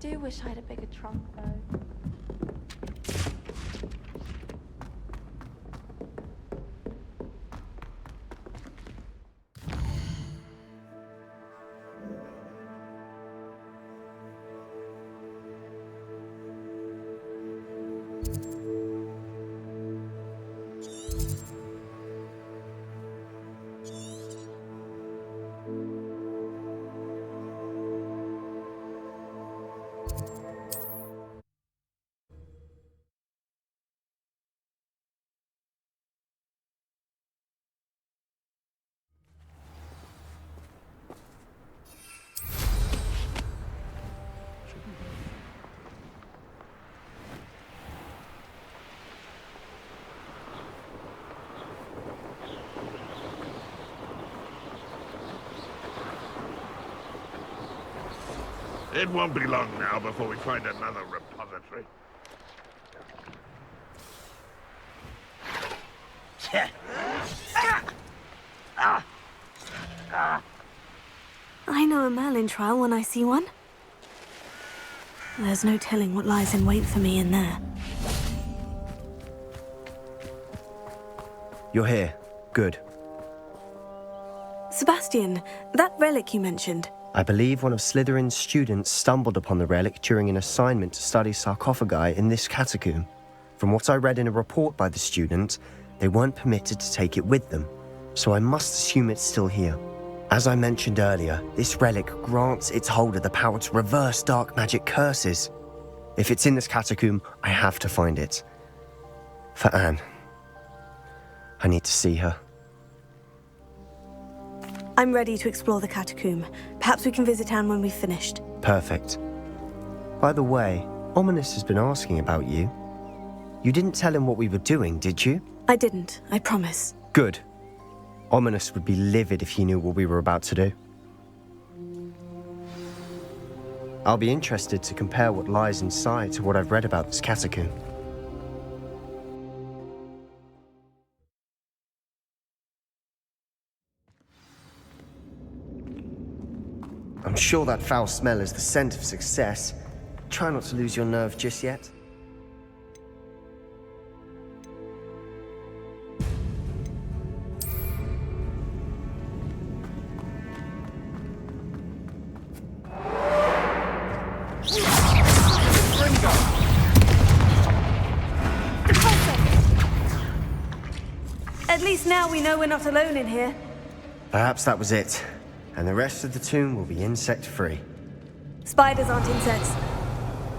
do wish I had a bigger trunk, though. It won't be long now before we find another repository. I know a Merlin trial when I see one. There's no telling what lies in wait for me in there. You're here. Good. Sebastian, that relic you mentioned. I believe one of Slytherin's students stumbled upon the relic during an assignment to study sarcophagi in this catacomb. From what I read in a report by the student, they weren't permitted to take it with them, so I must assume it's still here. As I mentioned earlier, this relic grants its holder the power to reverse dark magic curses. If it's in this catacomb, I have to find it. For Anne. I need to see her. I'm ready to explore the catacomb. Perhaps we can visit Anne when we've finished. Perfect. By the way, Ominous has been asking about you. You didn't tell him what we were doing, did you? I didn't, I promise. Good. Ominous would be livid if he knew what we were about to do. I'll be interested to compare what lies inside to what I've read about this catacomb. I'm sure that foul smell is the scent of success. Try not to lose your nerve just yet. At least now we know we're not alone in here. Perhaps that was it. And the rest of the tomb will be insect-free. Spiders aren't insects.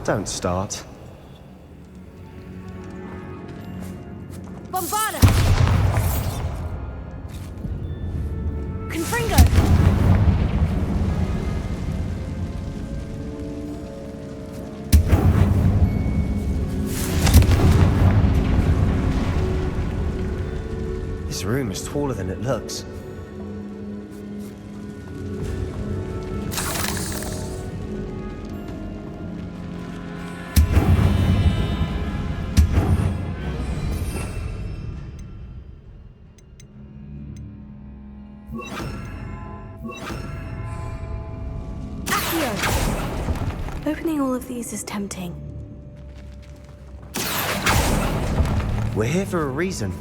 Don't start. Bombarda! Confringo! This room is taller than it looks. Opening all of these is tempting. We're here for a reason.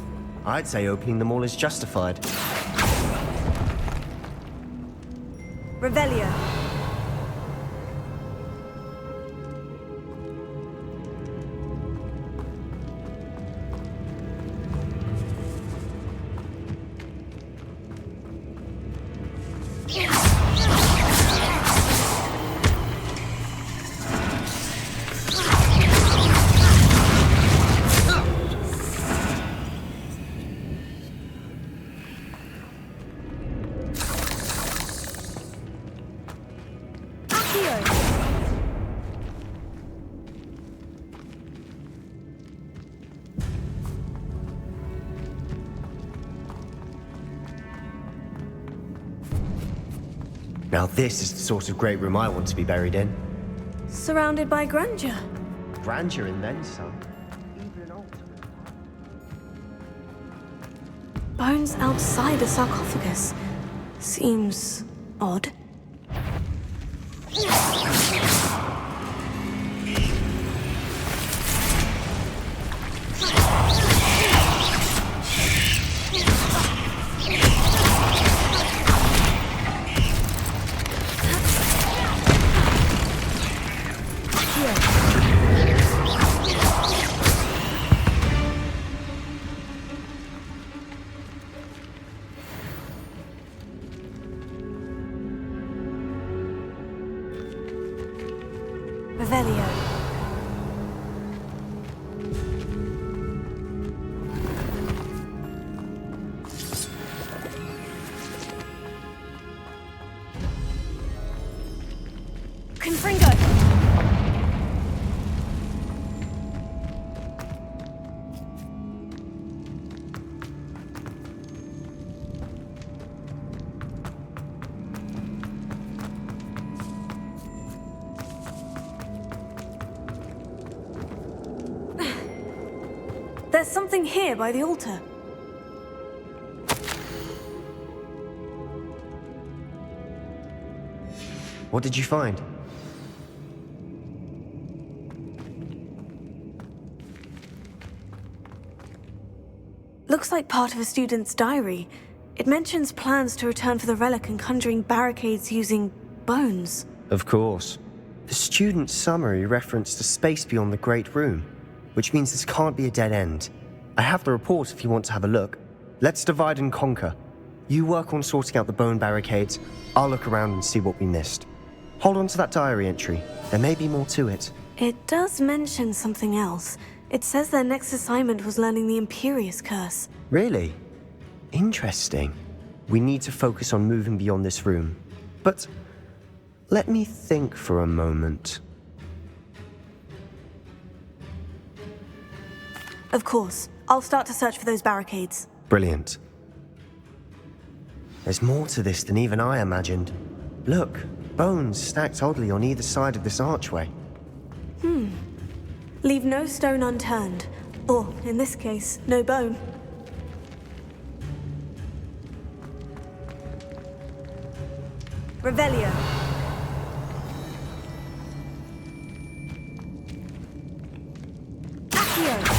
I'd say opening them all is justified. Revelio. Now this is the sort of great room I want to be buried in. Surrounded by grandeur. Grandeur and then some. Even an altar. Bones outside a sarcophagus. Seems odd. Revelio. Confringo. There's something here by the altar. What did you find? Looks like part of a student's diary. It mentions plans to return for the relic and conjuring barricades using bones. Of course. The student's summary referenced a space beyond the Great Room, which means this can't be a dead end. I have the report if you want to have a look. Let's divide and conquer. You work on sorting out the bone barricades, I'll look around and see what we missed. Hold on to that diary entry. There may be more to it. It does mention something else. It says their next assignment was learning the Imperious Curse. Really? Interesting. We need to focus on moving beyond this room. But let me think for a moment. Of course. I'll start to search for those barricades. Brilliant. There's more to this than even I imagined. Look, bones stacked oddly on either side of this archway. Leave no stone unturned. Or, in this case, no bone. Revelio. Accio.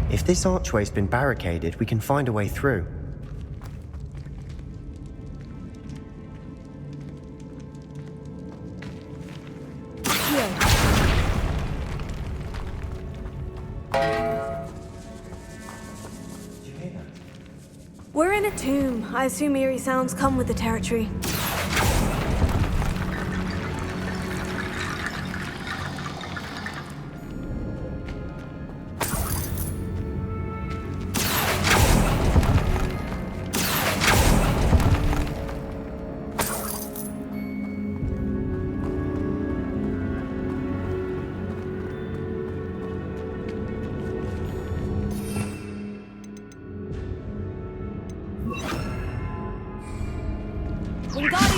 If this archway's been barricaded, we can find a way through. We're in a tomb. I assume eerie sounds come with the territory.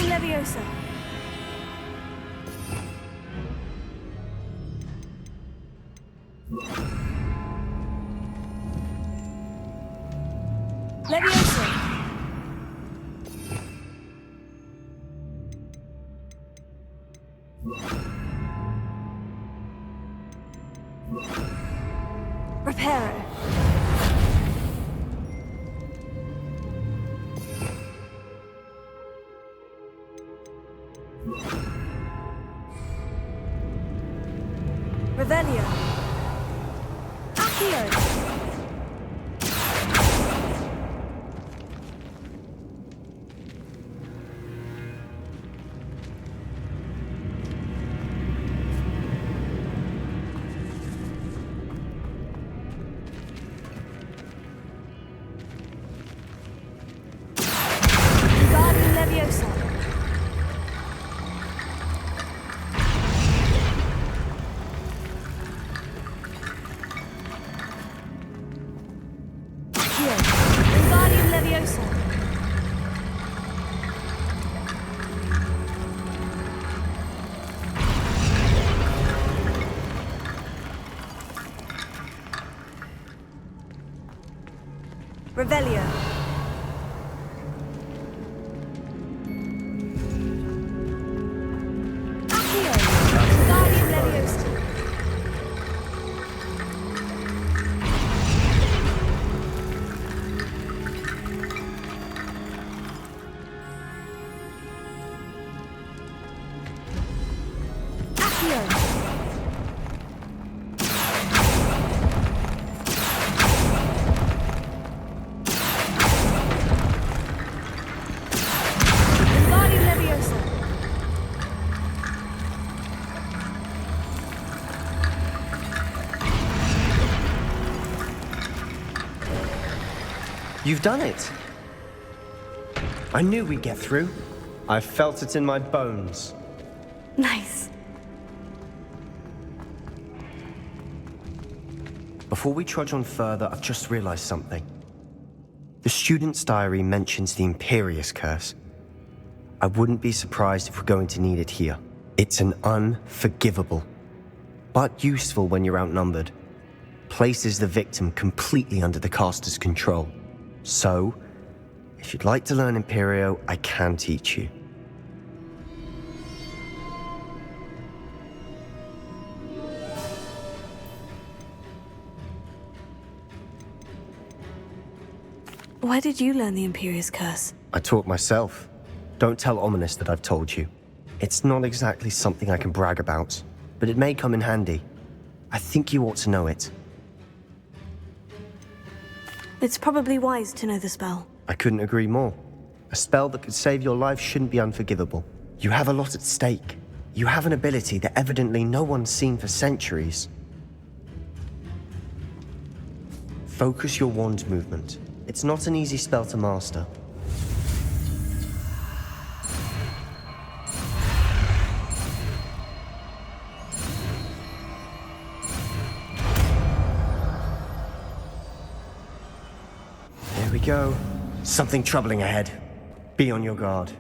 Leviosa. Leviosa. Reparo. Revelio. Accio. Guardian Leviosa. Guardian Leviosa. Revelio. Accio. Guardian Leviosa. You've done it! I knew we'd get through. I felt it in my bones. Nice. Before we trudge on further, I've just realized something. The student's diary mentions the Imperious Curse. I wouldn't be surprised if we're going to need it here. It's an unforgivable, but useful when you're outnumbered. Places the victim completely under the caster's control. So, if you'd like to learn Imperio, I can teach you. Where did you learn the Imperious Curse? I taught myself. Don't tell Ominous that I've told you. It's not exactly something I can brag about, but it may come in handy. I think you ought to know it. It's probably wise to know the spell. I couldn't agree more. A spell that could save your life shouldn't be unforgivable. You have a lot at stake. You have an ability that evidently no one's seen for centuries. Focus your wand movement. It's not an easy spell to master. There we go. Something troubling ahead. Be on your guard.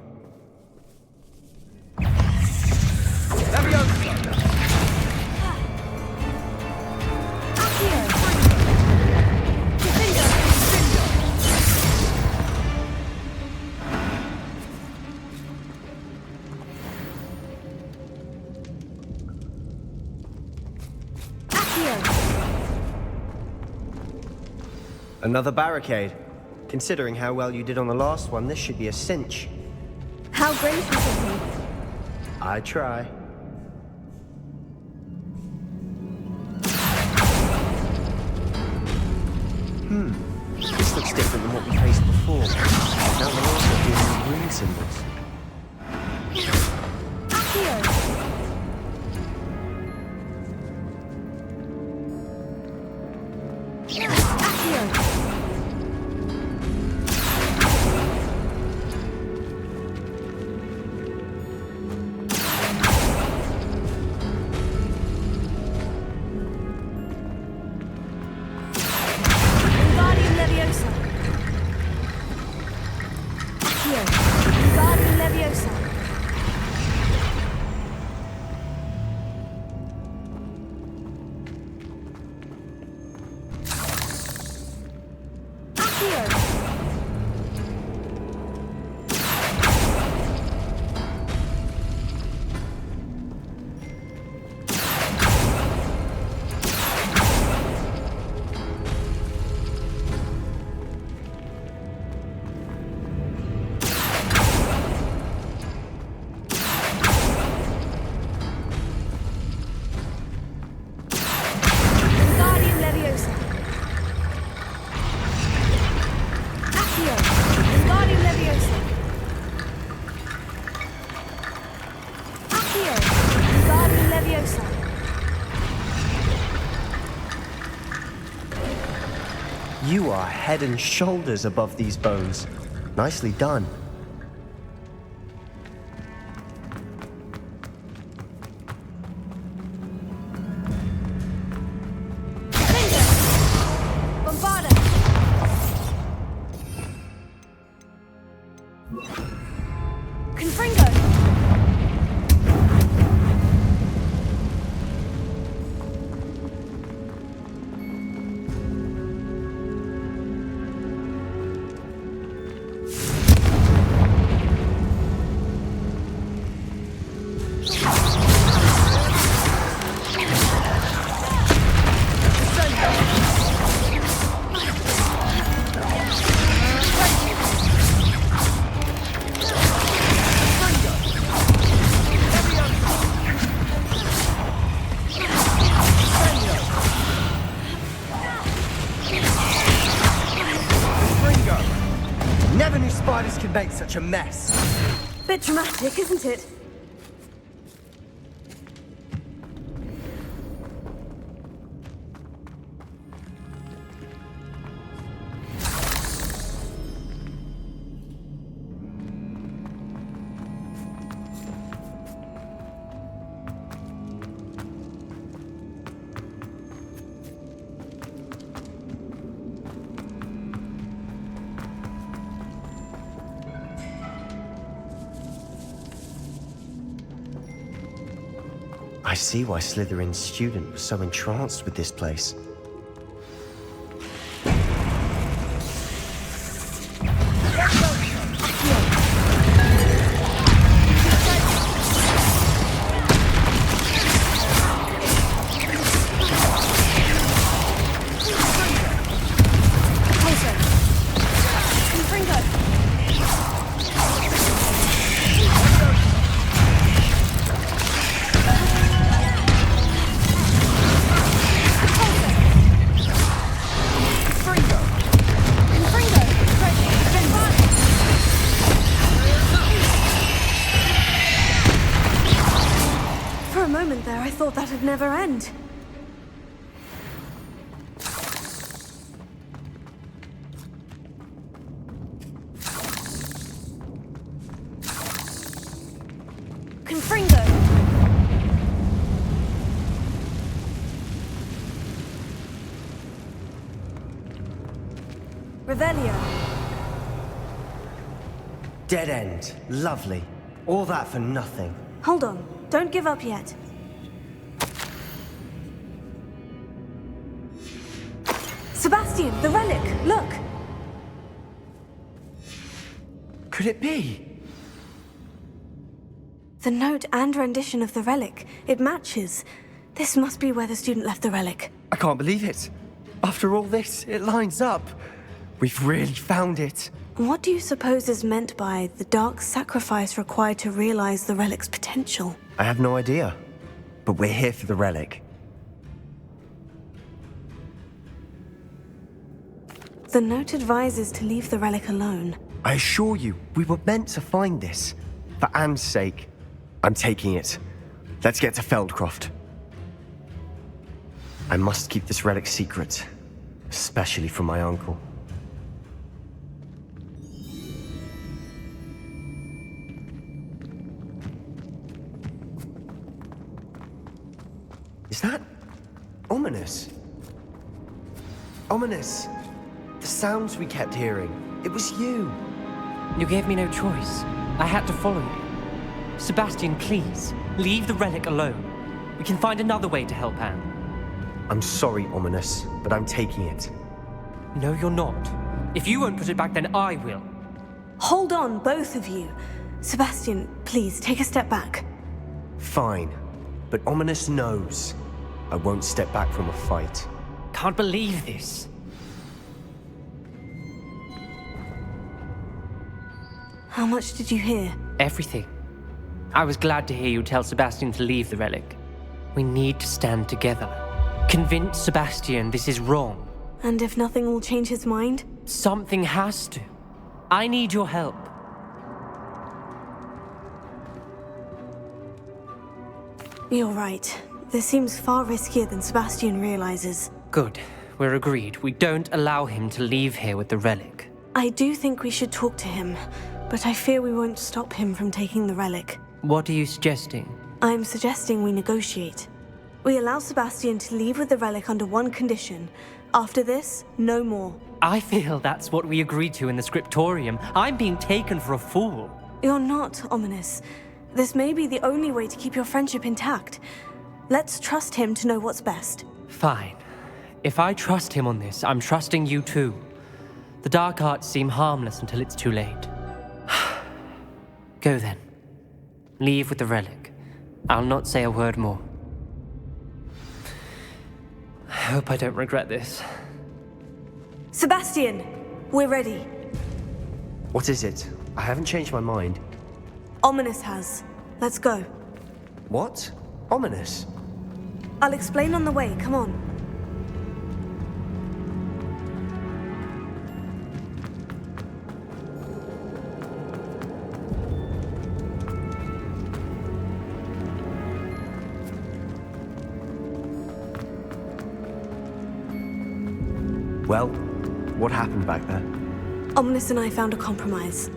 Another barricade. Considering how well you did on the last one, this should be a cinch. How gracious of you. I try. This looks different than what we faced before. Now we're also doing green symbols. You are head and shoulders above these bones. Nicely done. Make such a mess. Bit dramatic, isn't it? I see why Slytherin's student was so entranced with this place. I thought that'd never end. Confringo! Revelio. Dead end. Lovely. All that for nothing. Hold on. Don't give up yet. Sebastian, the relic! Look! Could it be? The note and rendition of the relic. It matches. This must be where the student left the relic. I can't believe it. After all this, it lines up. We've really found it. What do you suppose is meant by the dark sacrifice required to realize the relic's potential? I have no idea. But we're here for the relic. The note advises to leave the relic alone. I assure you, we were meant to find this. For Anne's sake. I'm taking it. Let's get to Feldcroft. I must keep this relic secret. Especially from my uncle. Is that ominous? Ominous! The sounds we kept hearing. It was you. You gave me no choice. I had to follow you. Sebastian, please, leave the relic alone. We can find another way to help Anne. I'm sorry, Ominous, but I'm taking it. No, you're not. If you won't put it back, then I will. Hold on, both of you. Sebastian, please, take a step back. Fine. But Ominous knows. I won't step back from a fight. Can't believe this. How much did you hear? Everything. I was glad to hear you tell Sebastian to leave the relic. We need to stand together. Convince Sebastian this is wrong. And if nothing will change his mind? Something has to. I need your help. You're right. This seems far riskier than Sebastian realizes. Good. We're agreed. We don't allow him to leave here with the relic. I do think we should talk to him, but I fear we won't stop him from taking the relic. What are you suggesting? I'm suggesting we negotiate. We allow Sebastian to leave with the relic under one condition. After this, no more. I feel that's what we agreed to in the scriptorium. I'm being taken for a fool. You're not, Ominous. This may be the only way to keep your friendship intact. Let's trust him to know what's best. Fine. If I trust him on this, I'm trusting you too. The dark arts seem harmless until it's too late. Go then. Leave with the relic. I'll not say a word more. I hope I don't regret this. Sebastian! We're ready. What is it? I haven't changed my mind. Ominous has. Let's go. What? Ominous? I'll explain on the way. Come on. Well, what happened back there? Ominous and I found a compromise.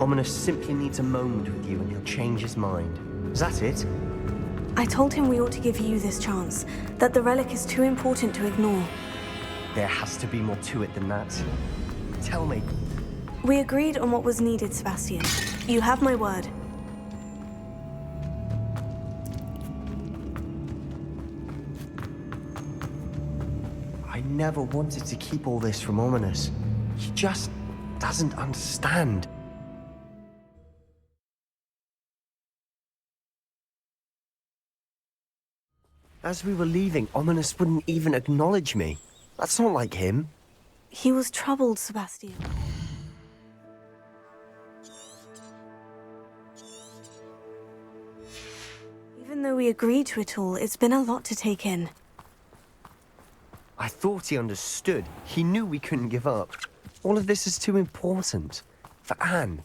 Ominous simply needs a moment with you and he'll change his mind. Is that it? I told him we ought to give you this chance, that the relic is too important to ignore. There has to be more to it than that. Tell me. We agreed on what was needed, Sebastian. You have my word. never wanted to keep all this from Ominous. He just doesn't understand. As we were leaving, Ominous wouldn't even acknowledge me. That's not like him. He was troubled, Sebastian. Even though we agreed to it all, it's been a lot to take in. I thought he understood. He knew we couldn't give up. All of this is too important. For Anne.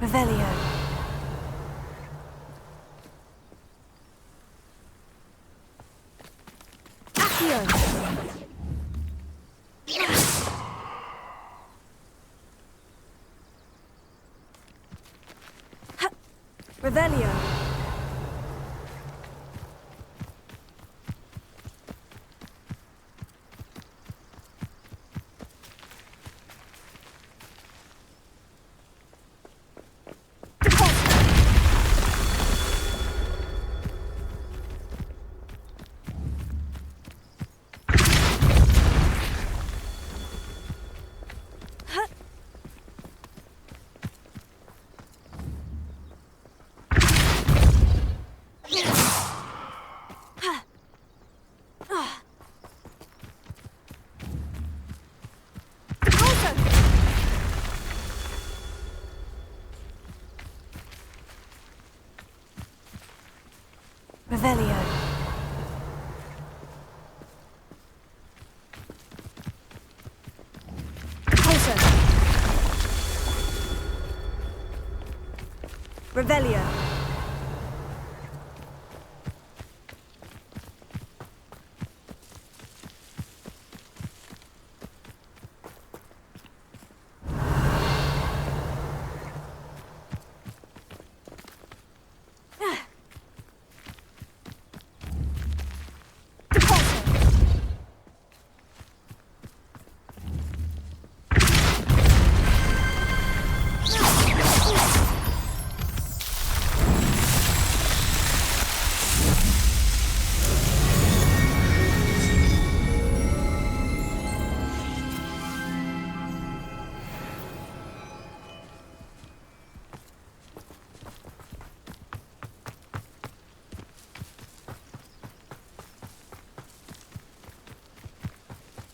Revelio. Accio. Revelio. Revelio. Closer. Revelio.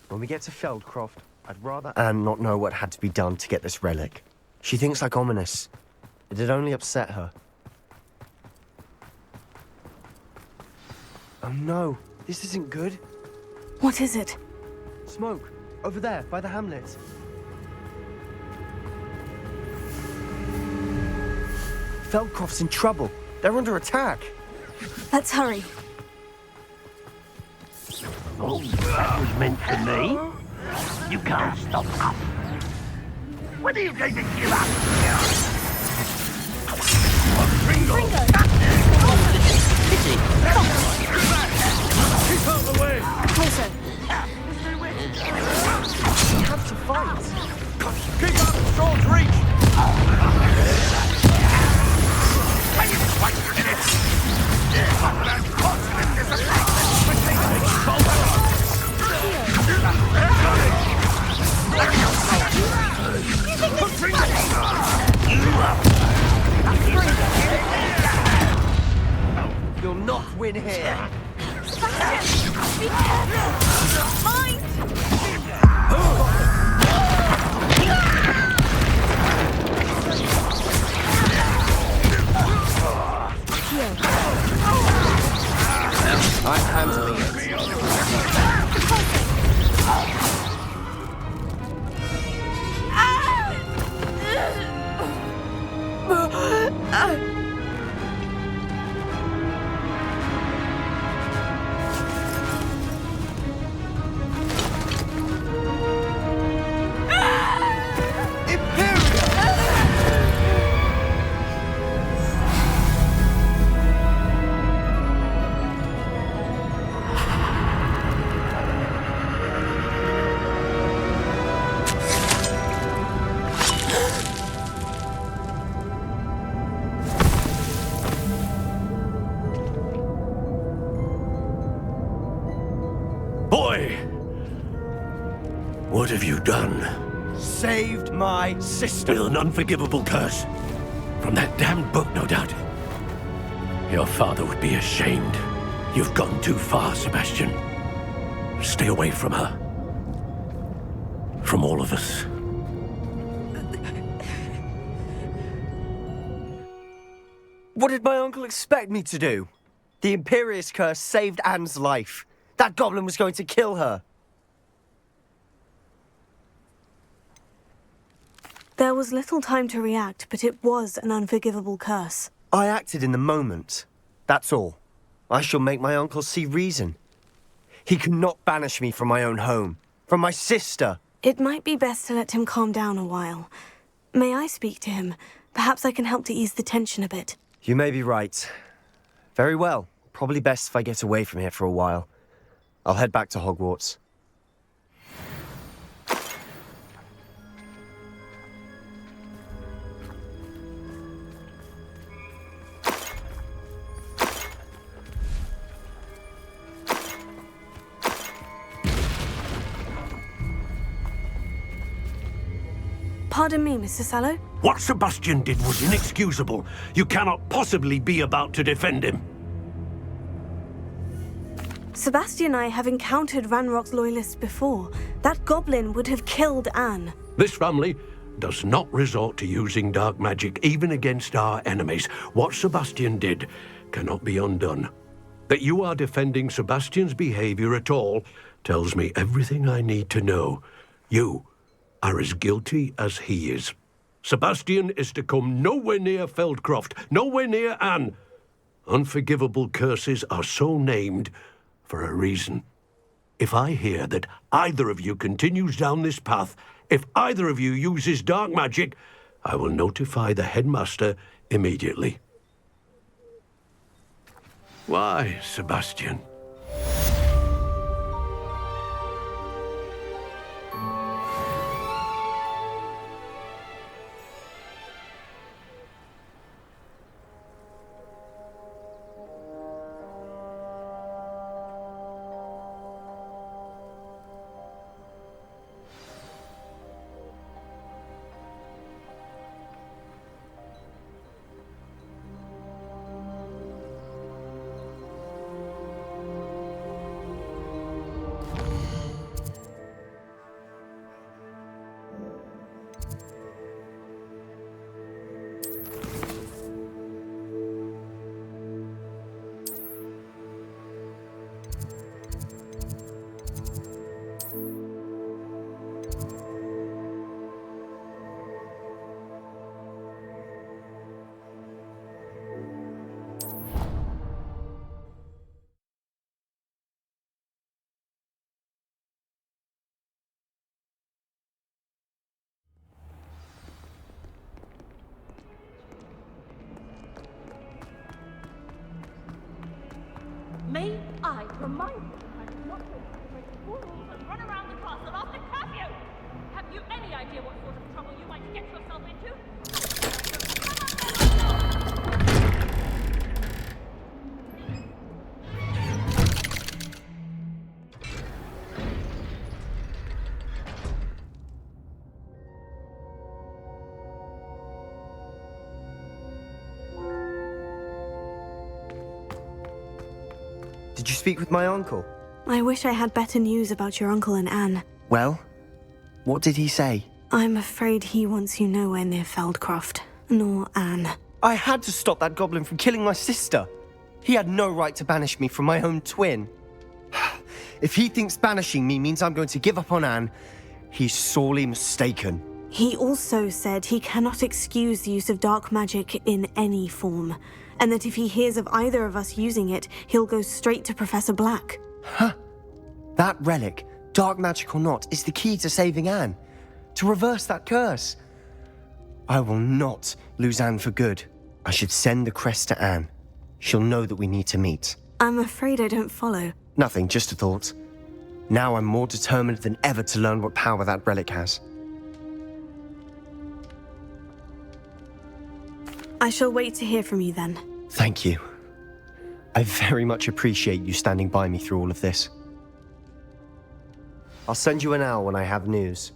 When we get to Feldcroft, I'd rather Anne not know what had to be done to get this relic. She thinks like Ominous. It'd only upset her. Oh no, this isn't good. What is it? Smoke, over there, by the hamlet. Feldcroft's in trouble. They're under attack. Let's hurry. Oh, that was meant for me. You can't stop us. When are you going to give up? Ringo! Pity. Keep out the way! Closer. We have to fight. Keep up! Swords reach! Can you fight in it? That constant is a You'll not win here. Sebastian, be careful. Mind. I'm handling it. Boy! What have you done? Saved my sister. With an unforgivable curse. From that damned book, no doubt. Your father would be ashamed. You've gone too far, Sebastian. Stay away from her. From all of us. What did my uncle expect me to do? The Imperious curse saved Anne's life. That goblin was going to kill her. There was little time to react, but it was an unforgivable curse. I acted in the moment. That's all. I shall make my uncle see reason. He cannot banish me from my own home. From my sister. It might be best to let him calm down a while. May I speak to him? Perhaps I can help to ease the tension a bit. You may be right. Very well. Probably best if I get away from here for a while. I'll head back to Hogwarts. Pardon me, Mr. Sallow? What Sebastian did was inexcusable. You cannot possibly be about to defend him. Sebastian and I have encountered Ranrock's loyalists before. That goblin would have killed Anne. This family does not resort to using dark magic even against our enemies. What Sebastian did cannot be undone. That you are defending Sebastian's behavior at all tells me everything I need to know. You are as guilty as he is. Sebastian is to come nowhere near Feldcroft, nowhere near Anne. Unforgivable curses are so named for a reason. If I hear that either of you continues down this path, if either of you uses dark magic, I will notify the headmaster immediately. Why, Sebastian? May I remind you that I'm not going to break the rules and run around the castle after curfew? Have you any idea what sort of trouble you might get yourself into? Did you speak with my uncle? I wish I had better news about your uncle and Anne. Well, what did he say? I'm afraid he wants you nowhere near Feldcroft, nor Anne. I had to stop that goblin from killing my sister. He had no right to banish me from my own twin. If he thinks banishing me means I'm going to give up on Anne, he's sorely mistaken. He also said he cannot excuse the use of dark magic in any form, and that if he hears of either of us using it, he'll go straight to Professor Black. Huh. That relic, dark magic or not, is the key to saving Anne. To reverse that curse. I will not lose Anne for good. I should send the crest to Anne. She'll know that we need to meet. I'm afraid I don't follow. Nothing, just a thought. Now I'm more determined than ever to learn what power that relic has. I shall wait to hear from you then. Thank you. I very much appreciate you standing by me through all of this. I'll send you an owl when I have news.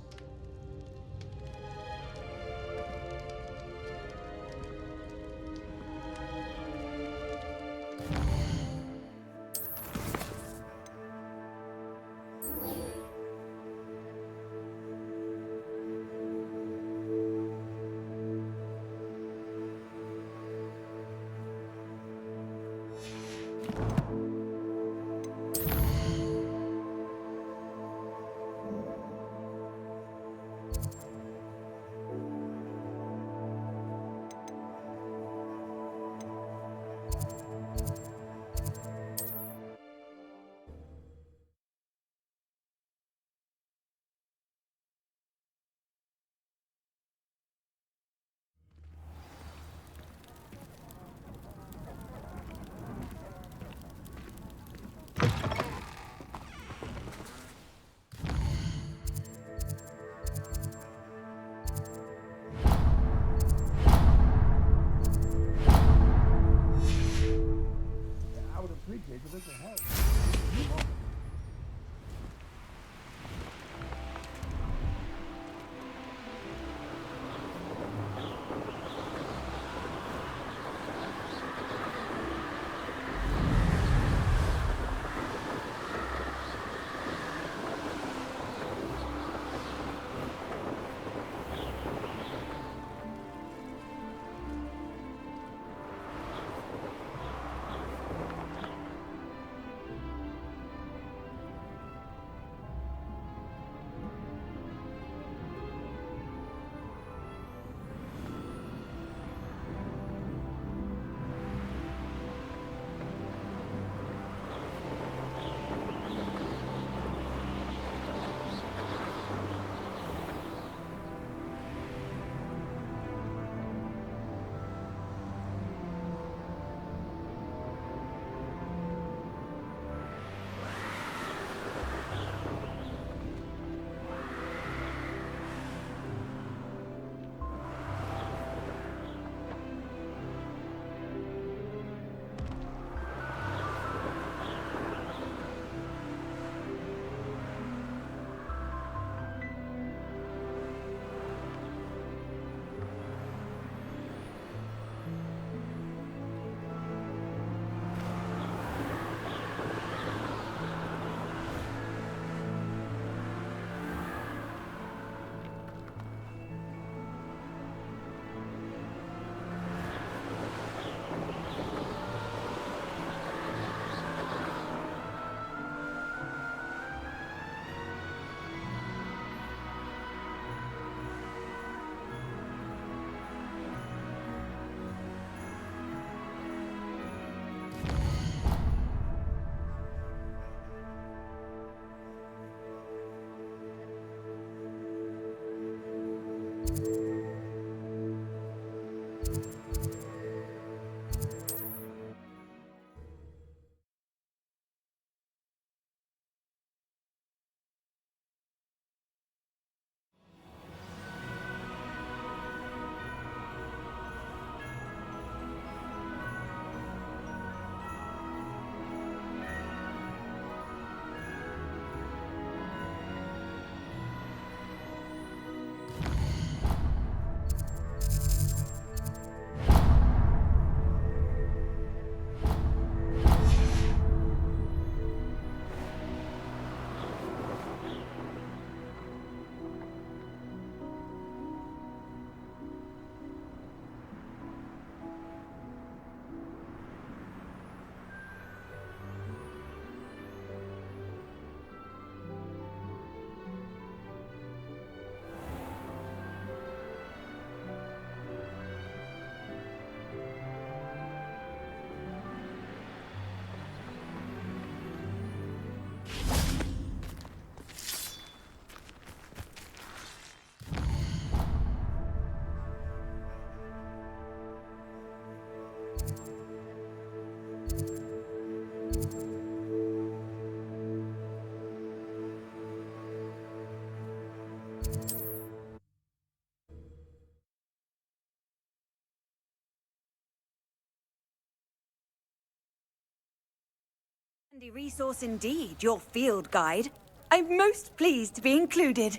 Handy resource indeed, your field guide. I'm most pleased to be included.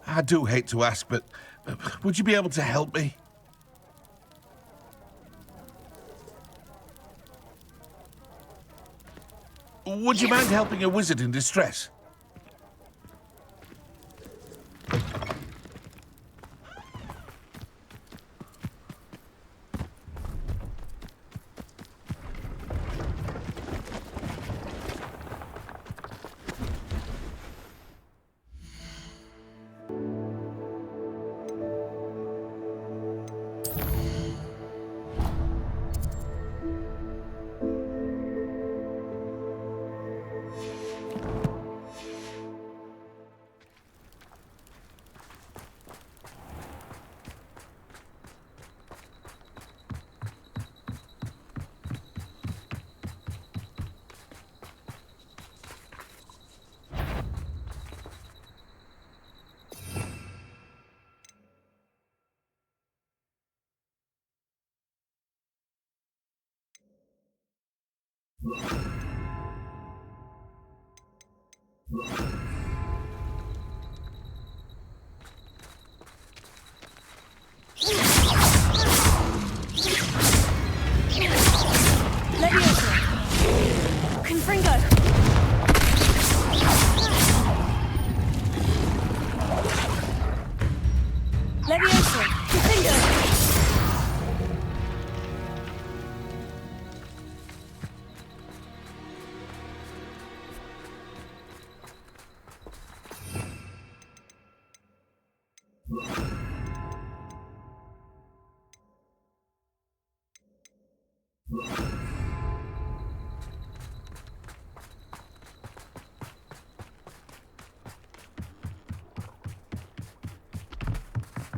I do hate to ask, but would you be able to help me? Would you mind helping a wizard in distress?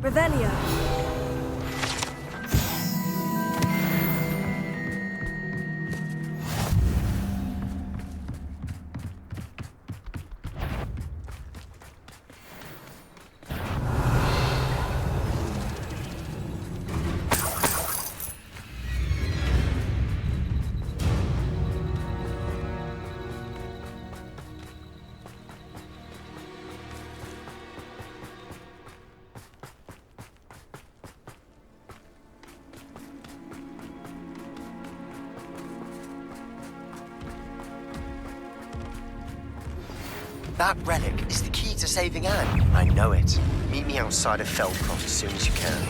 Revelio. That relic is the key to saving Anne. I know it. Meet me outside of Feldcroft as soon as you can.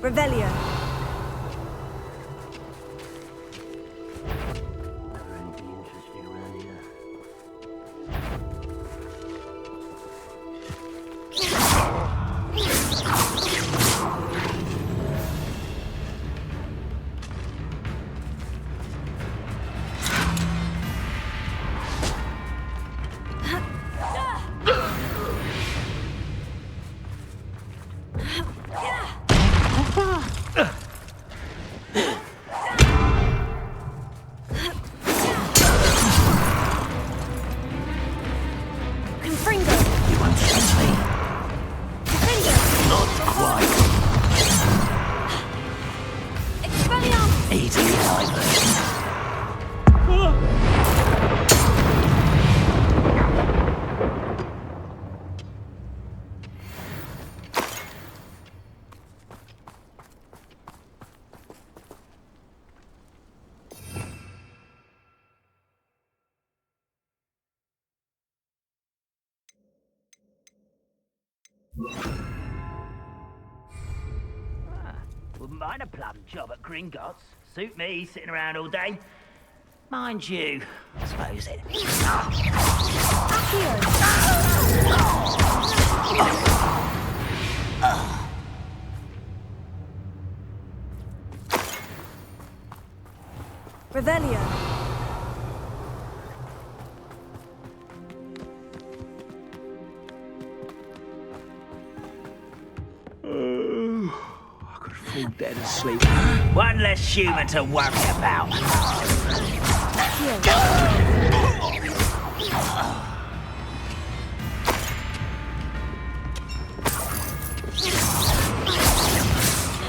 Revelio. Wouldn't mind a plum job at Gringotts. Suit me, sitting around all day. Mind you, I suppose it... Revelio. Fall dead asleep. One less human to worry about.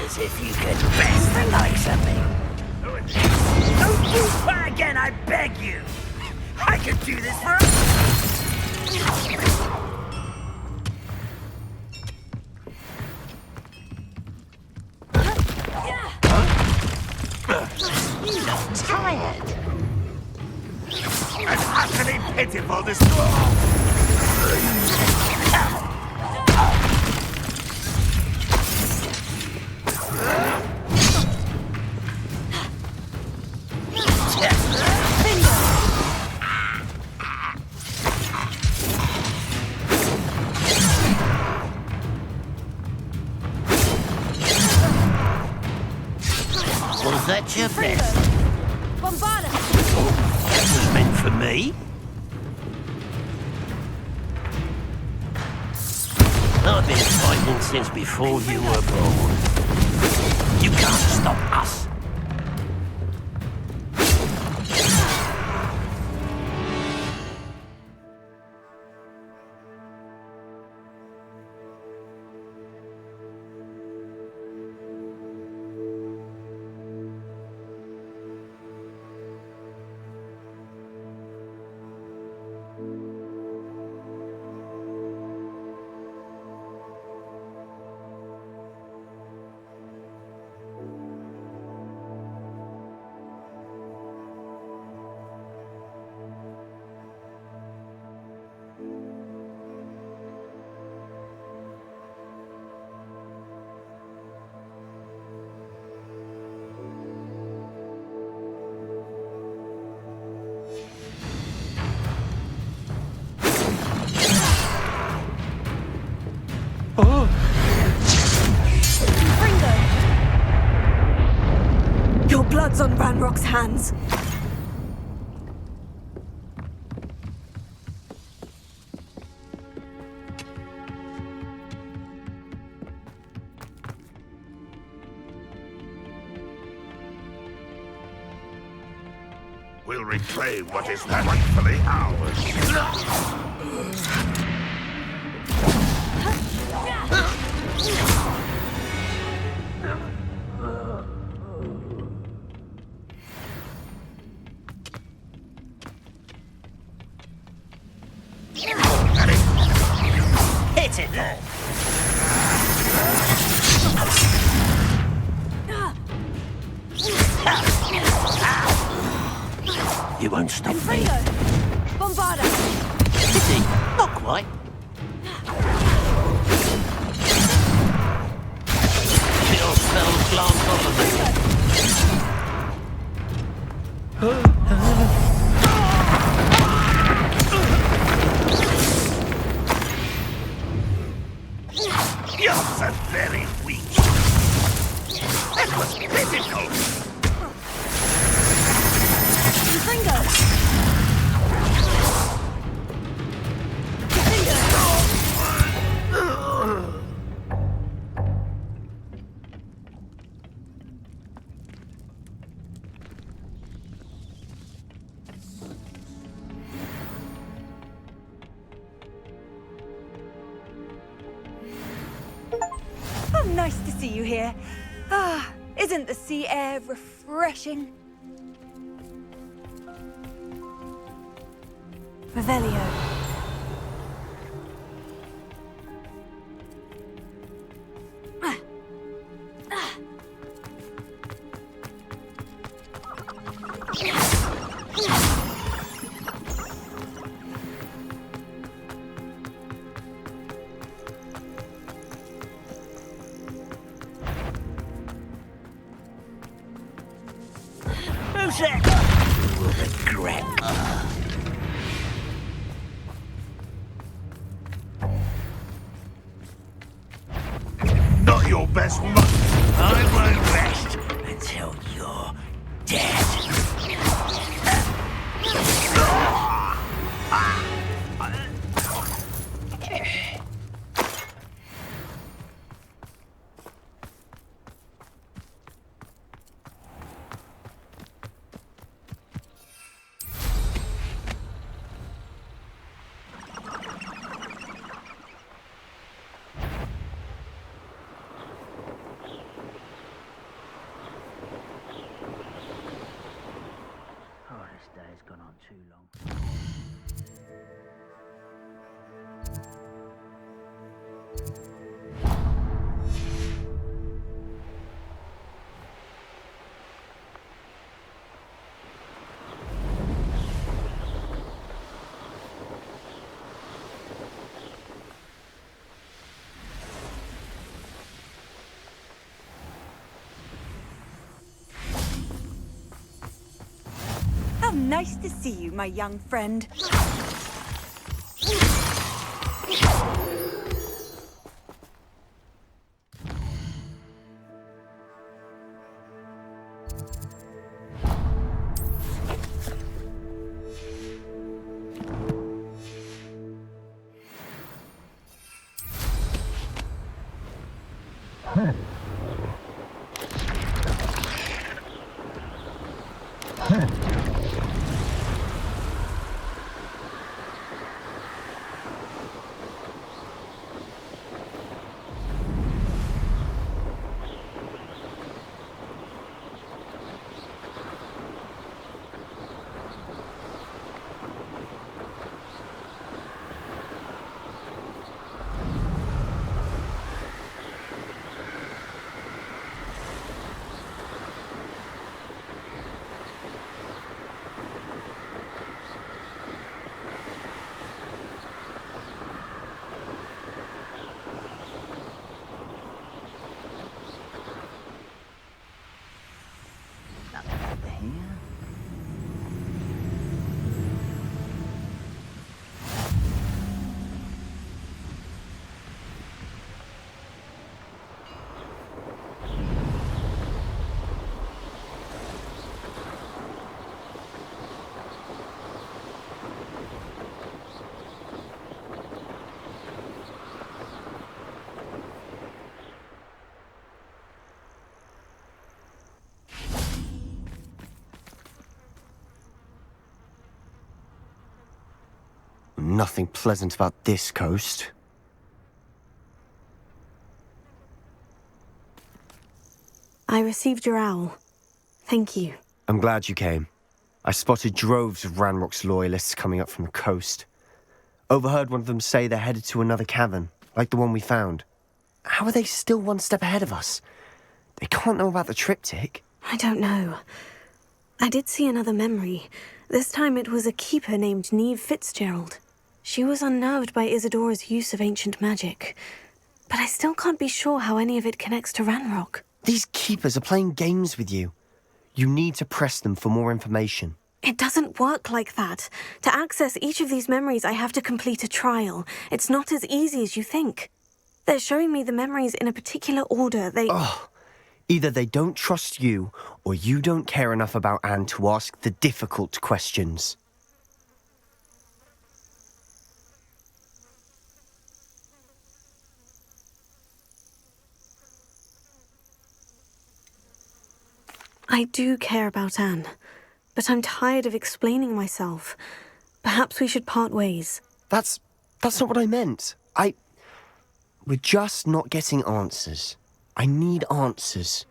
As if you could best the likes of me. Don't you try again, I beg you. I could do this for tired. An utterly pitiful destroyer. Was that your best? Bombarda. That was meant for me? I've been fighting since before you were born. You can't stop us. Your blood's on Ranrock's hands. We'll reclaim what is rightfully ours. Hit it then! You won't stop me. Ringo! Bombarda! Is he? Not quite. It'll spell glance off of me. You're so very weak. That was pitiful. Ringo! Oh, nice to see you here. Ah, isn't the sea air refreshing? Revelio. Who's that? You will regret. Not your best luck. I won't rest until you're dead. Oh, this day's gone on too long. How nice to see you, my young friend. Nothing pleasant about this coast. I received your owl. Thank you. I'm glad you came. I spotted droves of Ranrock's loyalists coming up from the coast. Overheard one of them say they're headed to another cavern, like the one we found. How are they still one step ahead of us? They can't know about the triptych. I don't know. I did see another memory. This time it was a keeper named Neve Fitzgerald. She was unnerved by Isadora's use of ancient magic. But I still can't be sure how any of it connects to Ranrock. These keepers are playing games with you. You need to press them for more information. It doesn't work like that. To access each of these memories, I have to complete a trial. It's not as easy as you think. They're showing me the memories in a particular order. Either they don't trust you, or you don't care enough about Anne to ask the difficult questions. I do care about Anne, but I'm tired of explaining myself. Perhaps we should part ways. That's not what I meant. We're just not getting answers. I need answers.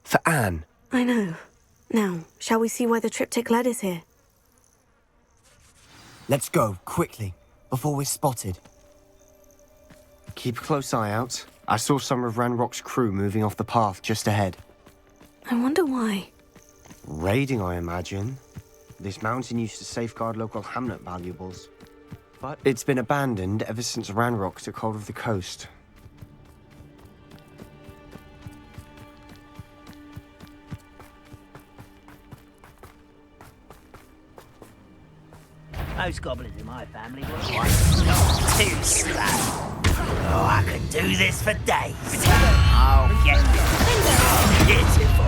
For Anne. I know. Now, shall we see why the triptych led us here? Let's go, quickly, before we're spotted. Keep a close eye out. I saw some of Ranrock's crew moving off the path just ahead. I wonder why. Raiding, I imagine. This mountain used to safeguard local hamlet valuables. But it's been abandoned ever since Ranrock took hold of the coast. Most goblins in my family were not too slow. Oh, I could do this for days. Oh, get beautiful.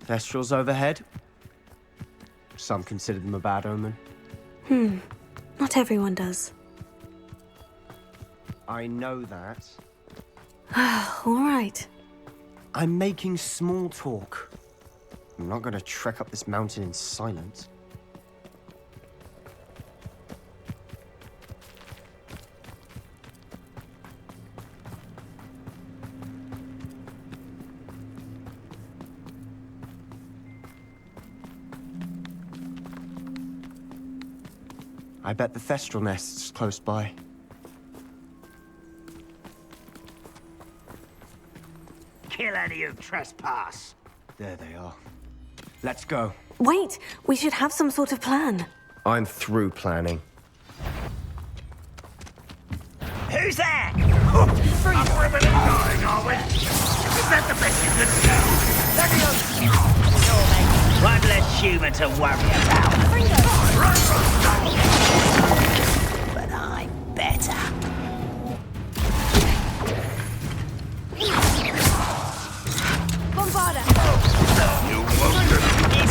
Thestrals overhead. Some consider them a bad omen. Not everyone does. I know that. All right. I'm making small talk. I'm not going to trek up this mountain in silence. I bet the Thestral nest's close by. Kill any who trespass. There they are. Let's go. Wait, we should have some sort of plan. I'm through planning. Who's that? I'm ribbon and dying, are we? Is that the best you can do? One less human to worry about. But I'm better. Bombarda! You won't get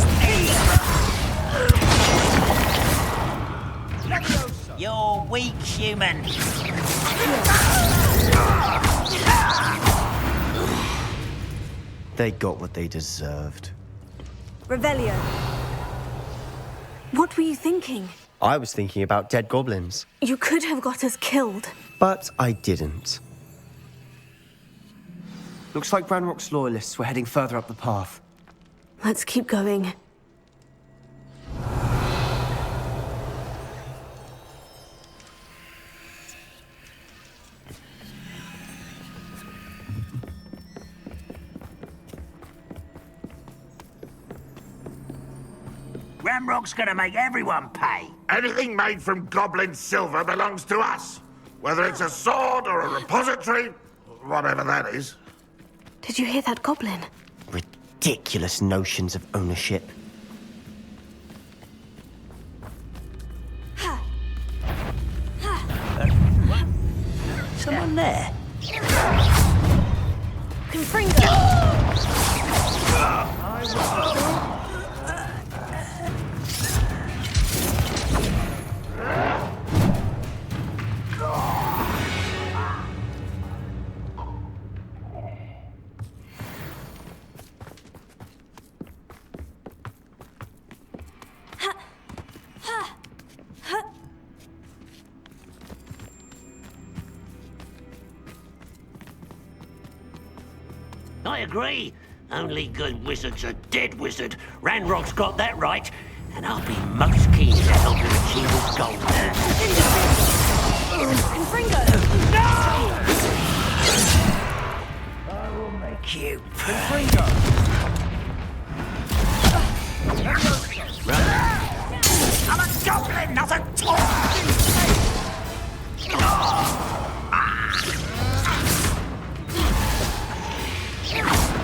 You're weak, human. They got what they deserved. Revelio. What were you thinking? I was thinking about dead goblins. You could have got us killed. But I didn't. Looks like Ranrock's loyalists were heading further up the path. Let's keep going. Ranrock's gonna make everyone pay. Anything made from goblin silver belongs to us. Whether it's a sword or a repository, whatever that is. Did you hear that goblin? Ridiculous notions of ownership. Someone there? Confringo! I agree. Only good wizard's a dead wizard. Ranrock's got that right, and I'll be most keen to help him achieve his goal. Confringo! No! I will make you. Confringo! I'm a goblin, not a toy!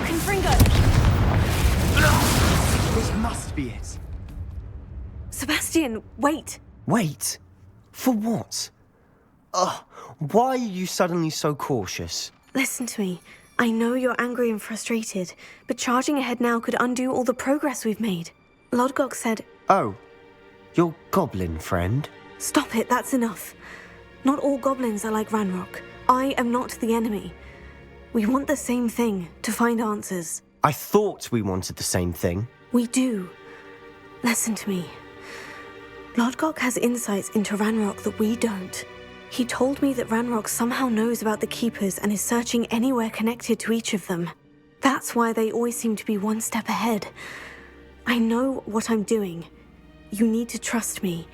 Confringo! This must be it. Sebastian, wait. Wait? For what? Ugh, why are you suddenly so cautious? Listen to me. I know you're angry and frustrated, but charging ahead now could undo all the progress we've made. Lodgok said... Oh, your goblin friend? Stop it, that's enough. Not all goblins are like Ranrock. I am not the enemy. We want the same thing, to find answers. I thought we wanted the same thing. We do. Listen to me. Lodgok has insights into Ranrock that we don't. He told me that Ranrock somehow knows about the Keepers and is searching anywhere connected to each of them. That's why they always seem to be one step ahead. I know what I'm doing. You need to trust me,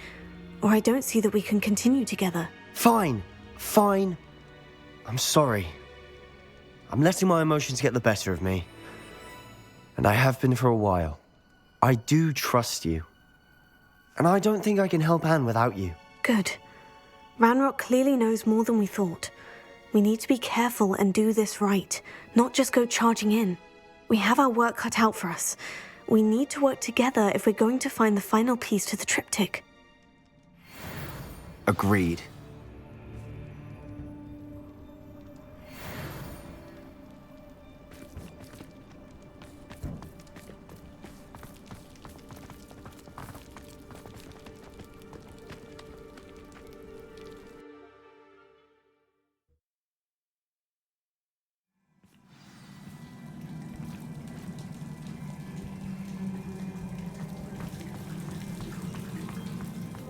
or I don't see that we can continue together. Fine. I'm sorry. I'm letting my emotions get the better of me. And I have been for a while. I do trust you. And I don't think I can help Anne without you. Good. Ranrock clearly knows more than we thought. We need to be careful and do this right, not just go charging in. We have our work cut out for us. We need to work together if we're going to find the final piece to the triptych. Agreed.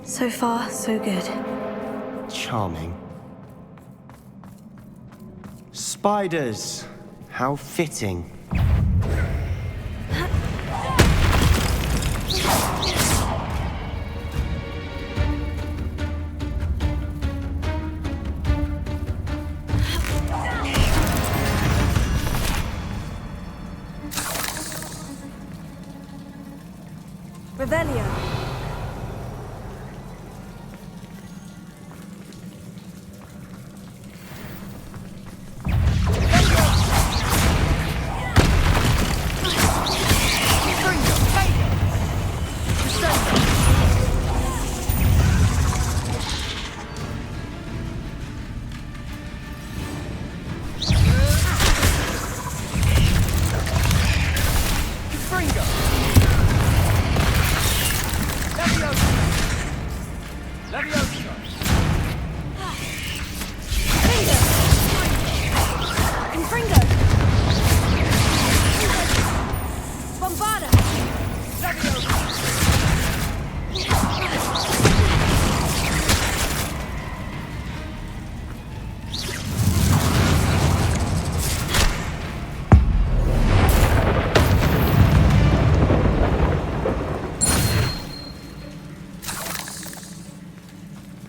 So far, so good. Charming. Spiders! How fitting. Revelio.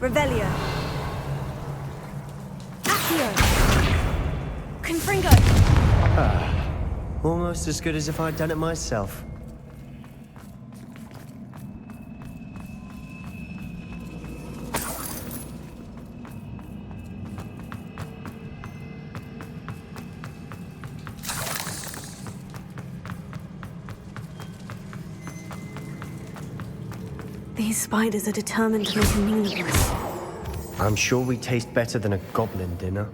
Revelio. Accio. Confringo. Almost as good as if I'd done it myself. These spiders are determined to make a meal of us. I'm sure we taste better than a goblin dinner.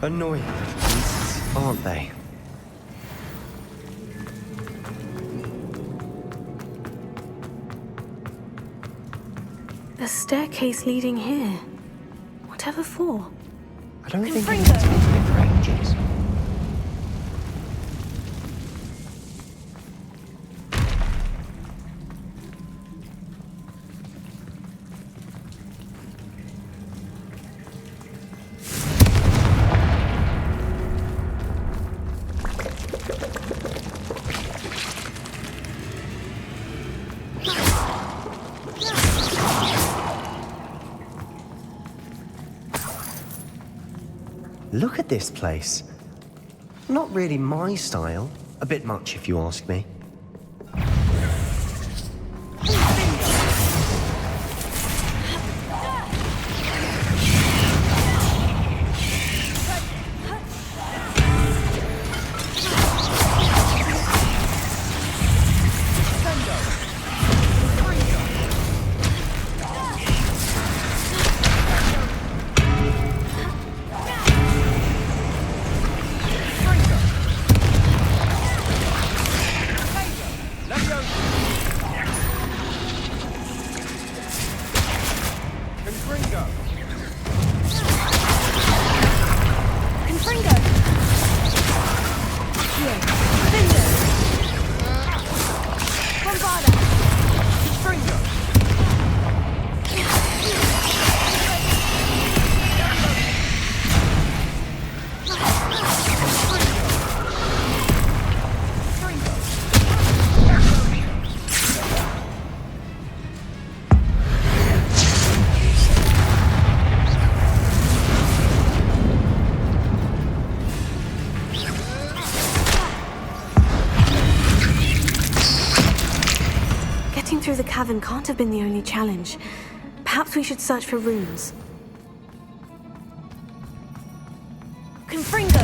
Annoying. aren't they? A staircase leading here. Whatever for? I don't think I need to be here for ages. Look at this place. Not really my style. A bit much, if you ask me. Through the cavern can't have been the only challenge. Perhaps we should search for runes. Confringo!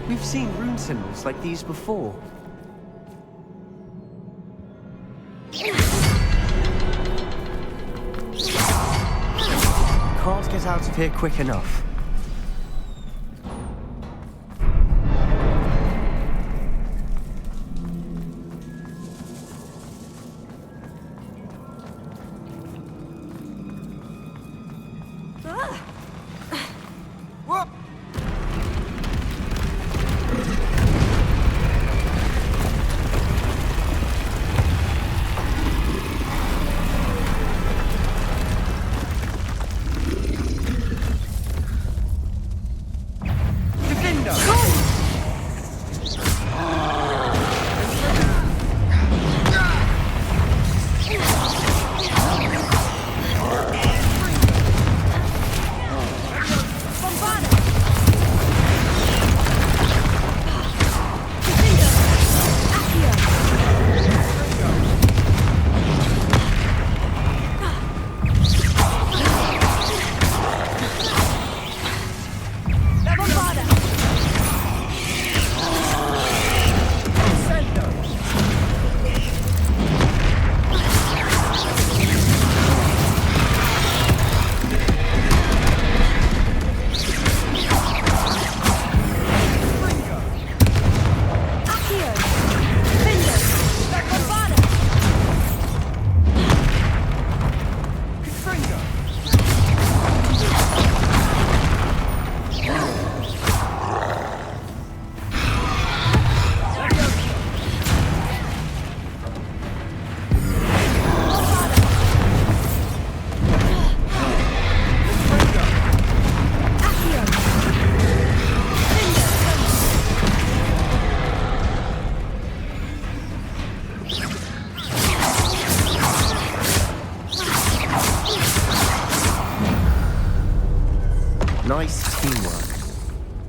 We've seen rune symbols like these before. Can't get out of here quick enough.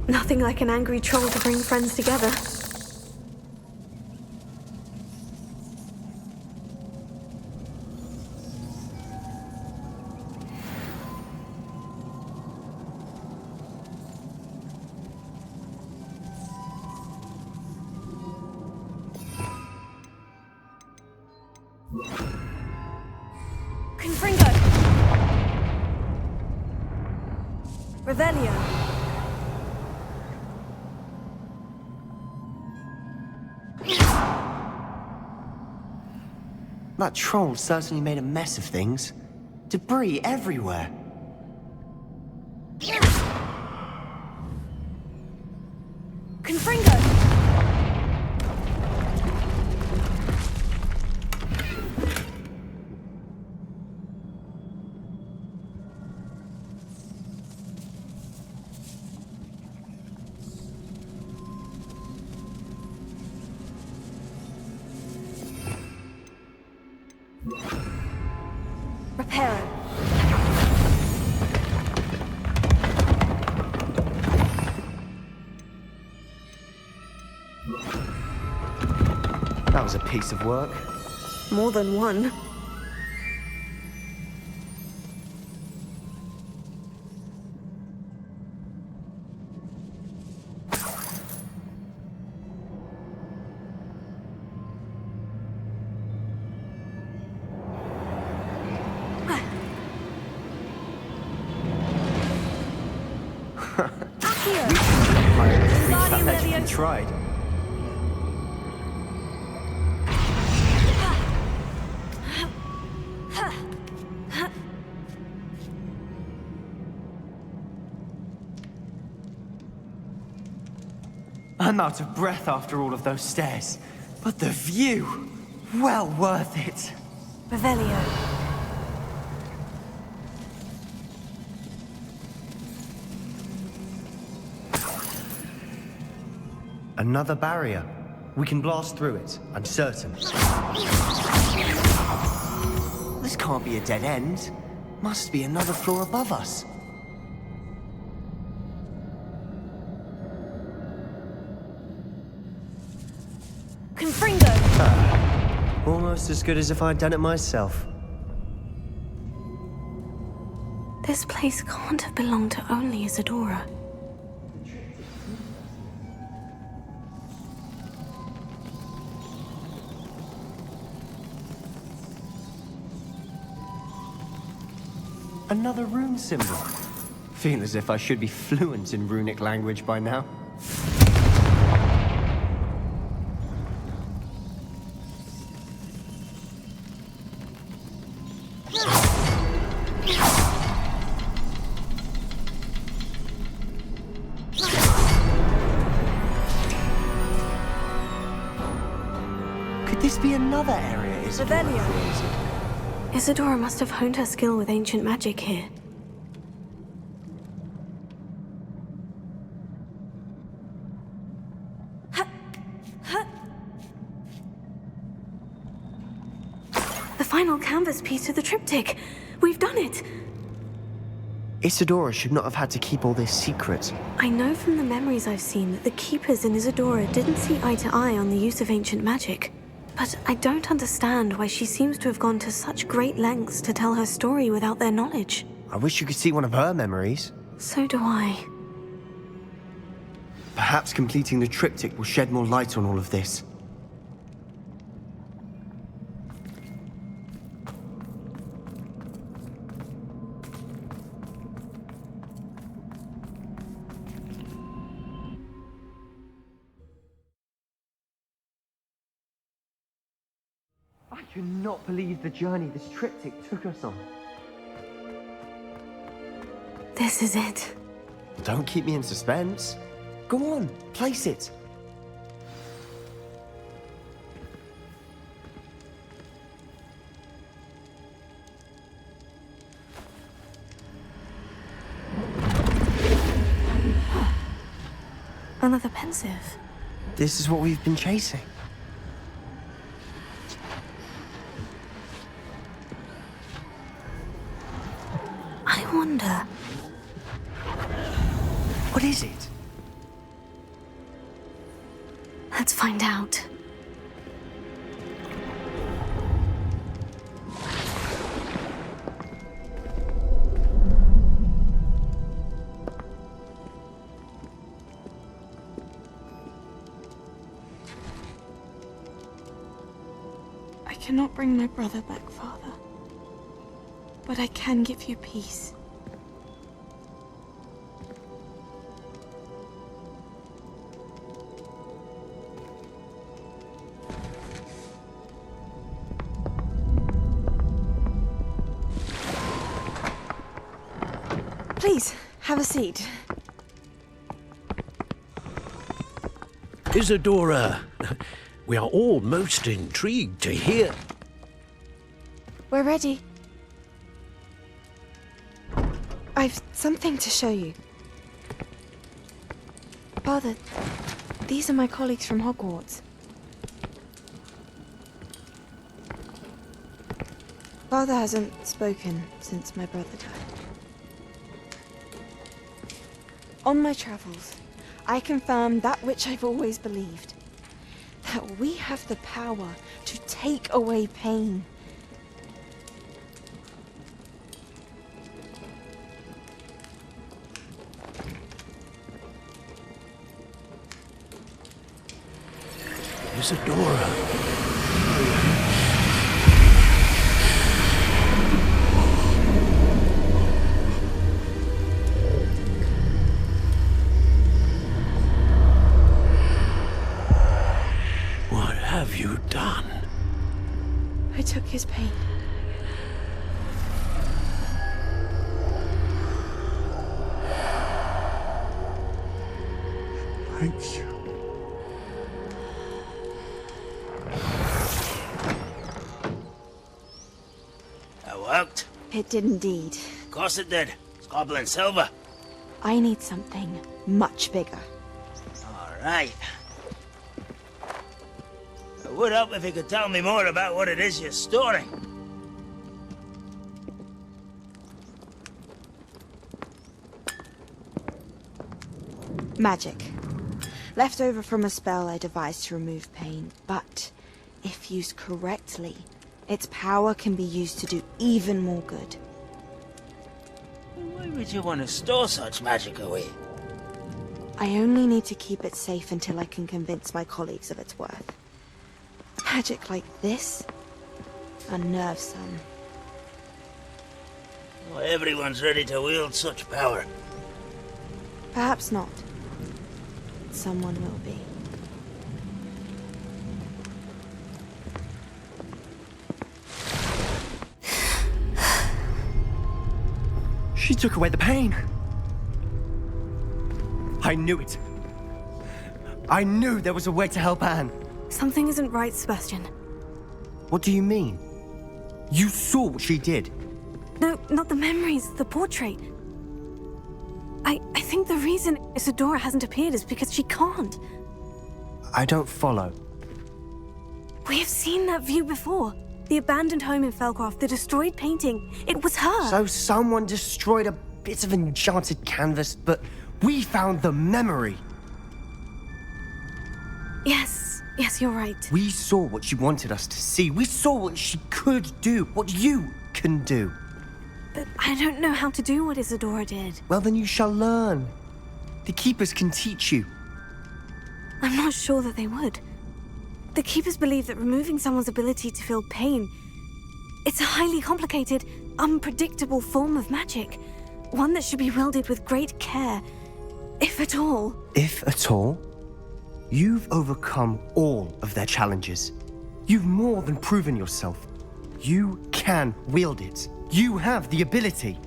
Nothing like an angry troll to bring friends together. Confringo! Revelio! That troll certainly made a mess of things. Debris everywhere. Confringo! Reparo. That was a piece of work. More than one. I tried. I'm out of breath after all of those stairs, but the view, well worth it. Revelio. Another barrier. We can blast through it, I'm certain. This can't be a dead end. Must be another floor above us. Confringo! Almost as good as if I'd done it myself. This place can't have belonged to only Isadora. Another rune symbol. Feel as if I should be fluent in runic language by now. Could this be another area Isadora created? Isadora must have honed her skill with ancient magic here. The final canvas piece of the triptych. We've done it! Isadora should not have had to keep all this secret. I know from the memories I've seen that the Keepers in Isadora didn't see eye to eye on the use of ancient magic. But I don't understand why she seems to have gone to such great lengths to tell her story without their knowledge. I wish you could see one of her memories. So do I. Perhaps completing the triptych will shed more light on all of this. I cannot believe the journey this triptych took us on. This is it. Don't keep me in suspense. Go on, place it. Another pensive. This is what we've been chasing. I wonder... What is it? Let's find out. I cannot bring my brother back, Father. But I can give you peace. Please, have a seat. Isadora, we are all most intrigued to hear. We're ready. I've something to show you. Father, these are my colleagues from Hogwarts. Father hasn't spoken since my brother died. On my travels, I confirmed that which I've always believed. That we have the power to take away pain. Isadora. What have you done? I took his pain. Thank you. That worked. It did indeed. Of course it did. It's goblin silver. I need something much bigger. All right. It would help if you could tell me more about what it is you're storing. Magic. Left over from a spell I devised to remove pain, but if used correctly, its power can be used to do even more good. Why would you want to store such magic away? I only need to keep it safe until I can convince my colleagues of its worth. Magic like this unnerves some. Not everyone's ready to wield such power. Perhaps not. Someone will be. She took away the pain. I knew it. I knew there was a way to help Anne. Something isn't right, Sebastian. What do you mean? You saw what she did. No, not the memories, the portrait. I think the reason Isadora hasn't appeared is because she can't. I don't follow. We have seen that view before. The abandoned home in Felcroft, the destroyed painting. It was her. So someone destroyed a bit of enchanted canvas, but we found the memory. Yes, you're right. We saw what she wanted us to see. We saw what she could do, what you can do. But I don't know how to do what Isadora did. Well, then you shall learn. The Keepers can teach you. I'm not sure that they would. The Keepers believe that removing someone's ability to feel pain, it's a highly complicated, unpredictable form of magic. One that should be wielded with great care, if at all. If at all? You've overcome all of their challenges. You've more than proven yourself. You can wield it. You have the ability.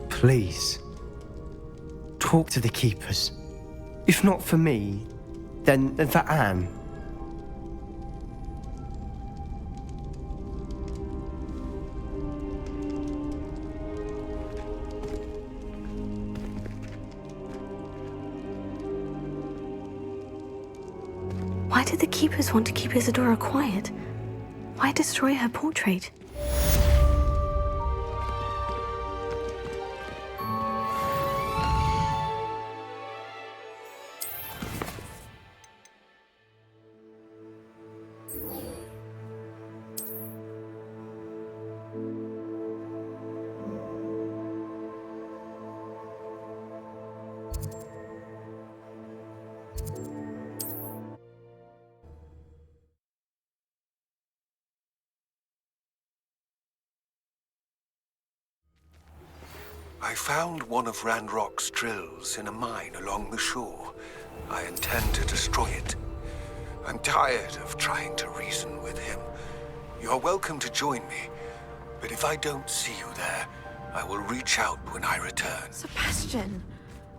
Please, talk to the Keepers. If not for me, then for Anne. Why did the Keepers want to keep Isadora quiet? Why destroy her portrait? I found one of Ranrock's drills in a mine along the shore. I intend to destroy it. I'm tired of trying to reason with him. You're welcome to join me, but if I don't see you there, I will reach out when I return. Sebastian,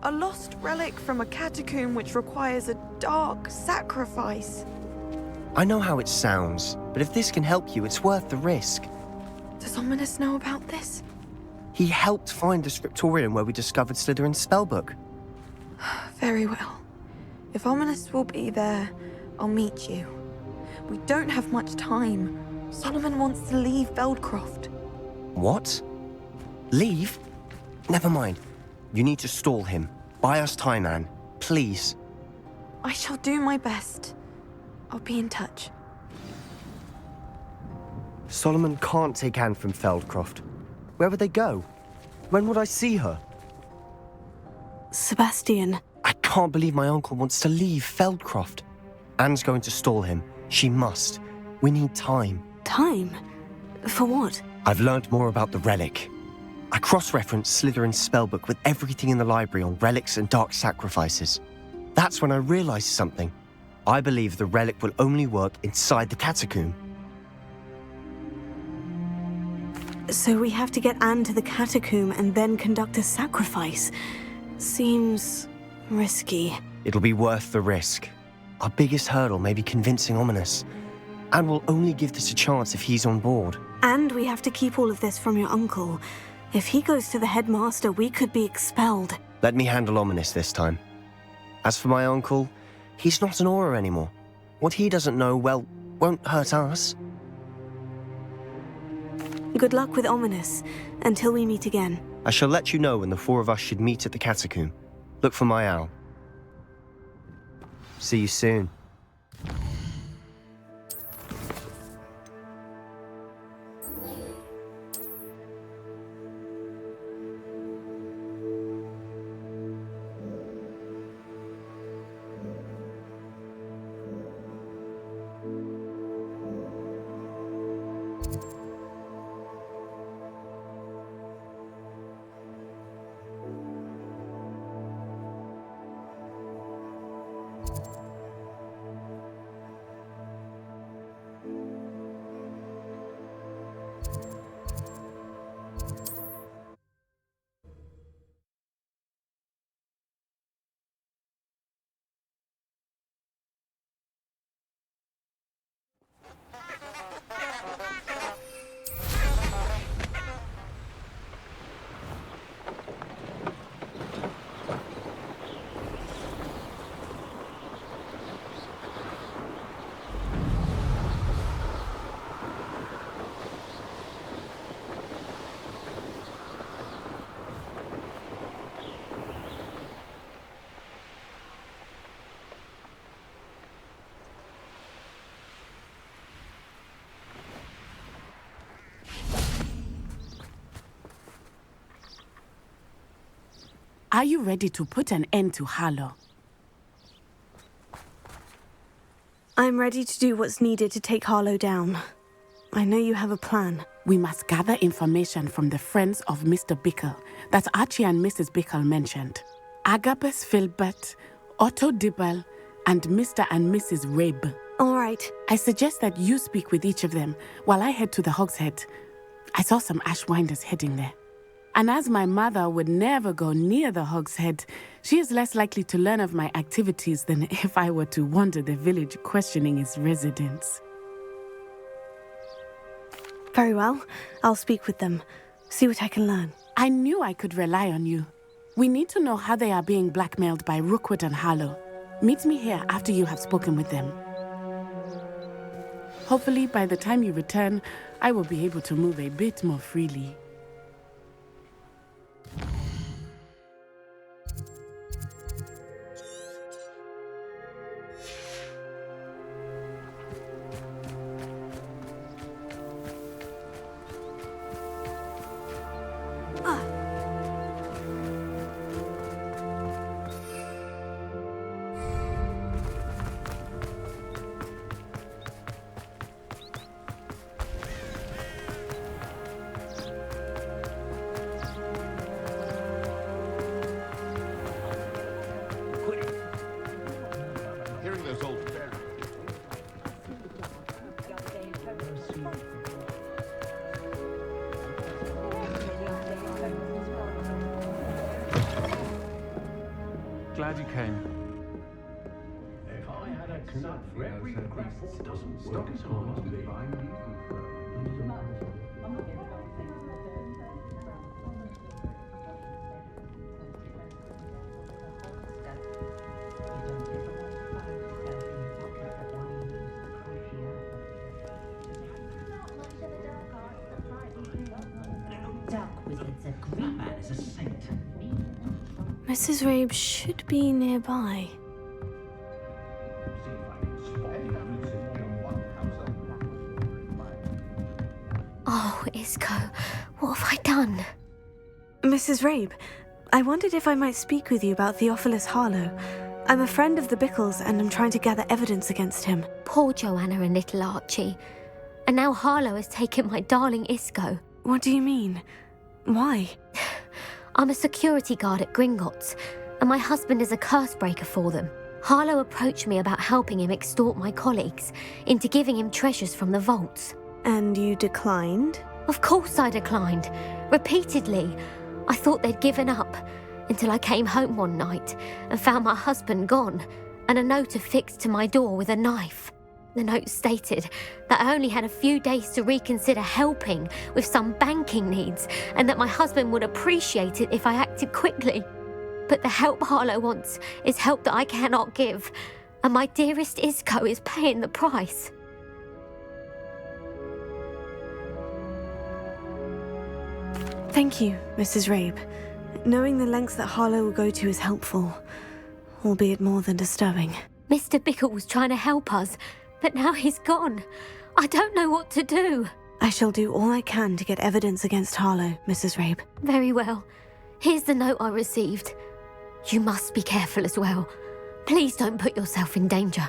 a lost relic from a catacomb which requires a dark sacrifice. I know how it sounds, but if this can help you, it's worth the risk. Does Ominous know about this? He helped find the scriptorium where we discovered Slytherin's spellbook. Very well. If Ominous will be there, I'll meet you. We don't have much time. Solomon wants to leave Veldcroft. What? Leave? Never mind. You need to stall him. Buy us time, Anne. Please. I shall do my best. I'll be in touch. Solomon can't take Anne from Feldcroft. Where would they go? When would I see her? Sebastian. I can't believe my uncle wants to leave Feldcroft. Anne's going to stall him. She must. We need time. Time? For what? I've learned more about the relic. I cross-referenced Slytherin's spellbook with everything in the library on relics and dark sacrifices. That's when I realized something. I believe the relic will only work inside the catacomb. So we have to get Anne to the catacomb and then conduct a sacrifice. Seems risky. It'll be worth the risk. Our biggest hurdle may be convincing Ominous. Anne will only give this a chance if he's on board. And we have to keep all of this from your uncle. If he goes to the headmaster, we could be expelled. Let me handle Ominous this time. As for my uncle, he's not an Auror anymore. What he doesn't know, well, won't hurt us. Good luck with Ominous, until we meet again. I shall let you know when the four of us should meet at the catacomb. Look for my owl. See you soon. Are you ready to put an end to Halo? I'm ready to do what's needed to take Harlow down. I know you have a plan. We must gather information from the friends of Mr. Bickle that Archie and Mrs. Bickle mentioned. Agabus Filbert, Otto Dibble, and Mr. and Mrs. Rabe. All right. I suggest that you speak with each of them while I head to the Hogshead. I saw some Ashwinders heading there. And as my mother would never go near the Hogshead, she is less likely to learn of my activities than if I were to wander the village questioning its residents. Very well. I'll speak with them. See what I can learn. I knew I could rely on you. We need to know how they are being blackmailed by Rookwood and Harlow. Meet me here after you have spoken with them. Hopefully, by the time you return, I will be able to move a bit more freely. Glad you came. If I had a knack for every crap that doesn't work as hard as me. Mrs. Rabe should be nearby. Oh, Isco, what have I done? Mrs. Rabe, I wondered if I might speak with you about Theophilus Harlow. I'm a friend of the Bickles and I'm trying to gather evidence against him. Poor Joanna and little Archie. And now Harlow has taken my darling Isco. What do you mean? Why? I'm a security guard at Gringotts, and my husband is a curse breaker for them. Harlow approached me about helping him extort my colleagues into giving him treasures from the vaults. And you declined? Of course I declined. Repeatedly. I thought they'd given up, until I came home one night and found my husband gone, and a note affixed to my door with a knife. The note stated that I only had a few days to reconsider helping with some banking needs, and that my husband would appreciate it if I acted quickly. But the help Harlow wants is help that I cannot give, and my dearest Isco is paying the price. Thank you, Mrs. Rabe. Knowing the lengths that Harlow will go to is helpful, albeit more than disturbing. Mr. Bickle was trying to help us, but now he's gone. I don't know what to do. I shall do all I can to get evidence against Harlow, Mrs. Rabe. Very well. Here's the note I received. You must be careful as well. Please don't put yourself in danger.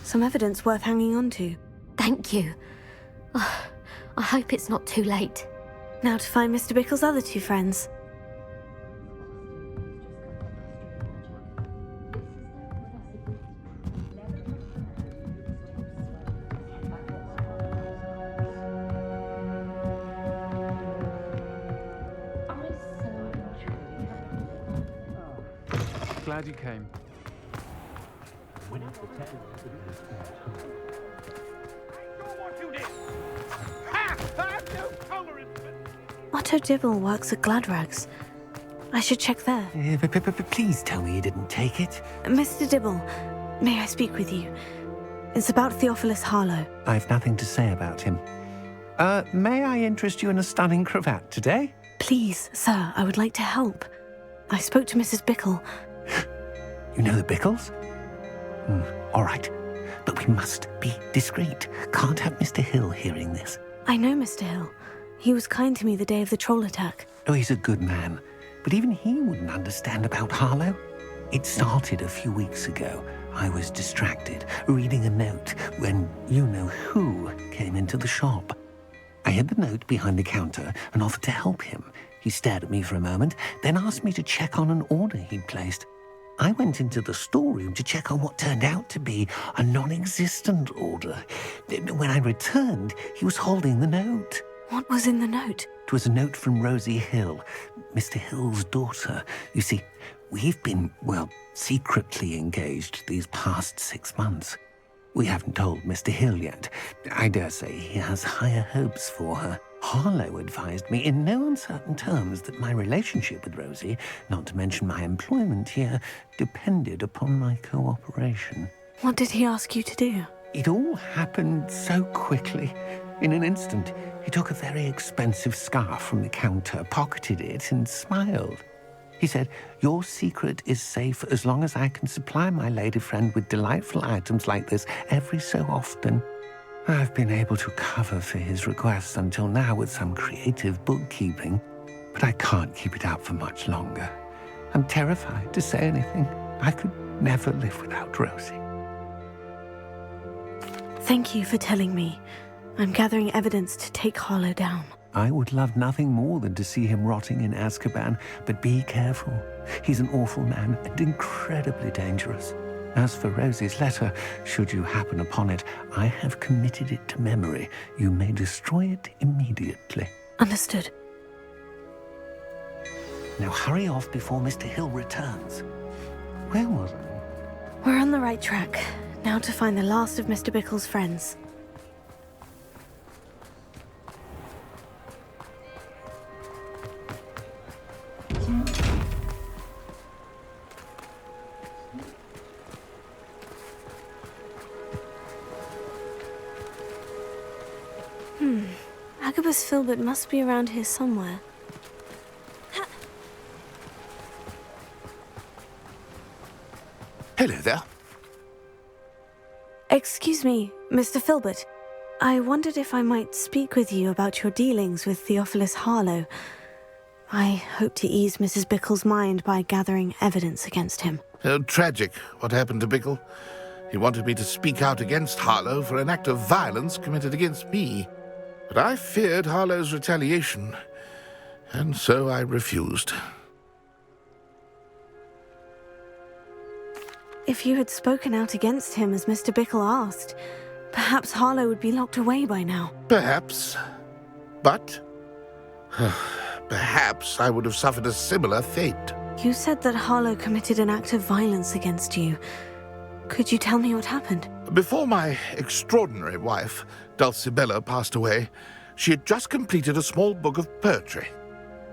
Some evidence worth hanging on to. Thank you. Oh, I hope it's not too late. Now to find Mr. Bickle's other two friends. Glad you came. Otto Dibble works at Gladrags. I should check there. Please tell me you didn't take it. Mr. Dibble, may I speak with you? It's about Theophilus Harlow. I've nothing to say about him. May I interest you in a stunning cravat today? Please, sir, I would like to help. I spoke to Mrs. Bickle. You know the Bickles? All right. But we must be discreet. Can't have Mr. Hill hearing this. I know Mr. Hill. He was kind to me the day of the troll attack. Oh, he's a good man. But even he wouldn't understand about Harlow. It started a few weeks ago. I was distracted, reading a note, when you-know-who came into the shop. I hid the note behind the counter and offered to help him. He stared at me for a moment, then asked me to check on an order he'd placed. I went into the storeroom to check on what turned out to be a non-existent order. When I returned, he was holding the note. What was in the note? It was a note from Rosie Hill, Mr. Hill's daughter. You see, we've been, secretly engaged these past 6 months. We haven't told Mr. Hill yet. I dare say he has higher hopes for her. Harlow advised me in no uncertain terms that my relationship with Rosie, not to mention my employment here, depended upon my cooperation. What did he ask you to do? It all happened so quickly. In an instant, he took a very expensive scarf from the counter, pocketed it, and smiled. He said, "Your secret is safe as long as I can supply my lady friend with delightful items like this every so often." I've been able to cover for his requests until now with some creative bookkeeping, but I can't keep it up for much longer. I'm terrified to say anything. I could never live without Rosie. Thank you for telling me. I'm gathering evidence to take Harlow down. I would love nothing more than to see him rotting in Azkaban, but be careful. He's an awful man and incredibly dangerous. As for Rosie's letter, should you happen upon it, I have committed it to memory. You may destroy it immediately. Understood. Now hurry off before Mr. Hill returns. Where was I? We're on the right track. Now to find the last of Mr. Bickle's friends. Agabus Filbert must be around here somewhere. Hello there. Excuse me, Mr. Filbert. I wondered if I might speak with you about your dealings with Theophilus Harlow. I hope to ease Mrs. Bickle's mind by gathering evidence against him. Tragic, what happened to Bickle. He wanted me to speak out against Harlow for an act of violence committed against me. But I feared Harlow's retaliation, and so I refused. If you had spoken out against him as Mr. Bickle asked, perhaps Harlow would be locked away by now. Perhaps. But perhaps I would have suffered a similar fate. You said that Harlow committed an act of violence against you. Could you tell me what happened? Before my extraordinary wife, Dulcibella, passed away, she had just completed a small book of poetry.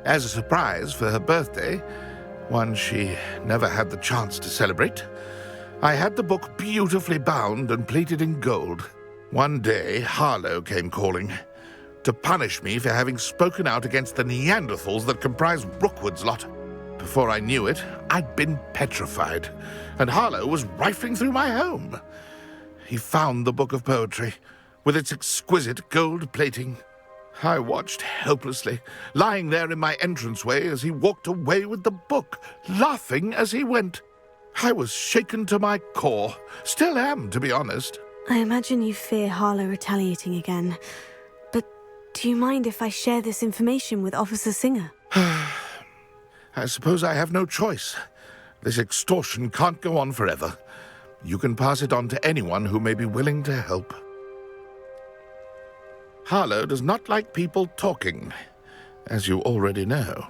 As a surprise for her birthday, one she never had the chance to celebrate, I had the book beautifully bound and plated in gold. One day, Harlow came calling to punish me for having spoken out against the Neanderthals that comprise Rookwood's lot. Before I knew it, I'd been petrified, and Harlow was rifling through my home. He found the book of poetry, with its exquisite gold plating. I watched helplessly, lying there in my entranceway as he walked away with the book, laughing as he went. I was shaken to my core. Still am, to be honest. I imagine you fear Harlow retaliating again. But do you mind if I share this information with Officer Singer? I suppose I have no choice. This extortion can't go on forever. You can pass it on to anyone who may be willing to help. Harlow does not like people talking, as you already know.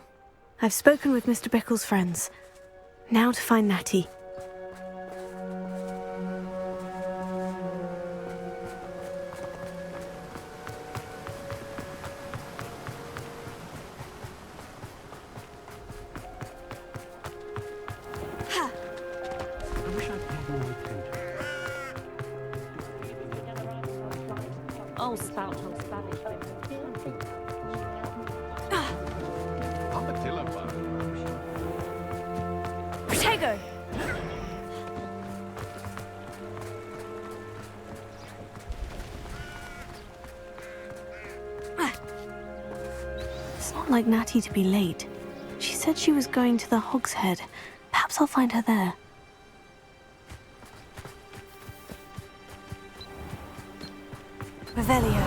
I've spoken with Mr. Bickle's friends. Now to find Natty. Oh, spout on Spanish. Protego! It's not like Natty to be late. She said she was going to the Hog's Head. Perhaps I'll find her there. Revelio.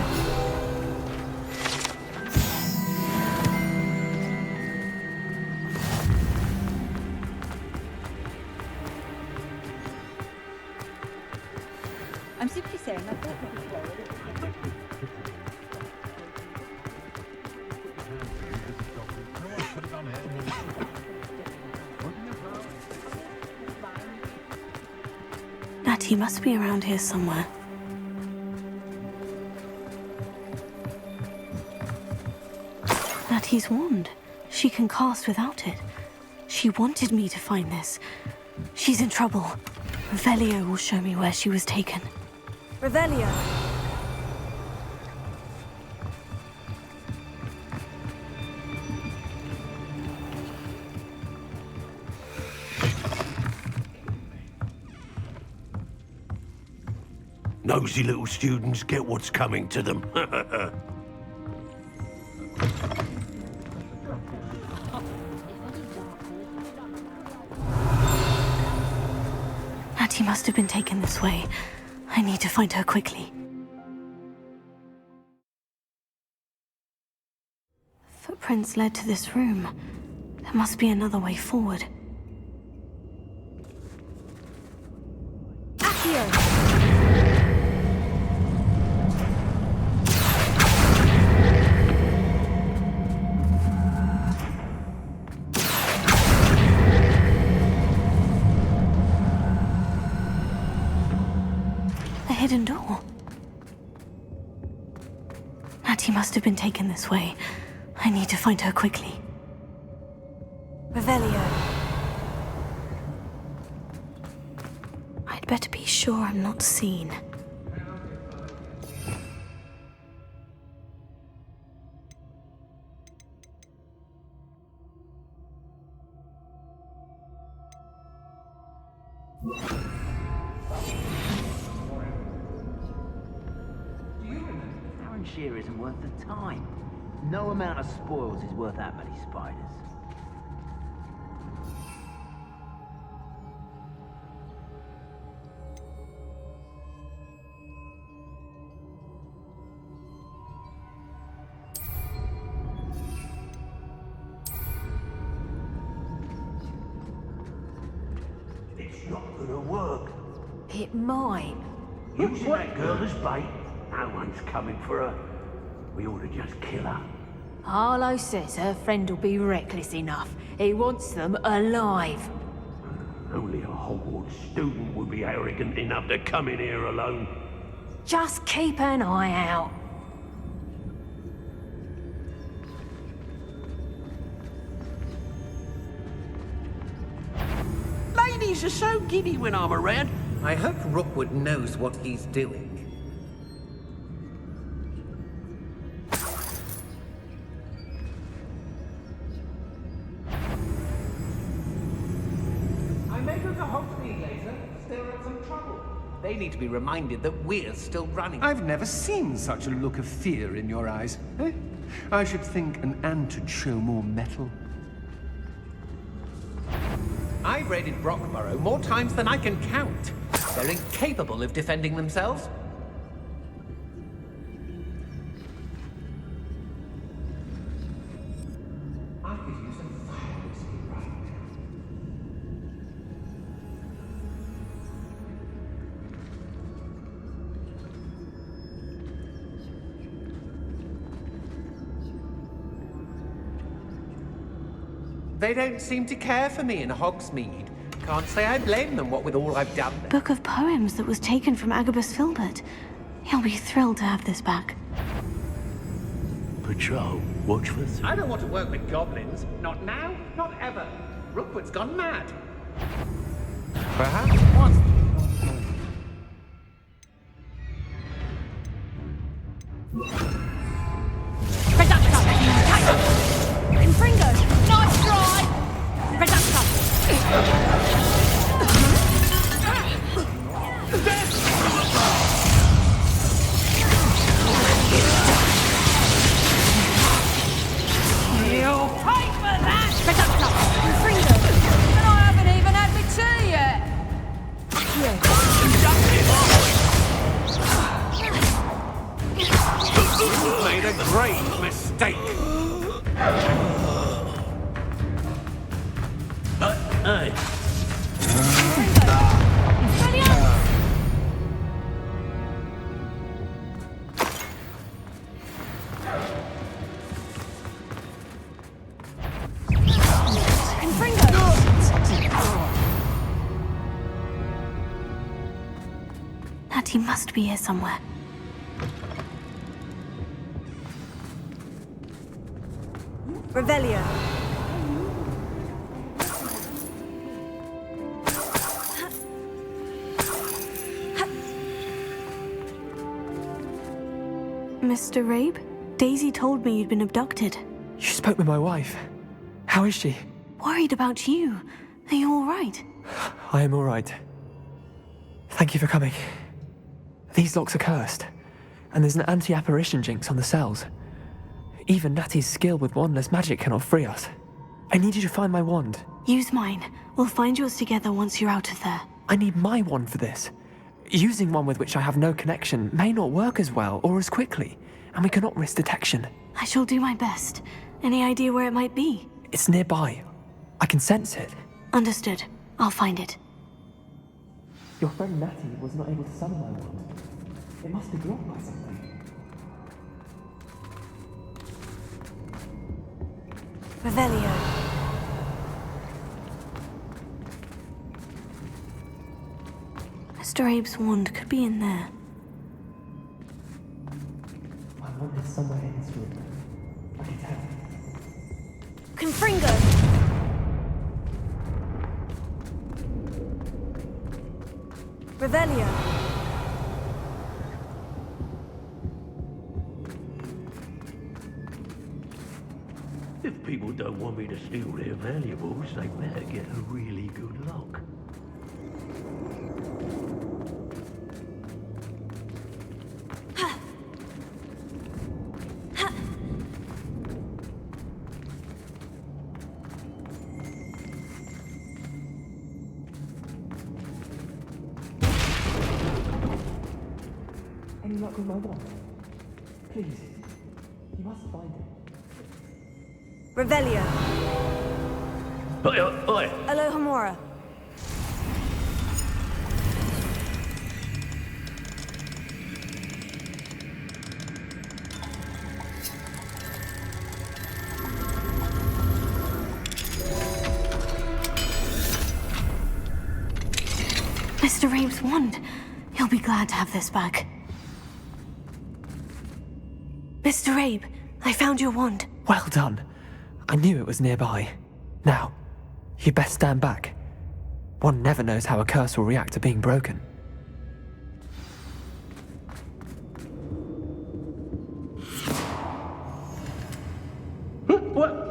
I'm simply saying I thought maybe Natty must be around here somewhere. Natty's wand. She can cast without it. She wanted me to find this. She's in trouble. Revelio will show me where she was taken. Revelio! Nosy little students get what's coming to them. Natty must have been taken this way. I need to find her quickly. Footprints led to this room. There must be another way forward. Accio! door. Natty must have been taken this way. I need to find her quickly. Revelio. I'd better be sure I'm not seen. Sheer isn't worth the time. No amount of spoils is worth that many spiders. It's not gonna work. It might. Using that girl as bait? No one's coming for her. We ought to just kill her. Harlow says her friend will be reckless enough. He wants them alive. Only a Hogwarts student would be arrogant enough to come in here alone. Just keep an eye out. Ladies are so giddy when I'm around. I hope Rookwood knows what he's doing. They need to be reminded that we're still running. I've never seen such a look of fear in your eyes. Eh? I should think an ant would show more mettle. I've raided Brockborough more times than I can count. They're incapable of defending themselves. I could use some fire whiskey right now. They don't seem to care for me in Hogsmeade. Can't say I blame them, what with all I've done there. Book of poems that was taken from Agabus Filbert. He'll be thrilled to have this back. Patrol, watch for three. I don't want to work with goblins. Not now, not ever. Rookwood's gone mad. Perhaps once. Infringo! Nice try! You'll pay for that! Infringo! And I haven't even had my tea yet! You made a grave mistake. Natty must be here somewhere. Revelio. Mr. Rabe? Daisy told me you'd been abducted. You spoke with my wife. How is she? Worried about you. Are you all right? I am all right. Thank you for coming. These locks are cursed, and there's an anti-apparition jinx on the cells. Even Natty's skill with wandless magic cannot free us. I need you to find my wand. Use mine. We'll find yours together once you're out of there. I need my wand for this. Using one with which I have no connection may not work as well or as quickly, and we cannot risk detection. I shall do my best. Any idea where it might be? It's nearby. I can sense it. Understood. I'll find it. Your friend Natty was not able to summon my wand. It must be blocked by something. Revelio. Mr. Abe's wand could be in there. wand is somewhere in this room. I can tell. Confringo! Revelio. If people don't want me to steal their valuables, they better get a really good lock. Any luck with my wand? Please, you must find it. Revelio. Oi, oi! Alohomora. Mr. Rabe's wand. He'll be glad to have this back. Mr. Rabe, I found your wand. Well done. I knew it was nearby. Now, you best stand back. One never knows how a curse will react to being broken. What?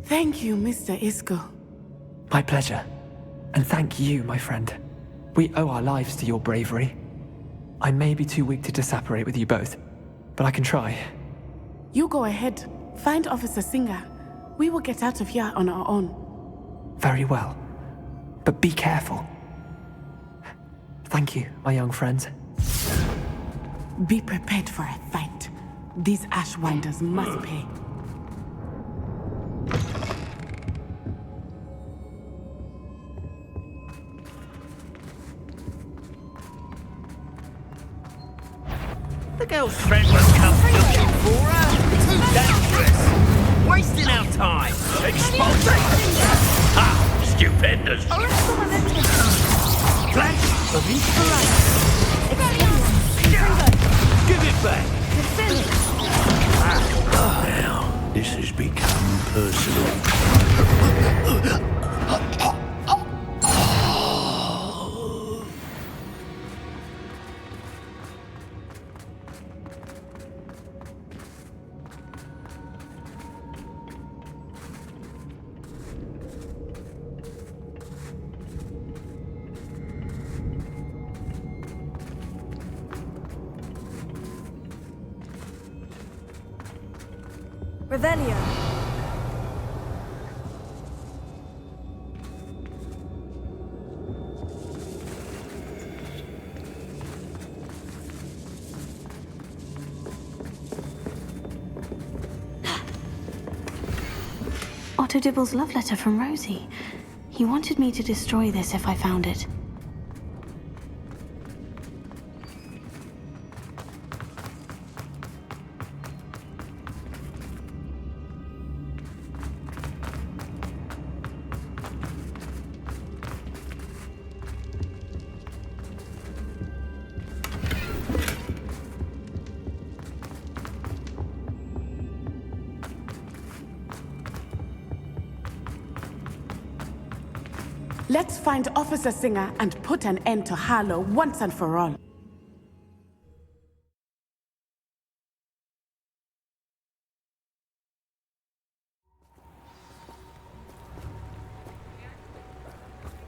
Thank you, Mr. Isco. My pleasure. And thank you, my friend. We owe our lives to your bravery. I may be too weak to disapparate with you both, but I can try. You go ahead. Find Officer Singer. We will get out of here on our own. Very well. But be careful. Thank you, my young friends. Be prepared for a fight. These Ashwinders must pay. The girl's friend was come looking for her. Too dangerous. Wasting our time. Exposing. Ha! Stupendous! Flash of Give it back! Now, this has become personal. Revelio. Otto Dibble's love letter from Rosie. He wanted me to destroy this if I found it. Let's find Officer Singer and put an end to Harlow once and for all.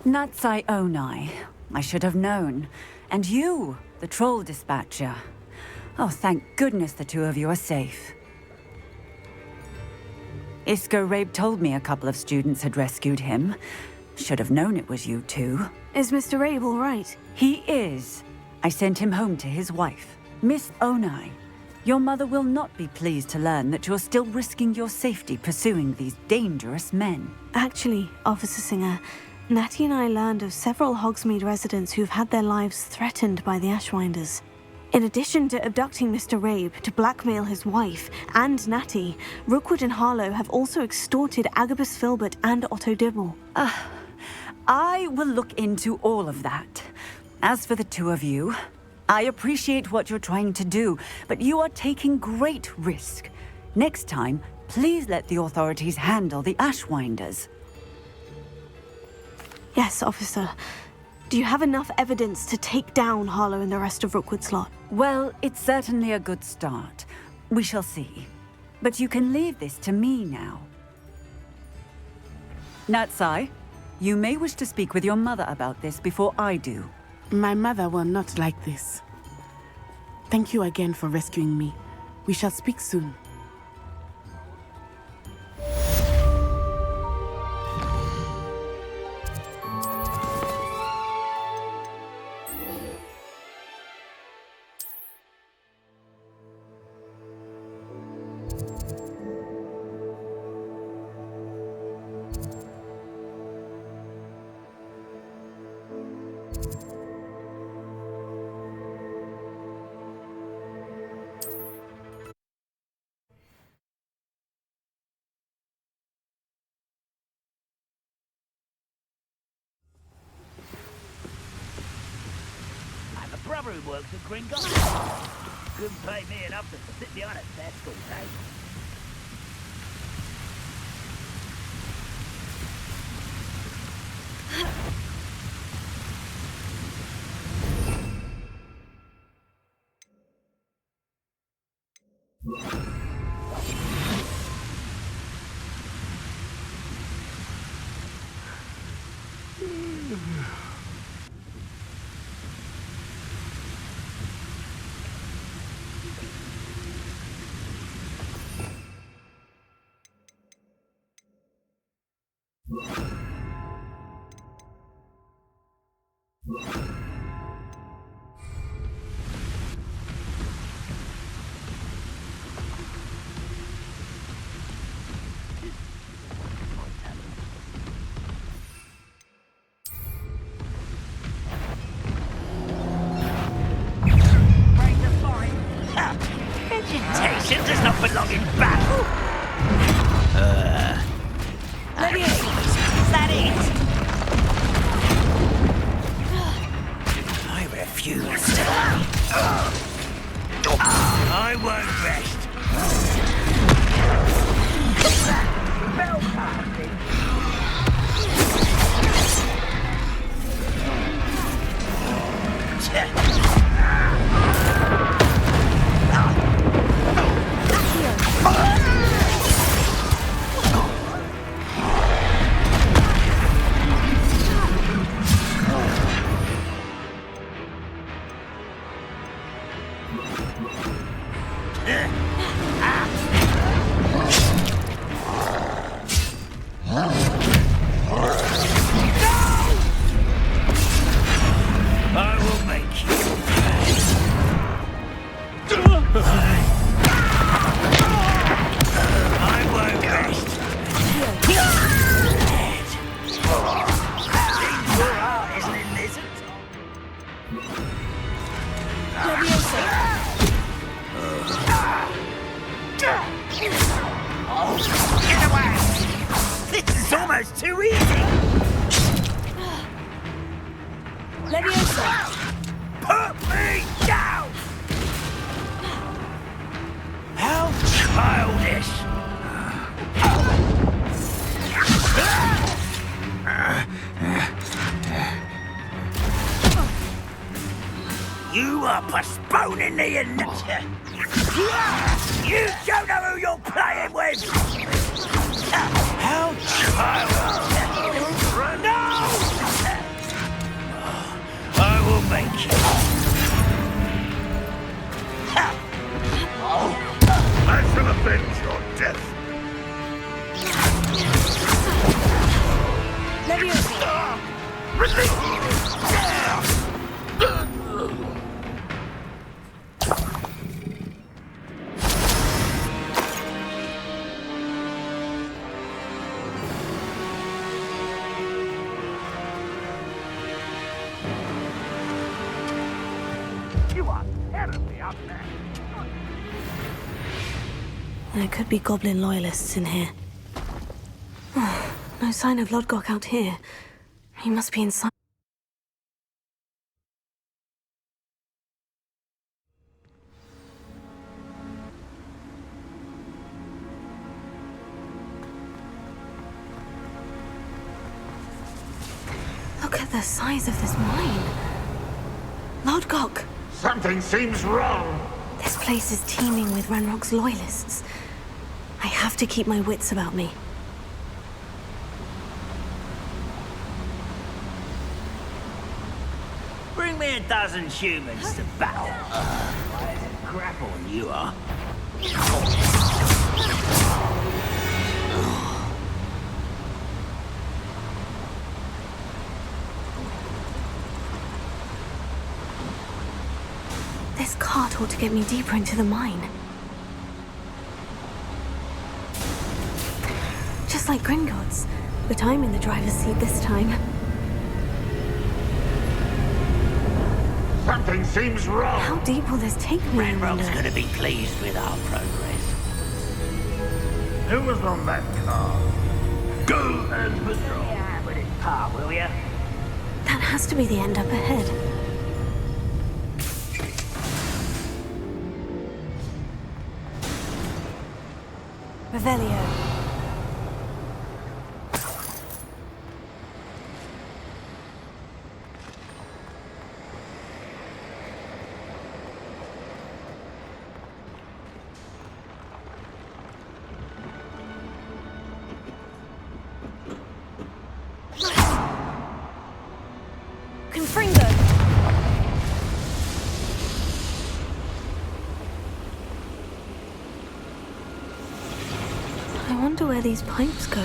Natsai Onai. I should have known. And you, the troll dispatcher. Oh, thank goodness the two of you are safe. Isco Rabe told me a couple of students had rescued him. Should have known it was you two. Is Mr. Rabe all right? He is. I sent him home to his wife, Miss Onai. Your mother will not be pleased to learn that you're still risking your safety pursuing these dangerous men. Actually, Officer Singer, Natty and I learned of several Hogsmeade residents who've had their lives threatened by the Ashwinders. In addition to abducting Mr. Rabe to blackmail his wife and Natty, Rookwood and Harlow have also extorted Agabus Filbert and Otto Dibble. I will look into all of that. As for the two of you, I appreciate what you're trying to do, but you are taking great risk. Next time, please let the authorities handle the Ashwinders. Yes, officer. Do you have enough evidence to take down Harlow and the rest of Rookwood's lot? Well, it's certainly a good start. We shall see. But you can leave this to me now. Natsai, you may wish to speak with your mother about this before I do. My mother will not like this. Thank you again for rescuing me. We shall speak soon. Brother who works at Gringo. Couldn't pay me enough to sit behind a desk all day. Vegetation does not belong in battle. Is that it? I refuse. I won't rest. Spell casting. Postponing the announcement. You don't know who you're playing with. How childish! No! I will make you. I shall avenge your death. up there. There could be goblin loyalists in here. No sign of Lodgok out here. He must be inside. Look at the size of this mine. Lodgok! Something seems wrong. This place is teeming with Ranrock's loyalists. I have to keep my wits about me. Bring me a dozen humans to battle. Why is it grapple you are? This cart ought to get me deeper into the mine. Just like Gringotts, but I'm in the driver's seat this time. Something seems wrong. How deep will this take me? Ranrock's gonna be pleased with our progress. Who was on that car? Go and patrol. Yeah, with his car, will ya? That has to be the end up ahead. Revelio. I wonder where these pipes go.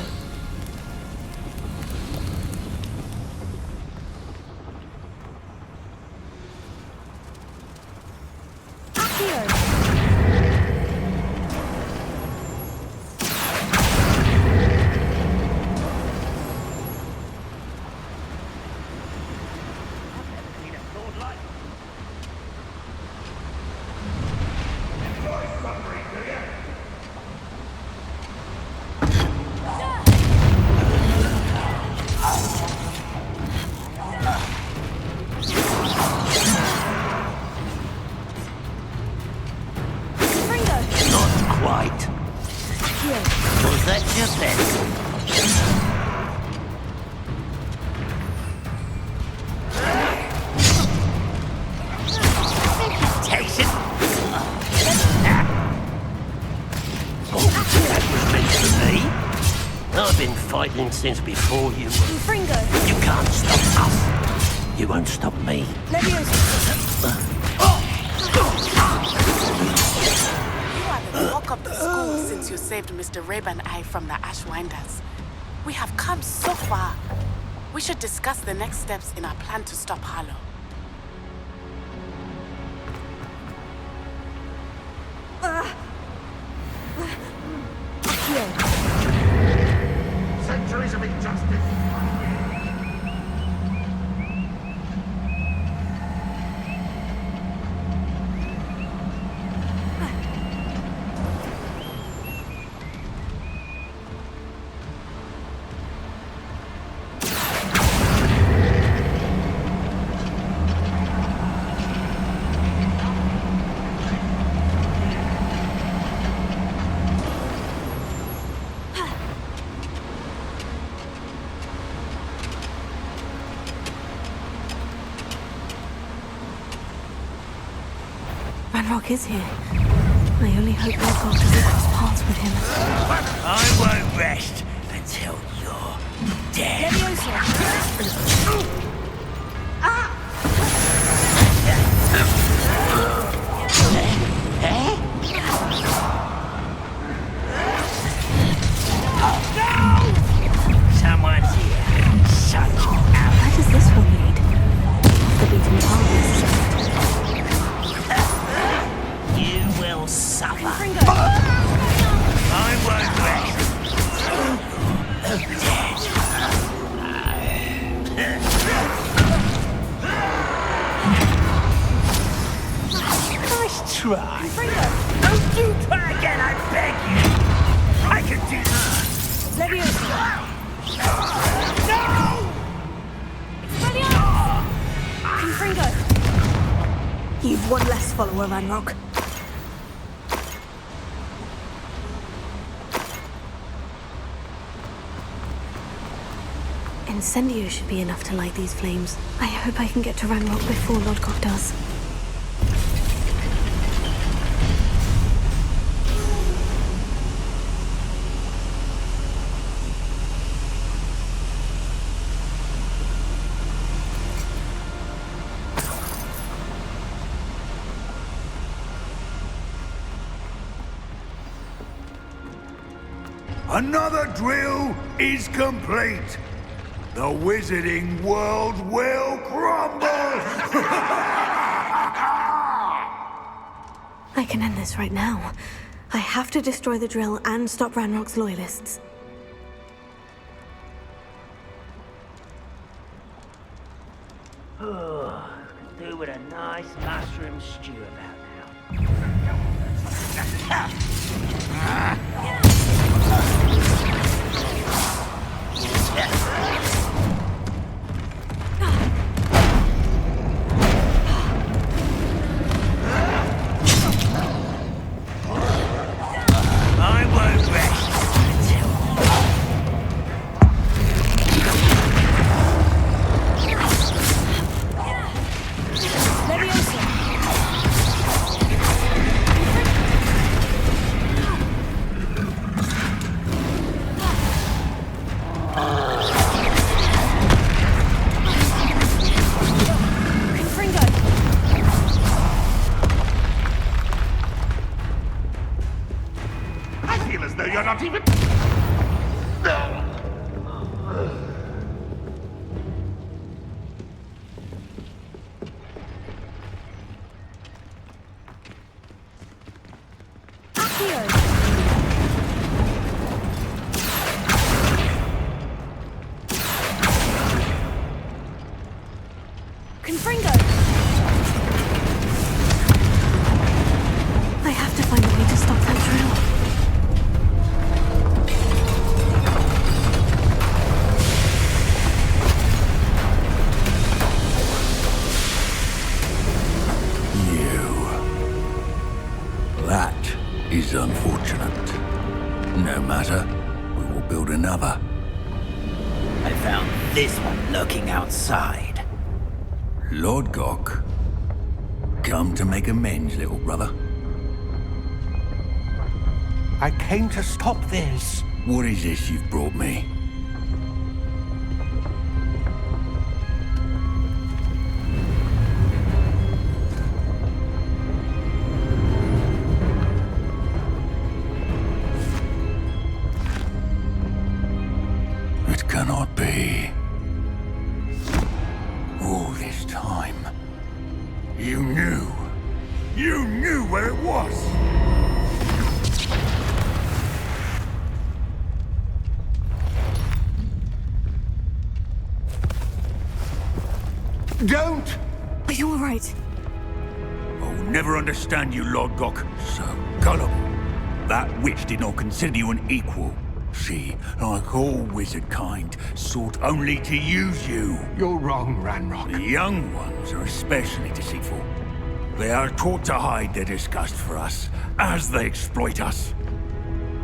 Since before you You can't stop us. You won't stop me. You are the walk of the school since you saved Mr. Rabe and I from the Ashwinders. We have come so far. We should discuss the next steps in our plan to stop Harlow. Centuries of injustice. Ranrock is here. I only hope Lodgok doesn't cross paths with him. I won't rest until you're dead. Someone's here. Shut up. Where does this one lead? Off the beaten path. You will suffer. I won't rest. Nice try. Don't you try again, I beg you. I can do that. No! You've one less follower, Ranrock. Incendio should be enough to light these flames. I hope I can get to Ranrock before Lodgok does. Another drill is complete. The wizarding world will crumble! I can end this right now. I have to destroy the drill and stop Ranrock's loyalists. Oh, could do with a nice mushroom stew about I won't rest You're not even... I have to find a way to stop that drill. That is unfortunate. No matter, we will build another. I found this one lurking outside. Lord Gok, come to make amends, little brother. I came to stop this. What is this you've brought me? It cannot be. All this time, you knew where it was. Don't! Are you all right? I'll never understand you, Lord Gok. So gullible. That witch did not consider you an equal. She, like all wizard kind, sought only to use you. You're wrong, Ranrock. The young ones are especially deceitful. They are taught to hide their disgust for us, as they exploit us.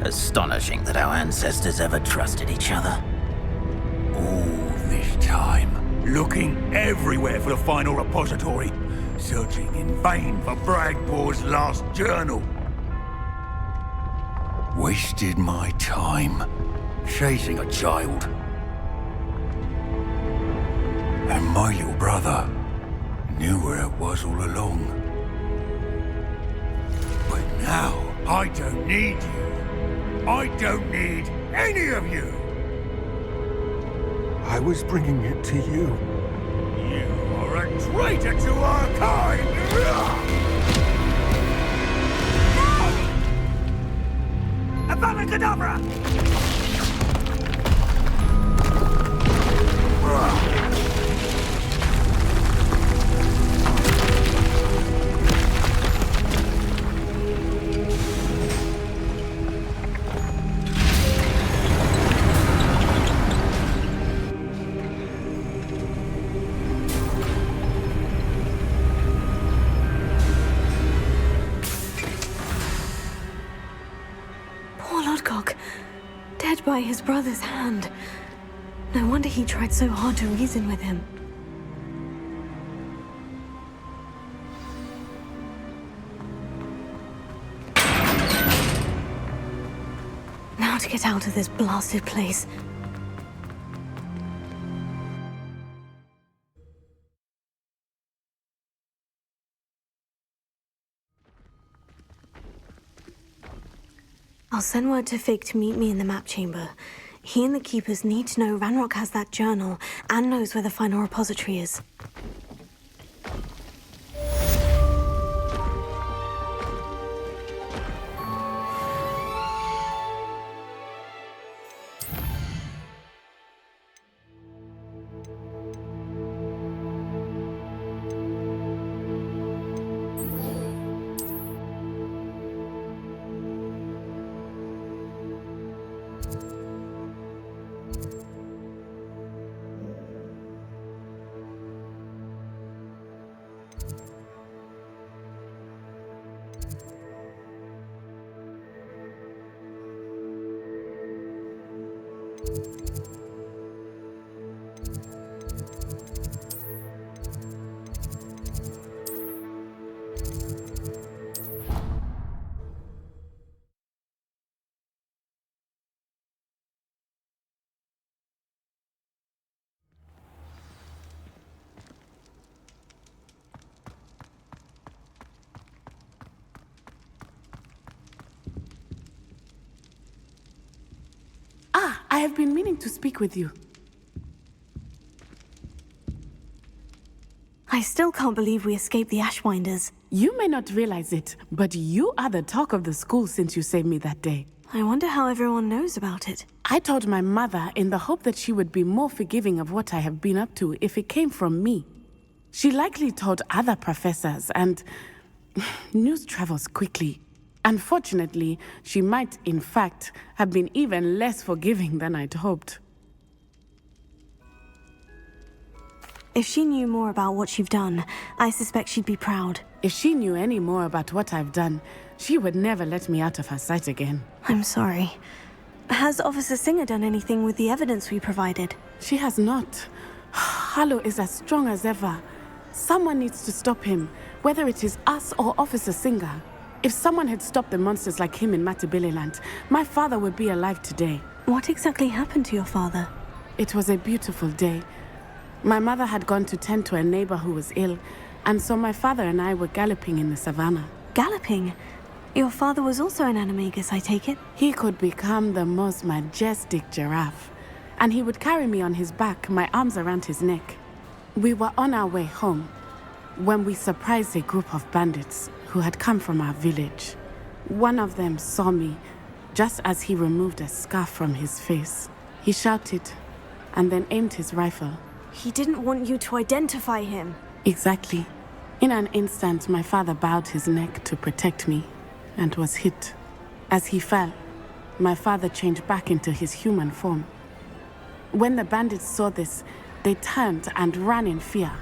Astonishing that our ancestors ever trusted each other. All this time, looking everywhere for the final repository, searching in vain for Bragbor's last journal. Wasted my time chasing a child. And my little brother knew where it was all along. But now, I don't need you. I don't need any of you. I was bringing it to you. You are a traitor to our kind! Abracadabra! Lodgok, dead by his brother's hand. No wonder he tried so hard to reason with him. Now to get out of this blasted place. I'll send word to Fig to meet me in the map chamber. He and the Keepers need to know Ranrock has that journal and knows where the final repository is. I have been meaning to speak with you. I still can't believe we escaped the Ashwinders. You may not realize it, but you are the talk of the school since you saved me that day. I wonder how everyone knows about it. I told my mother in the hope that she would be more forgiving of what I have been up to if it came from me. She likely told other professors, and news travels quickly. Unfortunately, she might, in fact, have been even less forgiving than I'd hoped. If she knew more about what you've done, I suspect she'd be proud. If she knew any more about what I've done, she would never let me out of her sight again. I'm sorry. Has Officer Singer done anything with the evidence we provided? She has not. Halo is as strong as ever. Someone needs to stop him, whether it is us or Officer Singer. If someone had stopped the monsters like him in Matabeleland, my father would be alive today. What exactly happened to your father? It was a beautiful day. My mother had gone to tend to a neighbor who was ill, and so my father and I were galloping in the savannah. Galloping? Your father was also an animagus, I take it? He could become the most majestic giraffe, and he would carry me on his back, my arms around his neck. We were on our way home when we surprised a group of bandits who had come from our village. One of them saw me just as he removed a scarf from his face. He shouted and then aimed his rifle. He didn't want you to identify him. Exactly. In an instant, my father bowed his neck to protect me and was hit. As he fell, my father changed back into his human form. When the bandits saw this, they turned and ran in fear.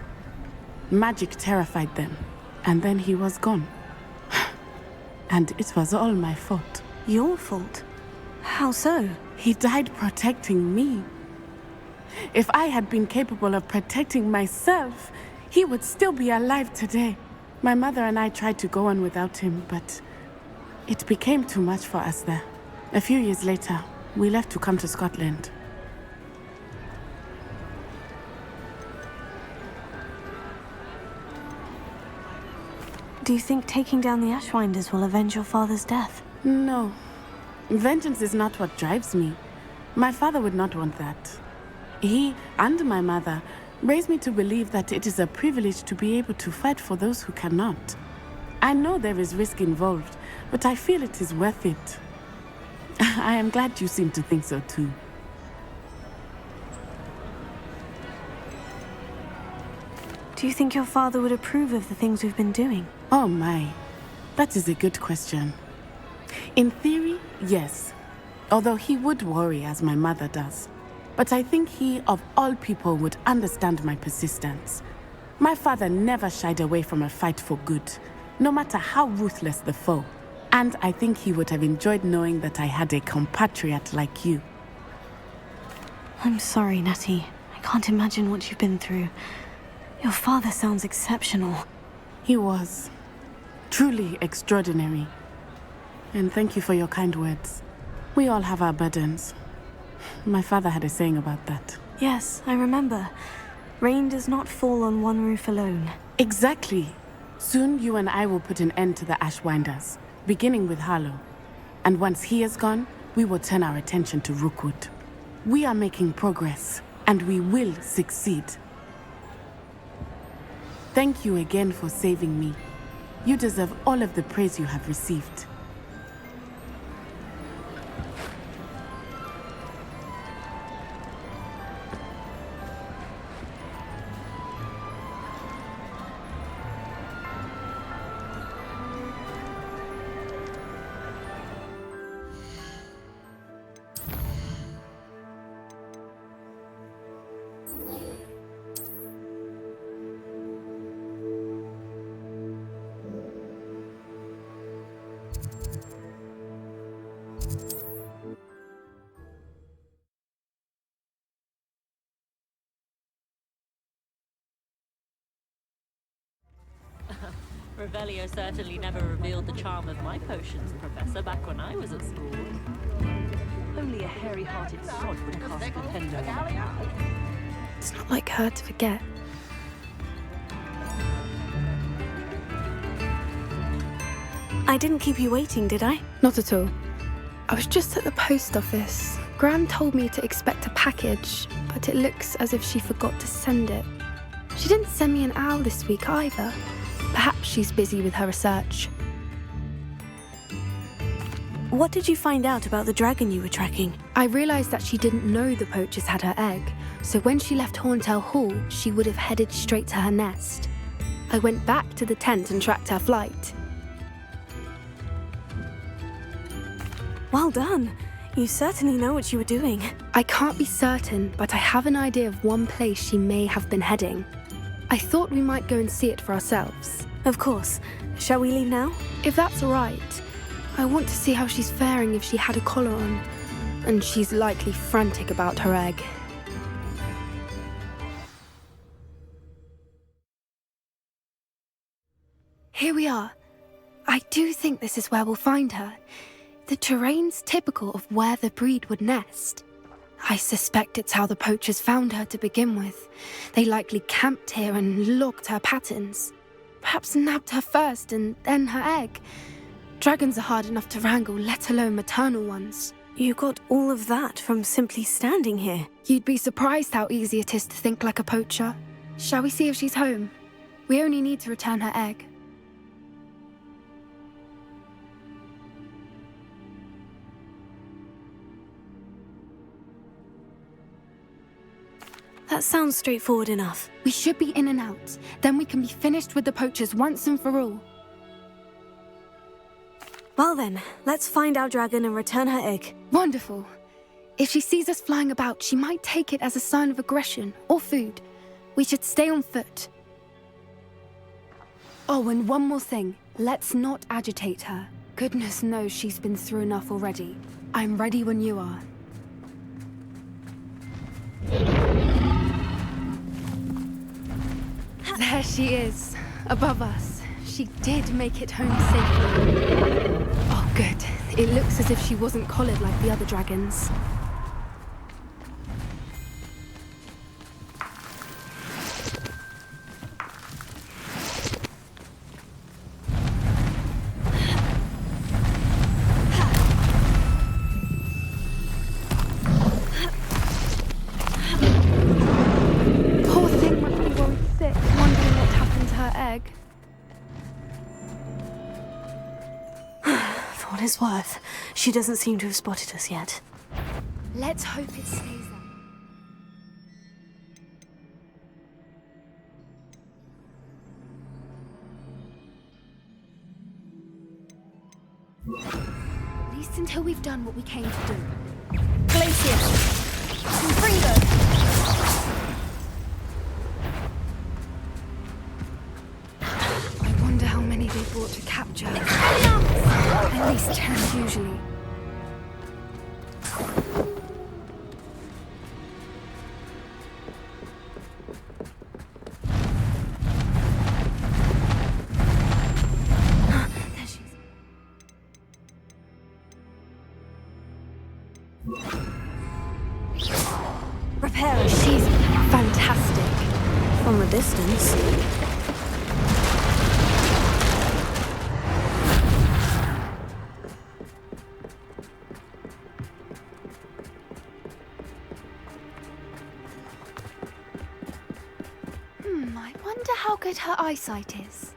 Magic terrified them, and then he was gone. And it was all my fault. Your fault? How so? He died protecting me. If I had been capable of protecting myself, he would still be alive today. My mother and I tried to go on without him, but it became too much for us there. A few years later, we left to come to Scotland. Do you think taking down the Ashwinders will avenge your father's death? No. Vengeance is not what drives me. My father would not want that. He and my mother raised me to believe that it is a privilege to be able to fight for those who cannot. I know there is risk involved, but I feel it is worth it. I am glad you seem to think so too. Do you think your father would approve of the things we've been doing? Oh my, that is a good question. In theory, yes. Although he would worry as my mother does. But I think he, of all people, would understand my persistence. My father never shied away from a fight for good, no matter how ruthless the foe. And I think he would have enjoyed knowing that I had a compatriot like you. I'm sorry, Natty. I can't imagine what you've been through. Your father sounds exceptional. He was. Truly extraordinary. And thank you for your kind words. We all have our burdens. My father had a saying about that. Yes, I remember. Rain does not fall on one roof alone. Exactly. Soon you and I will put an end to the Ashwinders, beginning with Halo. And once he is gone, we will turn our attention to Rookwood. We are making progress, and we will succeed. Thank you again for saving me. You deserve all of the praise you have received. Revelio certainly never revealed the charm of my potions, Professor, back when I was at school. Only a hairy-hearted sod would cast Flipendo on that. It's not like her to forget. I didn't keep you waiting, did I? Not at all. I was just at the post office. Gran told me to expect a package, but it looks as if she forgot to send it. She didn't send me an owl this week either. Perhaps she's busy with her research. What did you find out about the dragon you were tracking? I realized that she didn't know the poachers had her egg, so when she left Horntail Hall, she would have headed straight to her nest. I went back to the tent and tracked her flight. Well done. You certainly know what you were doing. I can't be certain, but I have an idea of one place she may have been heading. I thought we might go and see it for ourselves. Of course. Shall we leave now? If that's all right. I want to see how she's faring if she had a collar on. And she's likely frantic about her egg. Here we are. I do think this is where we'll find her. The terrain's typical of where the breed would nest. I suspect it's how the poachers found her to begin with. They likely camped here and logged her patterns. Perhaps nabbed her first and then her egg. Dragons are hard enough to wrangle, let alone maternal ones. You got all of that from simply standing here. You'd be surprised how easy it is to think like a poacher. Shall we see if she's home? We only need to return her egg. That sounds straightforward enough. We should be in and out. Then we can be finished with the poachers once and for all. Well then, let's find our dragon and return her egg. Wonderful. If she sees us flying about, she might take it as a sign of aggression or food. We should stay on foot. Oh, and one more thing. Let's not agitate her. Goodness knows she's been through enough already. I'm ready when you are. There she is, above us. She did make it home safely. Oh, good. It looks as if she wasn't collared like the other dragons. For what it's worth, she doesn't seem to have spotted us yet. Let's hope it stays there. At least until we've done what we came to do. Glacier! Springo! They brought to capture. At least 10 usually. Repairer, she's fantastic. From a distance. I wonder how good her eyesight is.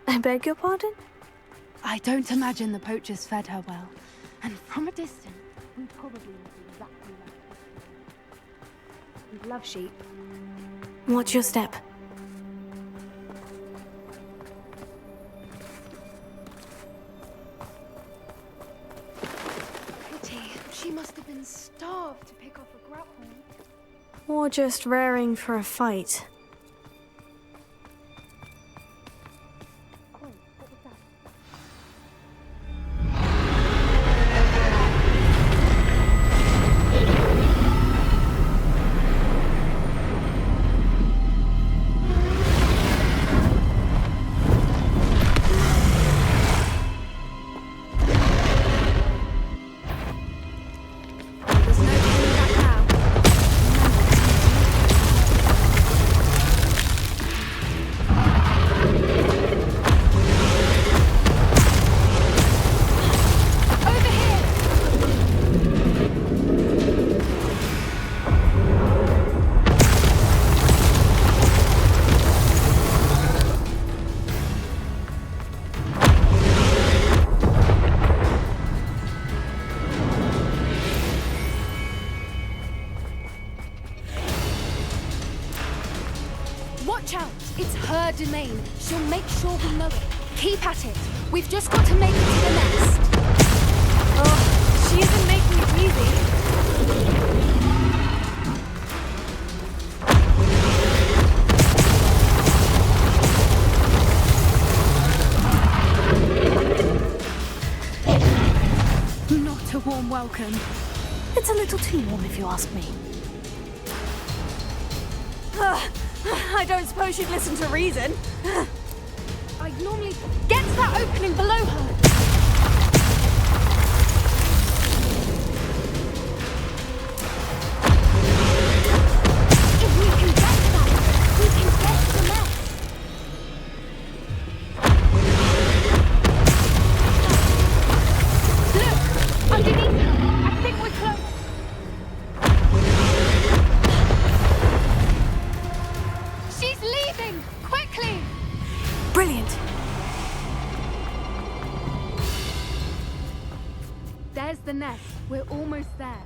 I beg your pardon? I don't imagine the poachers fed her well. And from a distance, we probably look exactly like her. We love sheep. Watch your step. Pity. She must have been starved to pick off a grapple. Or just raring for a fight. Watch out! It's her domain. She'll make sure we know it. Keep at it. We've just got to make it to the nest. Oh, she isn't making it easy. Not a warm welcome. It's a little too warm if you ask me. I don't suppose she'd listen to reason. I'd normally get to that opening below her. If we can get that, we can get the nest. Look, underneath her. I think we're close. She's leaving! Quickly! Brilliant. There's the nest. We're almost there.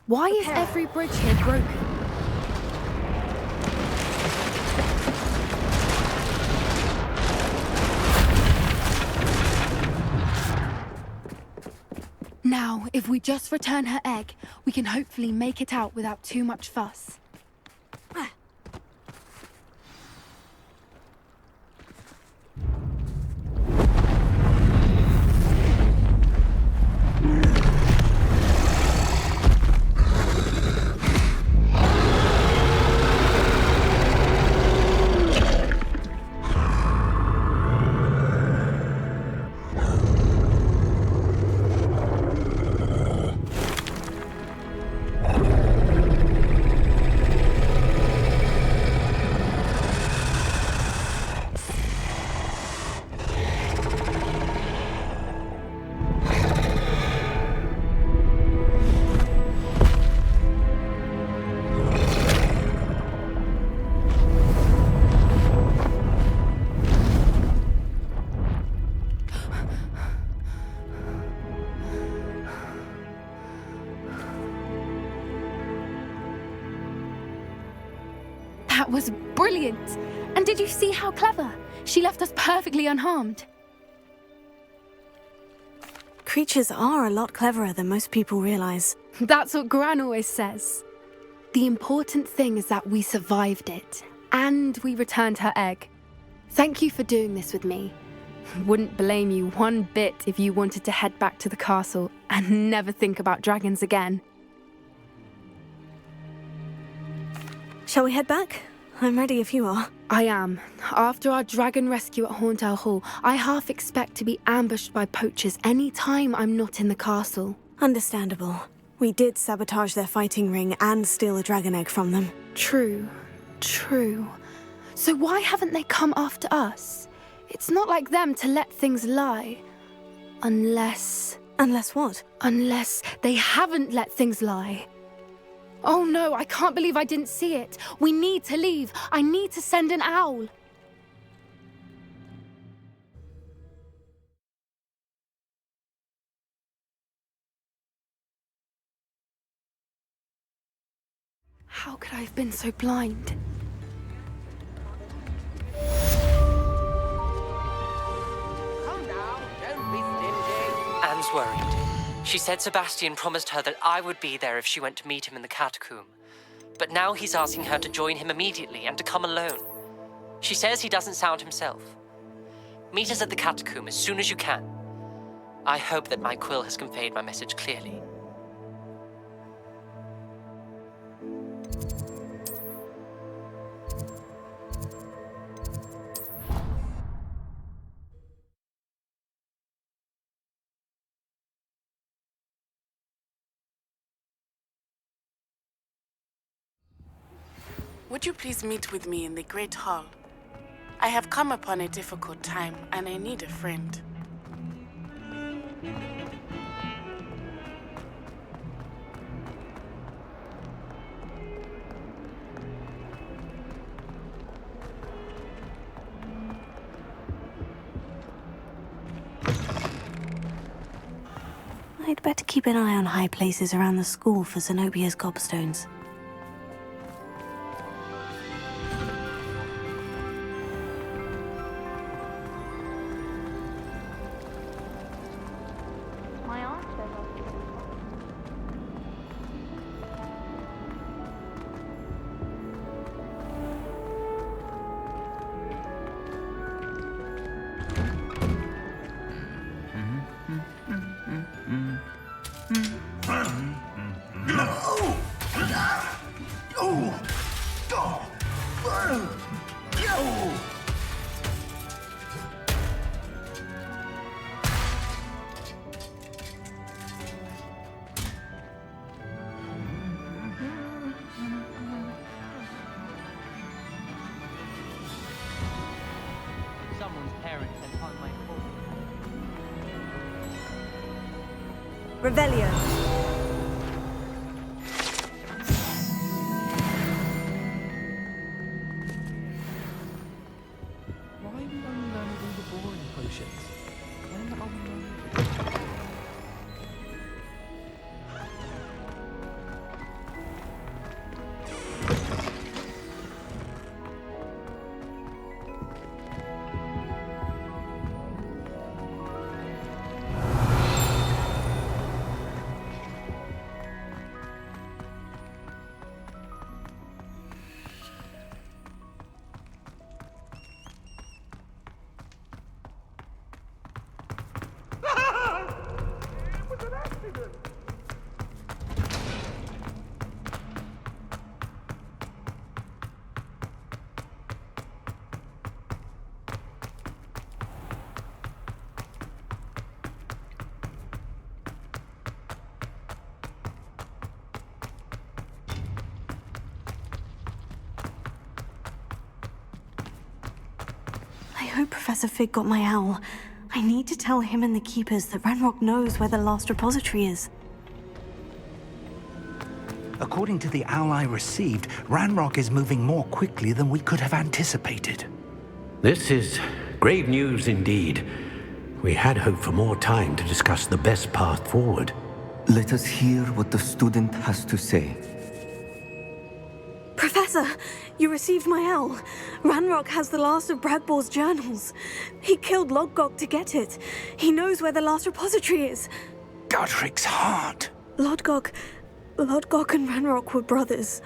Why is every bridge here broken? Now, if we just return her egg, we can hopefully make it out without too much fuss. That was brilliant! And did you see how clever? She left us perfectly unharmed. Creatures are a lot cleverer than most people realize. That's what Gran always says. The important thing is that we survived it, and we returned her egg. Thank you for doing this with me. Wouldn't blame you one bit if you wanted to head back to the castle and never think about dragons again. Shall we head back? I'm ready if you are. I am. After our dragon rescue at Hauntow Hall, I half expect to be ambushed by poachers any time I'm not in the castle. Understandable. We did sabotage their fighting ring and steal a dragon egg from them. True. So why haven't they come after us? It's not like them to let things lie. Unless... Unless what? Unless they haven't let things lie. Oh no, I can't believe I didn't see it. We need to leave. I need to send an owl. How could I have been so blind? Anne's worried. She said Sebastian promised her that I would be there if she went to meet him in the catacomb. But now he's asking her to join him immediately and to come alone. She says he doesn't sound himself. Meet us at the catacomb as soon as you can. I hope that my quill has conveyed my message clearly. Would you please meet with me in the Great Hall? I have come upon a difficult time, and I need a friend. I'd better keep an eye on high places around the school for Zenobia's gobstones. Revelio. Why are we only learning all the boring potions? When are we learning? I hope Professor Fig got my owl. I need to tell him and the keepers that Ranrock knows where the last repository is. According to the owl I received, Ranrock is moving more quickly than we could have anticipated. This is grave news indeed. We had hoped for more time to discuss the best path forward. Let us hear what the student has to say. Professor, you received my owl. Ranrock has the last of Bradbor's journals. He killed Lodgok to get it. He knows where the last repository is. Godric's heart. Lodgok and Ranrock were brothers.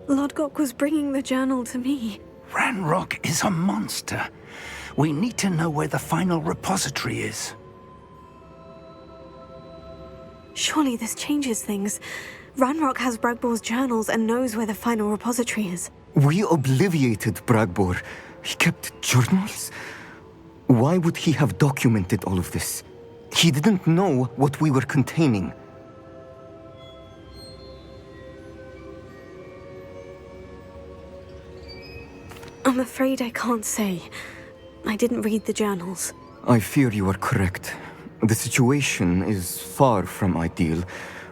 Lodgok was bringing the journal to me. Ranrock is a monster. We need to know where the final repository is. Surely this changes things. Ranrock has Bragbor's journals and knows where the final repository is. We obliviated Bragbor. He kept journals? Why would he have documented all of this? He didn't know what we were containing. I'm afraid I can't say. I didn't read the journals. I fear you are correct. The situation is far from ideal,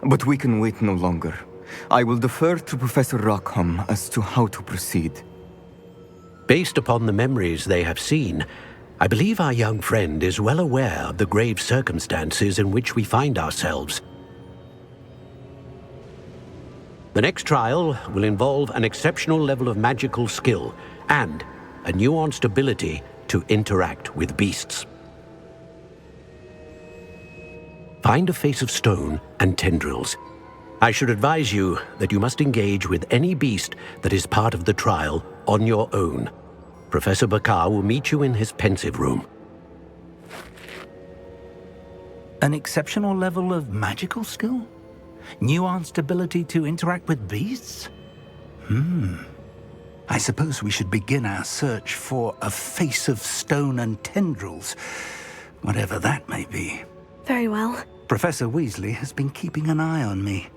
but we can wait no longer. I will defer to Professor Rockham as to how to proceed. Based upon the memories they have seen, I believe our young friend is well aware of the grave circumstances in which we find ourselves. The next trial will involve an exceptional level of magical skill and a nuanced ability to interact with beasts. Find a face of stone and tendrils. I should advise you that you must engage with any beast that is part of the trial on your own. Professor Bakar will meet you in his pensive room. An exceptional level of magical skill? Nuanced ability to interact with beasts? I suppose we should begin our search for a face of stone and tendrils, whatever that may be. Very well. Professor Weasley has been keeping an eye on me.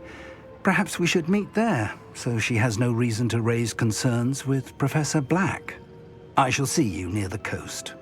Perhaps we should meet there, so she has no reason to raise concerns with Professor Black. I shall see you near the coast.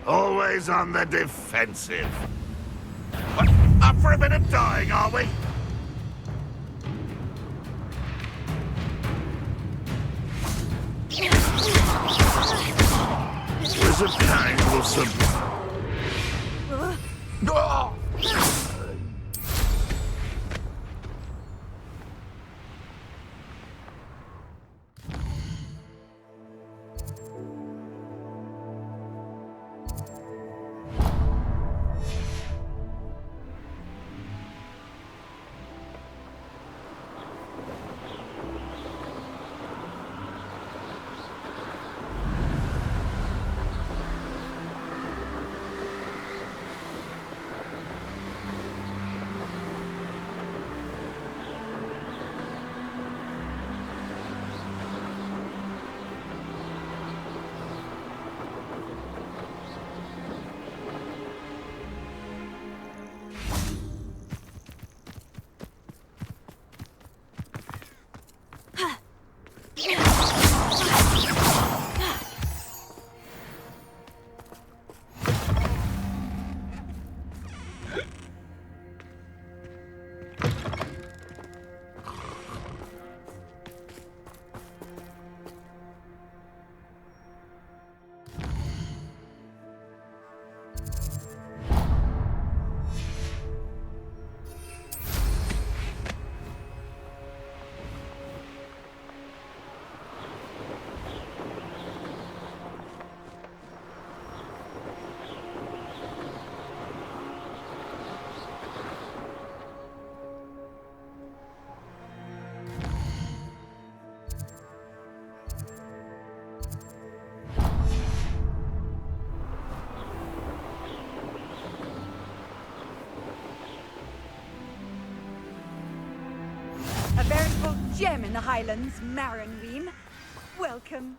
Always on the defensive. What, up for a bit of dying, are we? Wizard kind will gem in the Highlands, Marinweem. Welcome.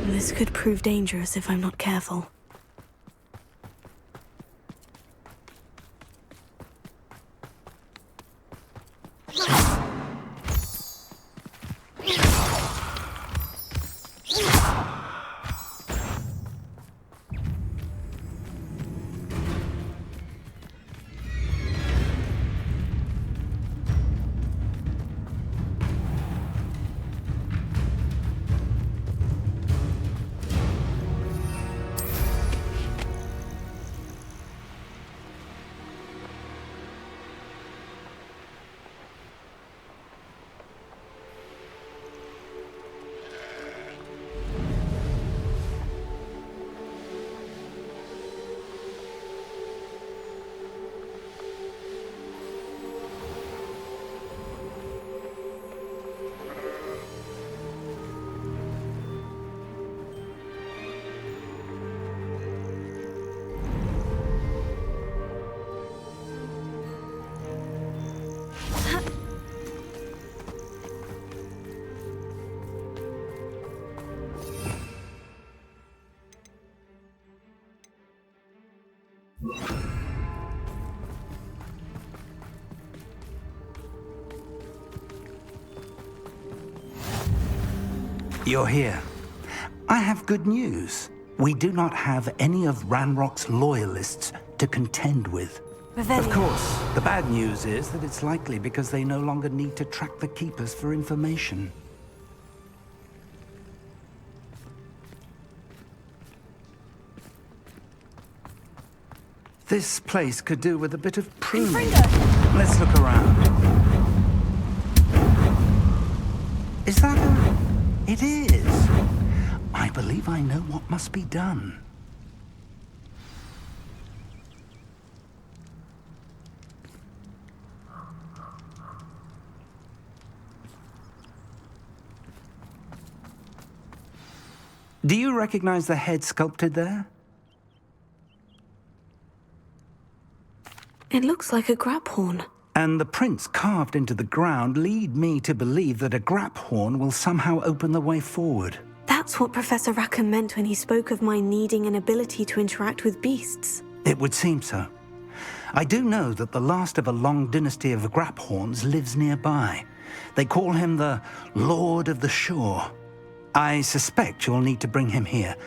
This could prove dangerous if I'm not careful. You're here. I have good news. We do not have any of Ranrock's loyalists to contend with. Of course, the bad news is that it's likely because they no longer need to track the Keepers for information. This place could do with a bit of pruning. Let's look around. Is that a... It is. I believe I know what must be done. Do you recognize the head sculpted there? It looks like a grap horn. And the prints carved into the ground lead me to believe that a grap horn will somehow open the way forward. That's what Professor Rackham meant when he spoke of my needing an ability to interact with beasts. It would seem so. I do know that the last of a long dynasty of grap horns lives nearby. They call him the Lord of the Shore. I suspect you'll need to bring him here.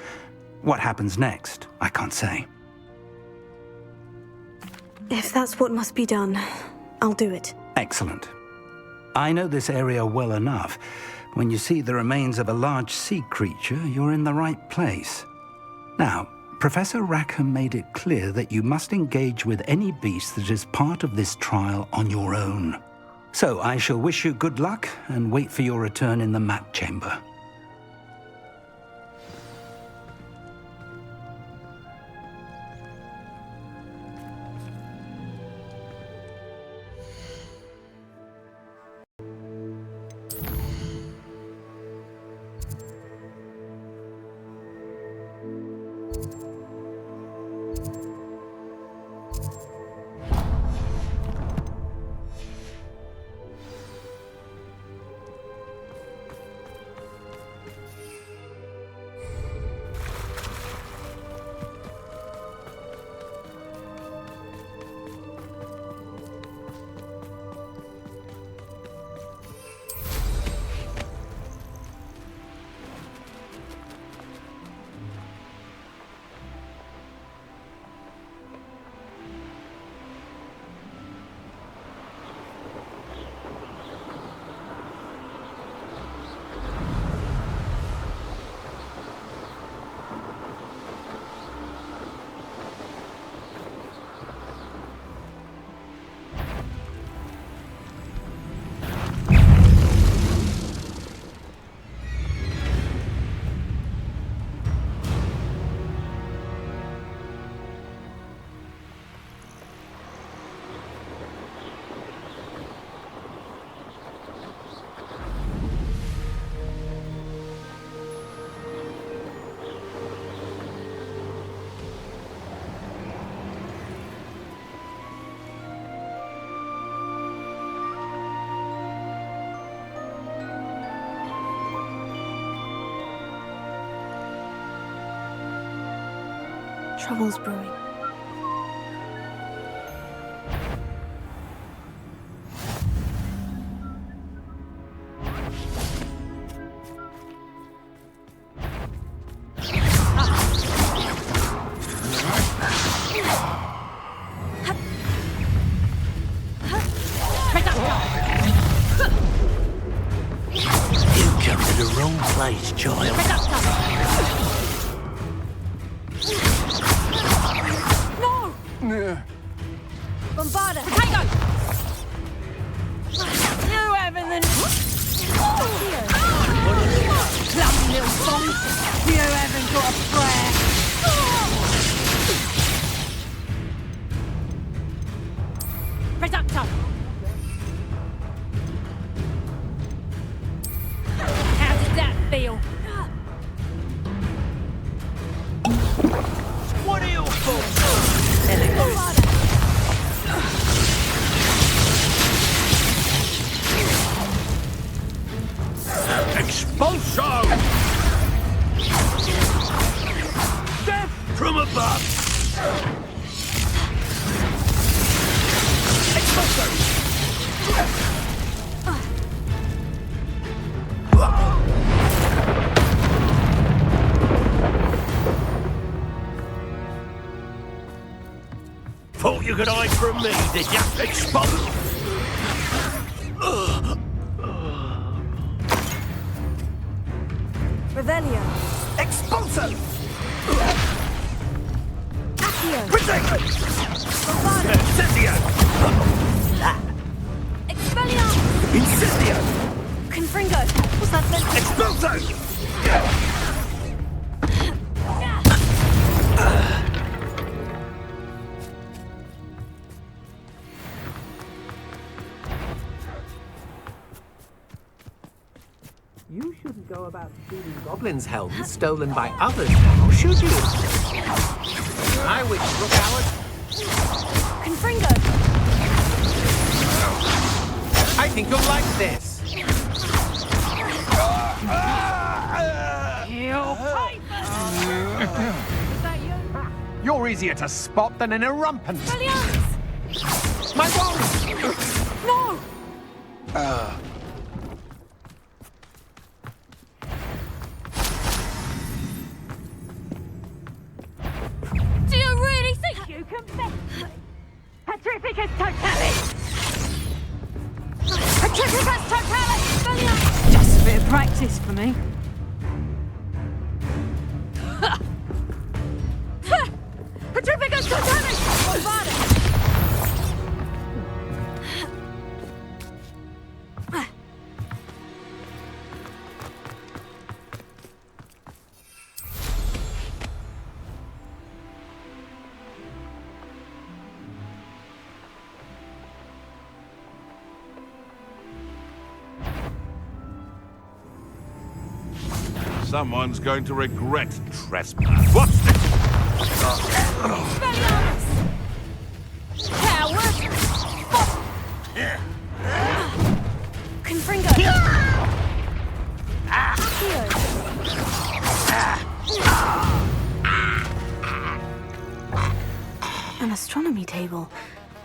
What happens next, I can't say. If that's what must be done, I'll do it. Excellent. I know this area well enough. When you see the remains of a large sea creature, you're in the right place. Now, Professor Rackham made it clear that you must engage with any beast that is part of this trial on your own. So I shall wish you good luck and wait for your return in the map chamber. Trouble's brewing. Thought you could hide from me, did ya? Expose! Revelio. Expulso! Accio. Protect! Incendio! Expelliarmus. Incendio! Confringo. What's that meant? Expulso! You shouldn't go about stealing goblins' helms stolen by others now, should you? I wish you were coward. Confringo. I think you'll like this. You're easier to spot than an irrumpant. My wand! No! Do you really think you can beat me? Petrificus totalis! Petrificus totalis! Just a bit of practice for me. Petrificus totalis! Bombarded! Someone's going to regret trespass. What's this? Expelliarmus! Coward! Confringo! Accio! An astronomy table.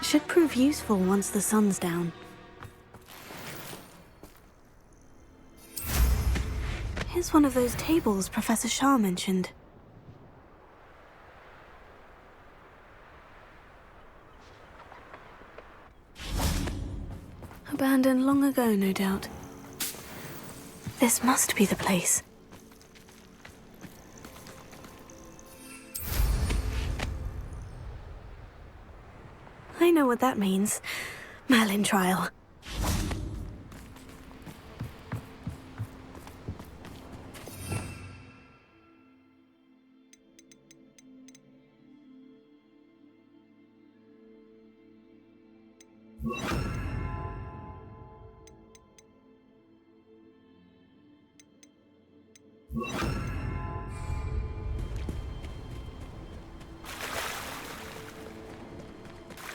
Should prove useful once the sun's down. Here's one of those tables Professor Shah mentioned. Abandoned long ago, no doubt. This must be the place. I know what that means. Merlin trial.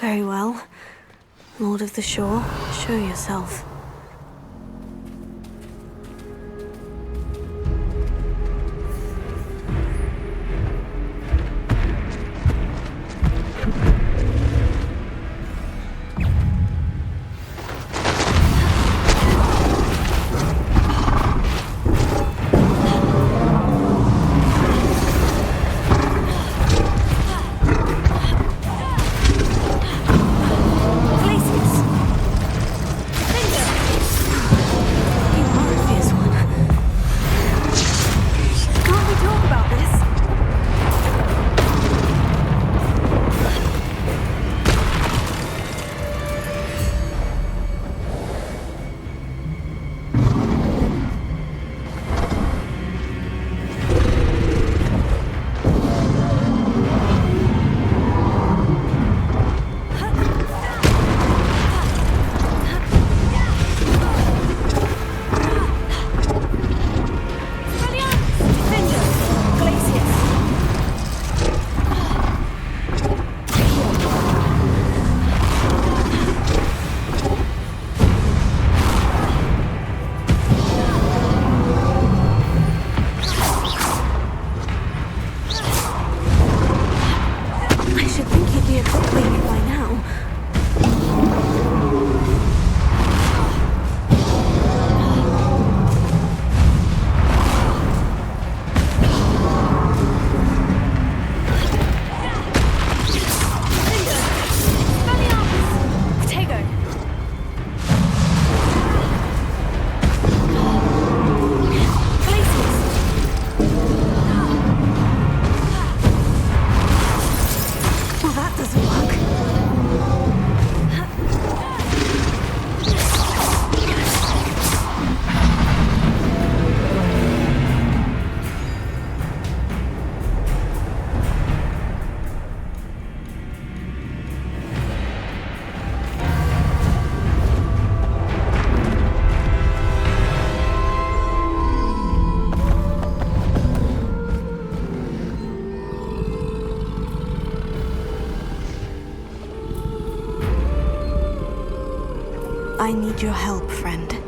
Very well. Lord of the Shore, show yourself. I need your help, friend.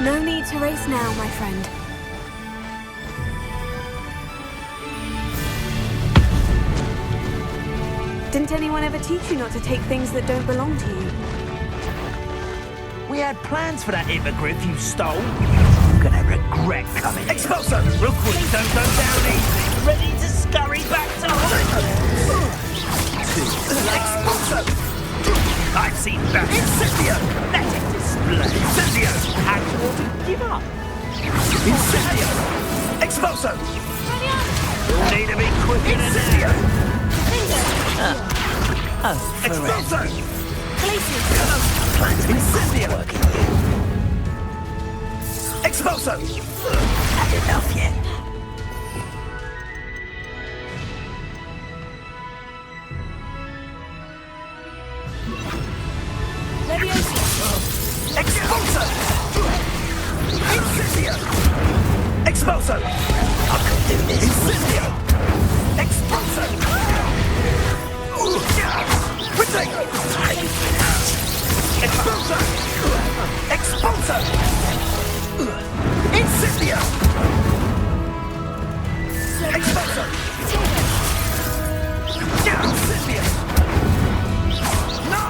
No need to race now, my friend. Didn't anyone ever teach you not to take things that don't belong to you? We had plans for that hippogriff you stole. You're gonna regret coming here. Expulso! Real quick, don't go down easy. Ready to scurry back to home. Expulso! I've seen that. Incendio! Let it display. Incendio! Had you ought to give up. Incendio! Expulso! You'll need to be quicker than Incendio! Expulso! Incendio! Expulso! Had enough yet? Expulso! Incendio! Expulso! I can do this. Incendio! Expulso! Retake! Expulso! Expulso! Incendio! Expulso! Incendio! No!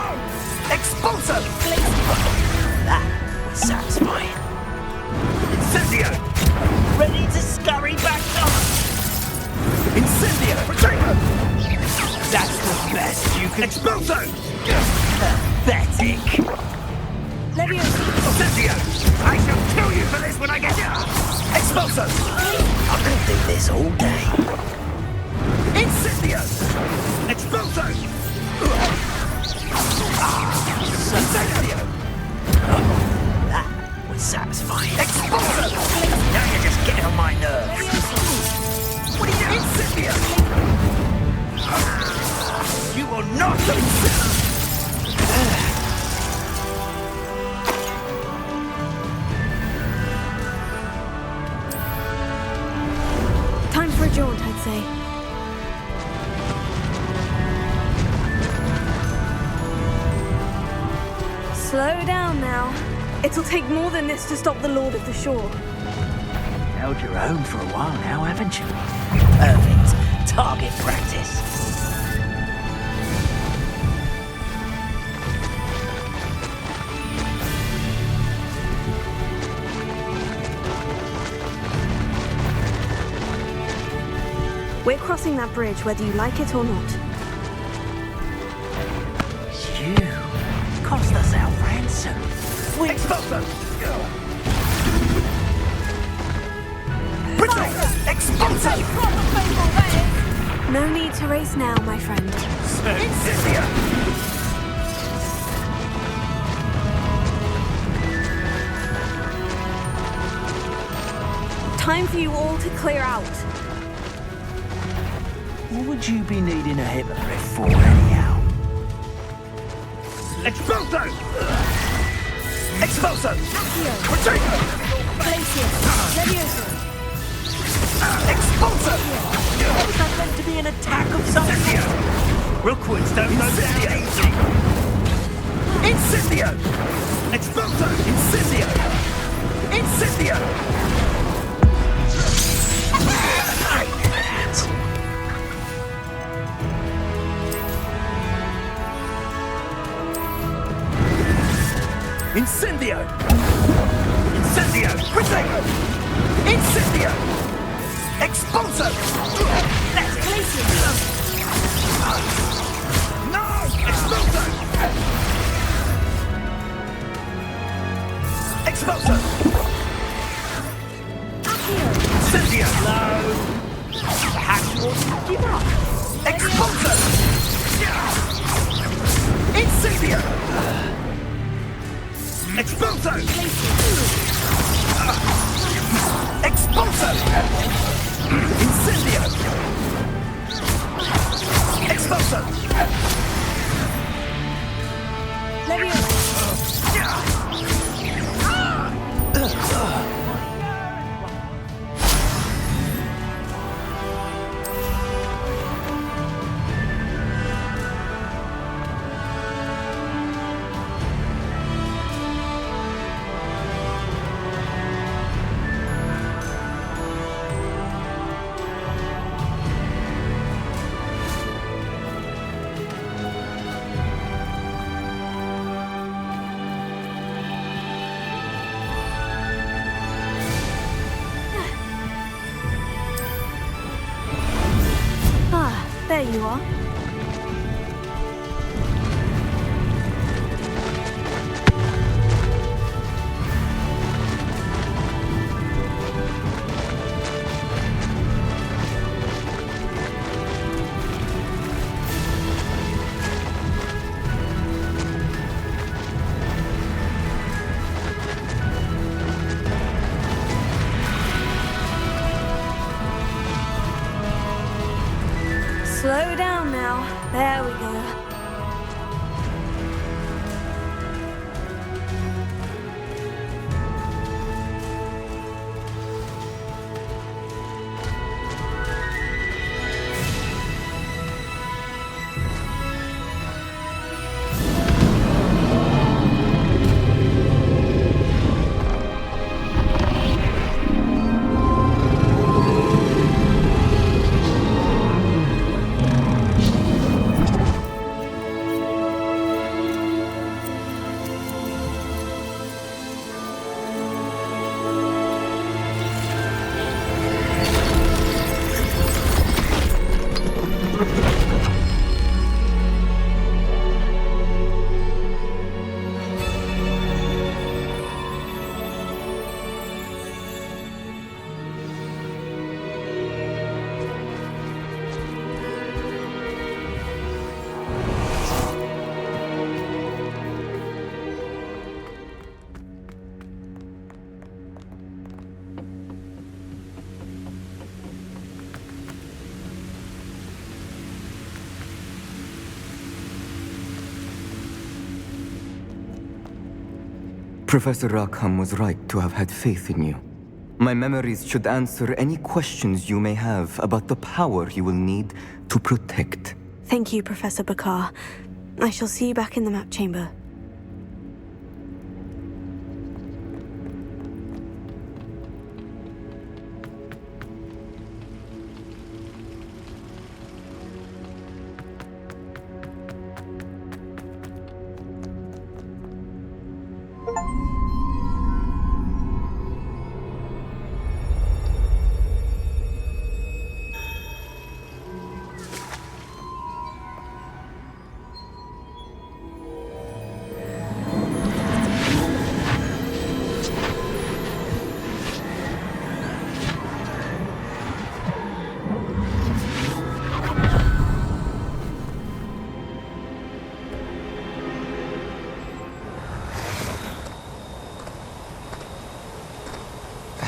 Expulso! That was satisfying. Incendio! Ready to scurry back on! Incendio! That's the best you can... Expulso! Pathetic! Leviosa! Incendio! I shall kill you for this when I get you! Expulso! I could do this all day. Incendio! Expulso! Incendio! That was satisfying. Expulso! Now you're just getting on my nerves. What are you doing? Incendio! You will not incendio! Time for a jaunt, I'd say. Slow down now. It'll take more than this to stop the Lord of the Shore. Held your own for a while now, haven't you? Perfect. Target practice. We're crossing that bridge whether you like it or not. You cost us our ransom. Expulso! Expulso! No need to race now, my friend. Incendio! Time for you all to clear out. What would you be needing a hippogriff for, anyhow? Expulso! Expulso! Retreat! Expulso! Was that meant to be an attack of some sort? Rookwards don't know they're easy! Incendio! Exploso! Incendio! Incendio! Incendio! Incendio! Quickly! Incendio! Expulso! Let's glacier! No! Expulso! Expulso! Incendio! Low! Perhaps you ought to give up! Expulso! Incendio! Expulso! Expulso! Incendio! Expulso! There you are. Slow down now. There we go. Professor Rackham was right to have had faith in you. My memories should answer any questions you may have about the power you will need to protect. Thank you, Professor Bakar. I shall see you back in the map chamber.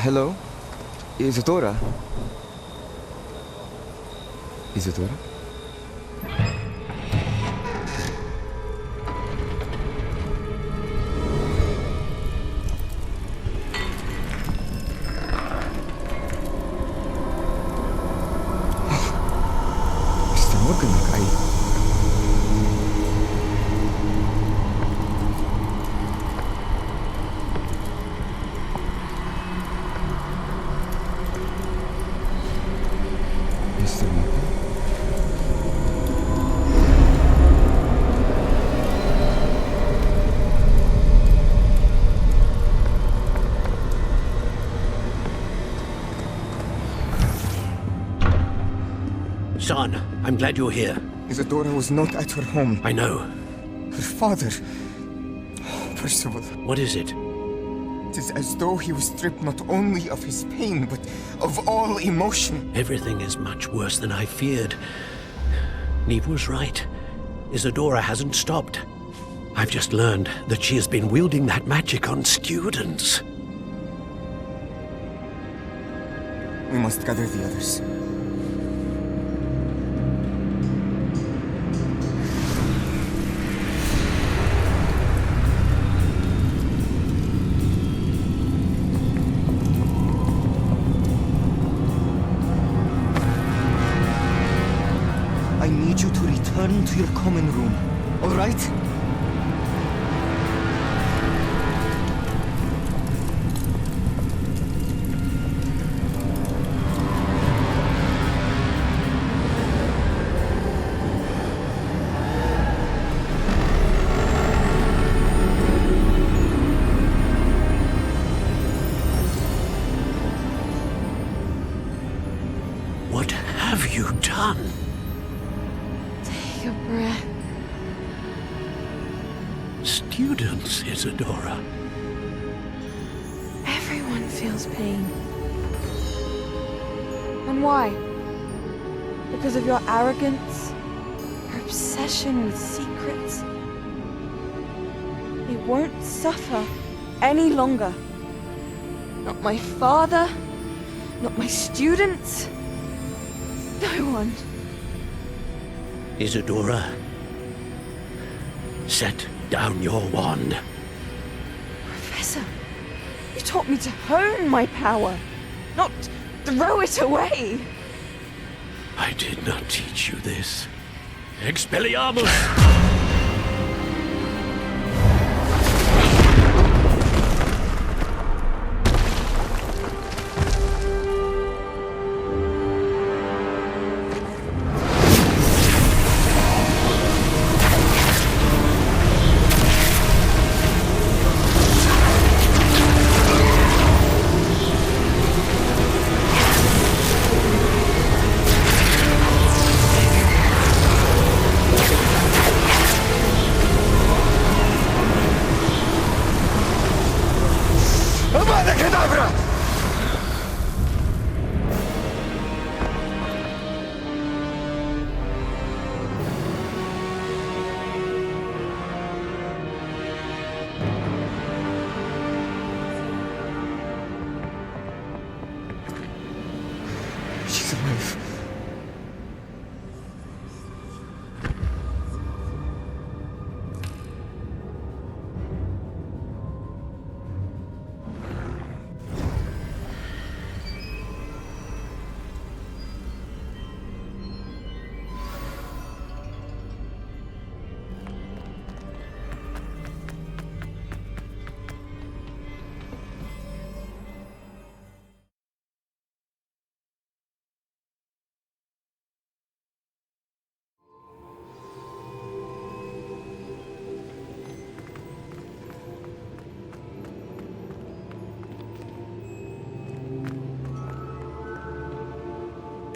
Hello? Isadora? Isadora? Mr. Morgan, I'm glad you're here. Isadora was not at her home. I know. Her father... Percival. What is it? It is as though he was stripped not only of his pain, but of all emotion. Everything is much worse than I feared. Neve was right. Isadora hasn't stopped. I've just learned that she has been wielding that magic on students. We must gather the others. I need you to return to your common room, all right? What have you done? Take a breath. Students, Isadora. Everyone feels pain. And why? Because of your arrogance? Your obsession with secrets? They won't suffer any longer. Not my father, not my students. No one. Isadora, set down your wand. Professor, you taught me to hone my power, not throw it away. I did not teach you this. Expelliarmus! She's alive.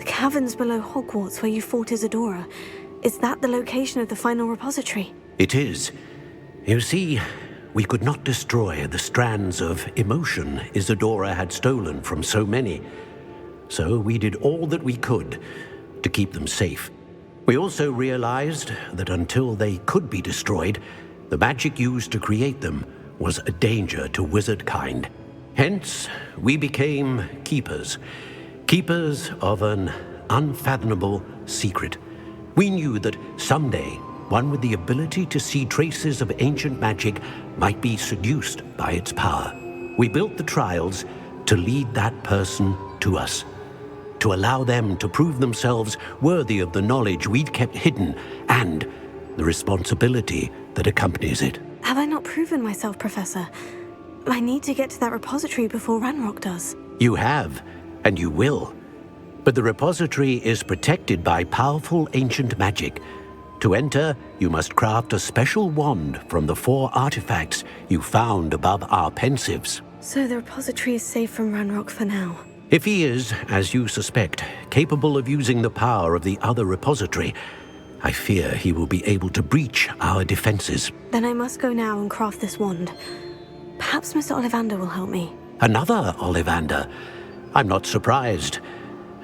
Caverns below Hogwarts where you fought Isadora. Is that the location of the final repository? It is. You see, we could not destroy the strands of emotion Isadora had stolen from so many. So we did all that we could to keep them safe. We also realized that until they could be destroyed, the magic used to create them was a danger to wizard kind. Hence, we became keepers. Keepers of an unfathomable secret. We knew that someday, one with the ability to see traces of ancient magic might be seduced by its power. We built the trials to lead that person to us, to allow them to prove themselves worthy of the knowledge we'd kept hidden and the responsibility that accompanies it. Have I not proven myself, Professor? I need to get to that repository before Ranrock does. You have, and you will. But the repository is protected by powerful ancient magic. To enter, you must craft a special wand from the 4 artifacts you found above our pensives. So the repository is safe from Ranrock for now. If he is, as you suspect, capable of using the power of the other repository, I fear he will be able to breach our defenses. Then I must go now and craft this wand. Perhaps Mr. Ollivander will help me. Another Ollivander? I'm not surprised.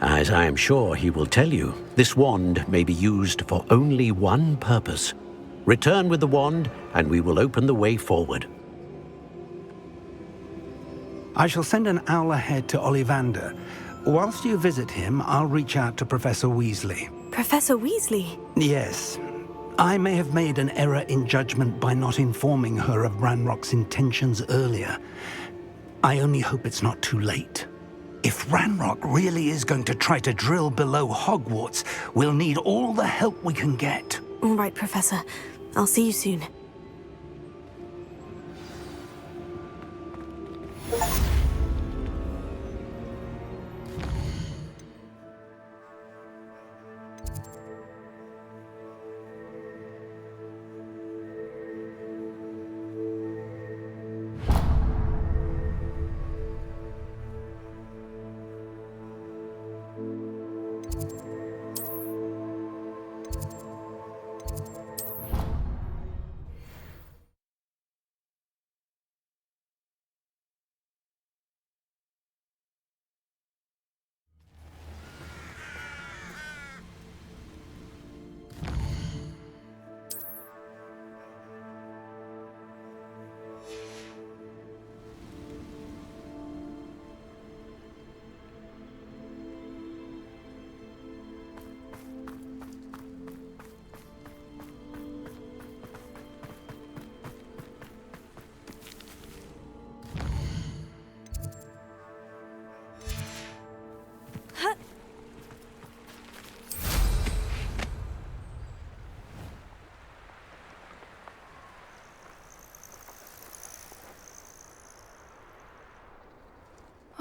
As I am sure he will tell you, this wand may be used for only one purpose. Return with the wand, and we will open the way forward. I shall send an owl ahead to Ollivander. Whilst you visit him, I'll reach out to Professor Weasley. Professor Weasley? Yes. I may have made an error in judgment by not informing her of Ranrock's intentions earlier. I only hope it's not too late. If Ranrock really is going to try to drill below Hogwarts, we'll need all the help we can get. All right, Professor. I'll see you soon.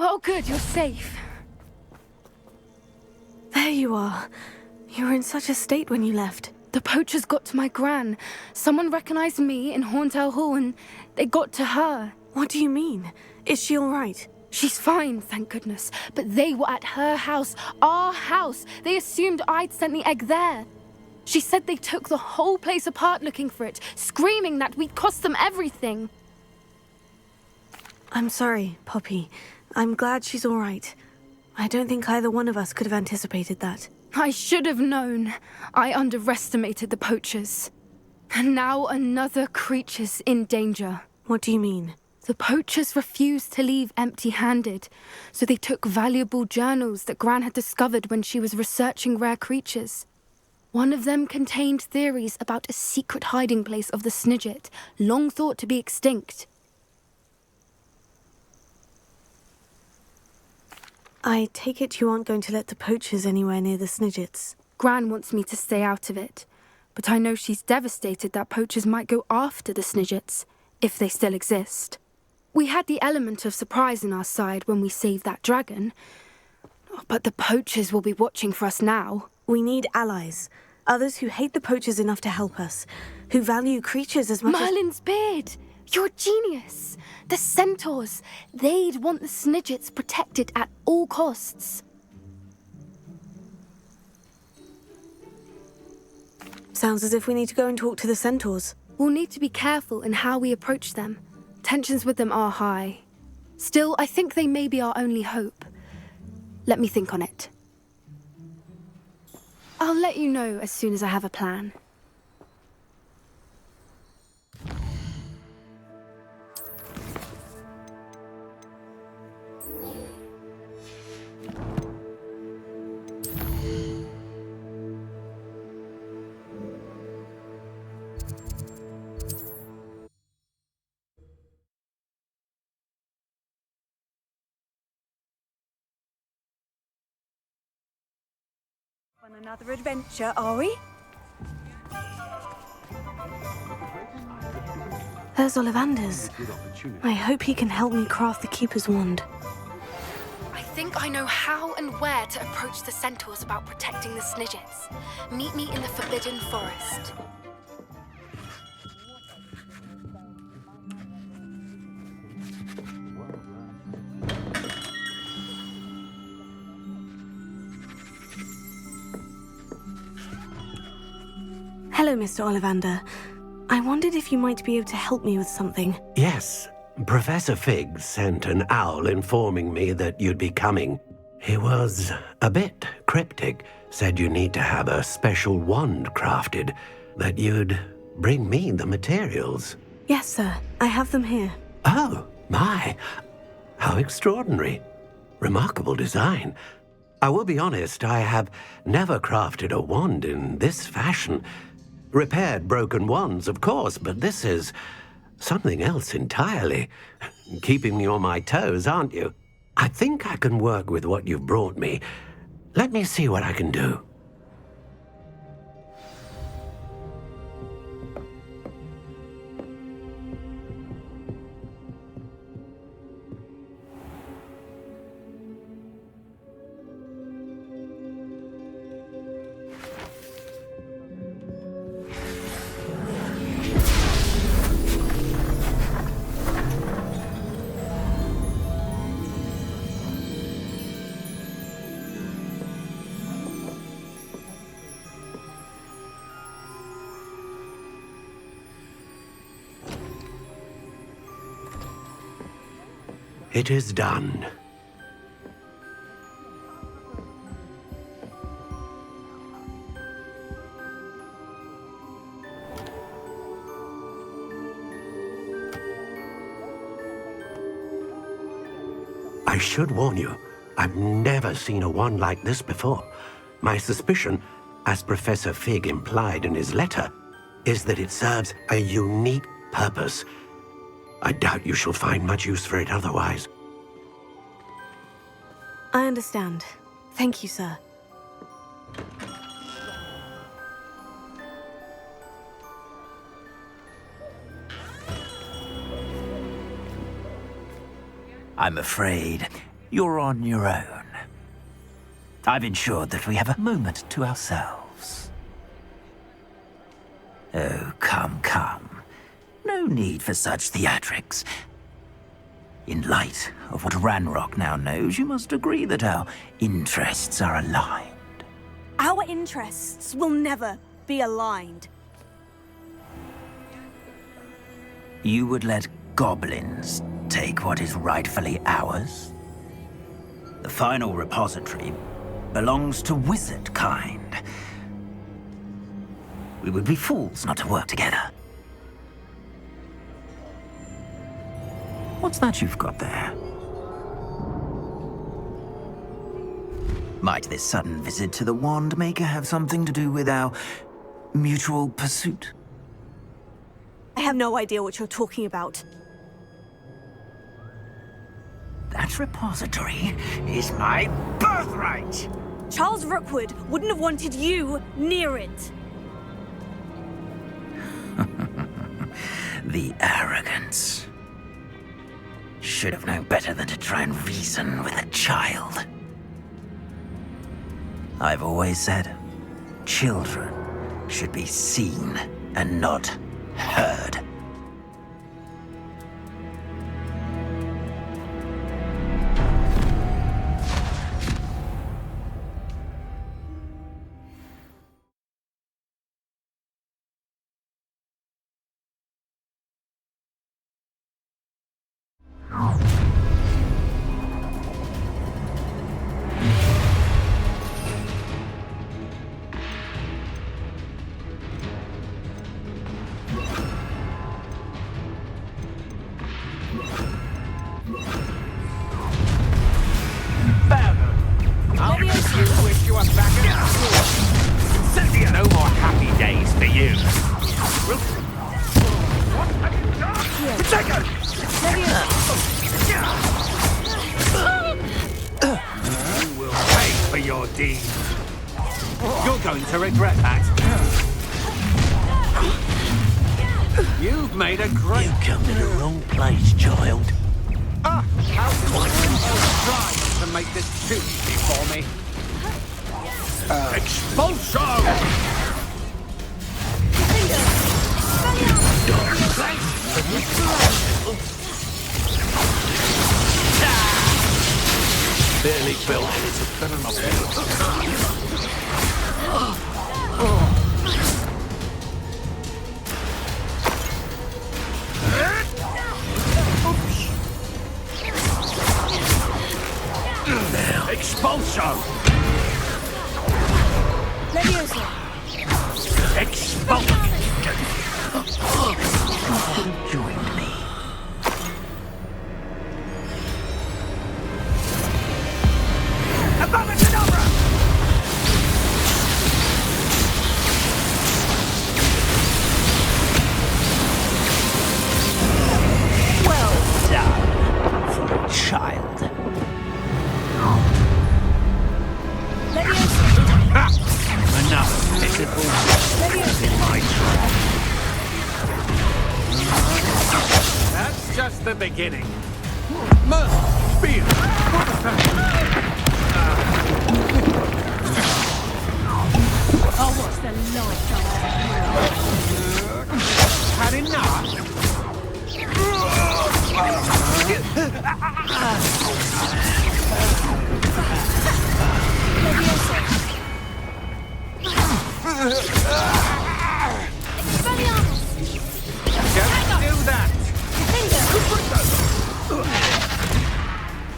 Oh, good, you're safe. There you are. You were in such a state when you left. The poachers got to my gran. Someone recognized me in Horntail Hall and they got to her. What do you mean? Is she all right? She's fine, thank goodness. But they were at her house, our house. They assumed I'd sent the egg there. She said they took the whole place apart looking for it, screaming that we'd cost them everything. I'm sorry, Poppy. I'm glad she's all right. I don't think either one of us could have anticipated that. I should have known. I underestimated the poachers. And now another creature's in danger. What do you mean? The poachers refused to leave empty-handed, so they took valuable journals that Gran had discovered when she was researching rare creatures. One of them contained theories about a secret hiding place of the Snidget, long thought to be extinct. I take it you aren't going to let the poachers anywhere near the Snidgets. Gran wants me to stay out of it, but I know she's devastated that poachers might go after the Snidgets, if they still exist. We had the element of surprise on our side when we saved that dragon, but the poachers will be watching for us now. We need allies. Others who hate the poachers enough to help us, who value creatures as much Merlin's beard! You're a genius! The centaurs! They'd want the Snidgets protected at all costs. Sounds as if we need to go and talk to the centaurs. We'll need to be careful in how we approach them. Tensions with them are high. Still, I think they may be our only hope. Let me think on it. I'll let you know as soon as I have a plan. On another adventure, are we? There's Ollivander's. I hope he can help me craft the Keeper's wand. I think I know how and where to approach the centaurs about protecting the Snidgets. Meet me in the Forbidden Forest. Hello, Mr. Ollivander. I wondered if you might be able to help me with something. Yes, Professor Fig sent an owl informing me that you'd be coming. He was a bit cryptic, said you need to have a special wand crafted, that you'd bring me the materials. Yes, sir. I have them here. Oh, my. How extraordinary. Remarkable design. I will be honest, I have never crafted a wand in this fashion. Repaired broken wands, of course, but this is something else entirely. Keeping me on my toes, aren't you? I think I can work with what you've brought me. Let me see what I can do. It is done. I should warn you, I've never seen a wand like this before. My suspicion, as Professor Fig implied in his letter, is that it serves a unique purpose. I doubt you shall find much use for it otherwise. I understand. Thank you, sir. I'm afraid you're on your own. I've ensured that we have a moment to ourselves. Oh, come, come. No need for such theatrics. In light of what Ranrock now knows, you must agree that our interests are aligned. Our interests will never be aligned. You would let goblins take what is rightfully ours? The final repository belongs to wizard kind. We would be fools not to work together. What's that you've got there? Might this sudden visit to the Wand Maker have something to do with our mutual pursuit? I have no idea what you're talking about. That repository is my birthright! Charles Rookwood wouldn't have wanted you near it. The arrogance. Should have known better than to try and reason with a child. I've always said, children should be seen and not heard. No more happy days for you. You will pay for your deeds. You're going to regret that. You've made a great... You come to the wrong place, child. How try to make this too easy for me. Expulso! Barely built. so. Leviosa. Expulsion. Joined me. Abominable! Well done for a child. Another pitiful in my trap. That's just the beginning. Oh, what's the light Had enough? Don't do that!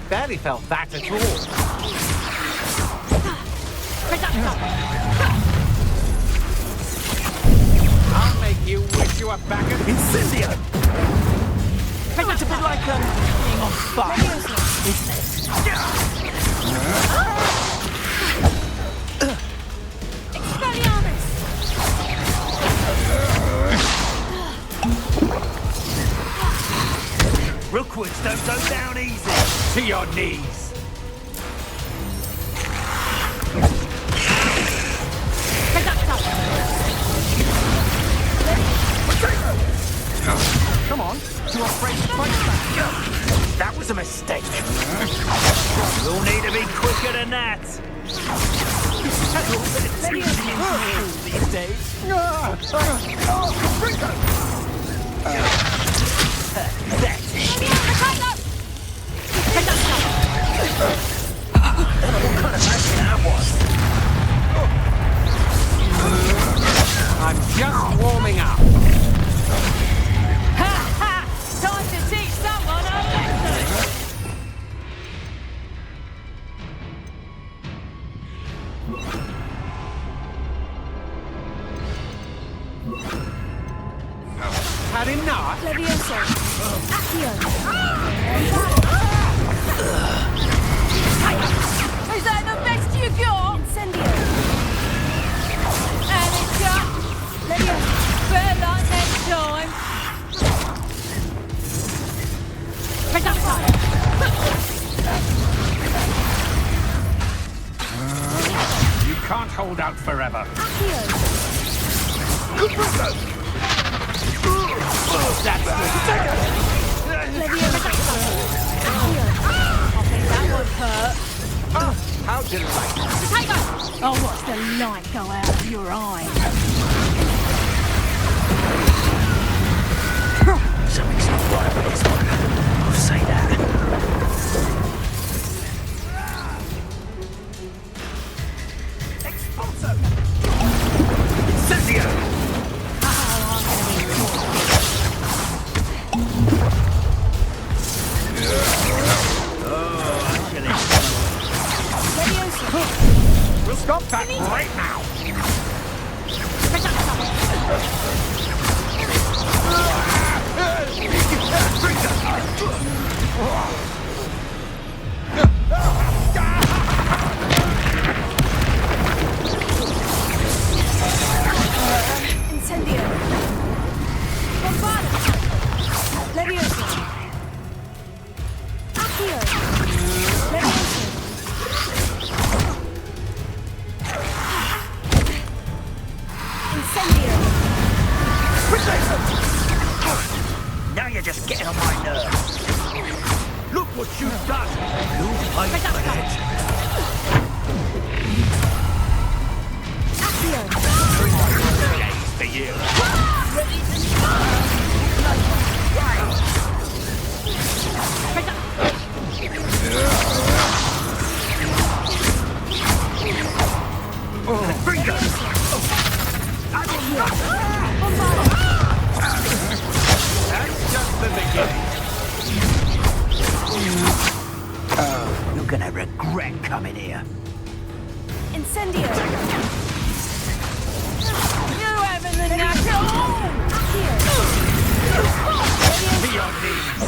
Barely felt that at all. I'll make you wish you were back at Incendio! It's a bit like being on fire, isn't it? Rookwoods don't go down easy. to your knees. Come on, too afraid to fight back. That was a mistake. You'll need to be quicker than that. These days. That's it. What kind of action that was? I'm just warming up. Time to teach someone a lesson! Had enough? Leviosa! Accio! Is that the best you got? Incendio! And it's up! Leviosa! Better luck next time! You can't hold out forever. That's good. I think that would hurt. Oh, how delightful. Oh, what's the light go out of your eye? Something's not right with this one. I'll say that. Expulso! Incendio! We'll stop that right now. Incendio! Bombard! Leviosa! Accio! Leviosa! Incendio! Now you're just getting on my nerves. Look what you've done! You'll pay for that. Accio! Days for you. Bringo! That's just the beginning. You're gonna regret ain't coming here. Incendio! You having the natural... Here! To your knees!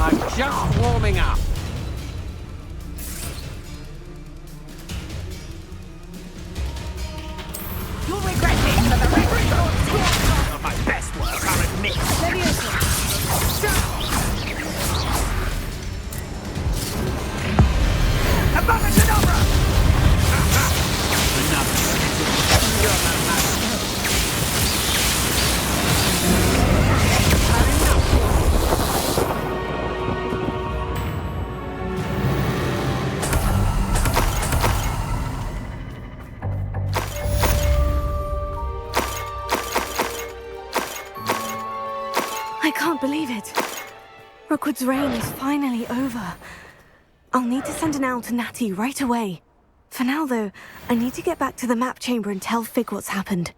I'm just warming up. You'll regret it for the record! Not my best work, I'll admit. Above and Tenebra! I can't believe it. Rookwood's reign is finally over. I'll need to send an owl to Natty right away. For now, though, I need to get back to the map chamber and tell Fig what's happened.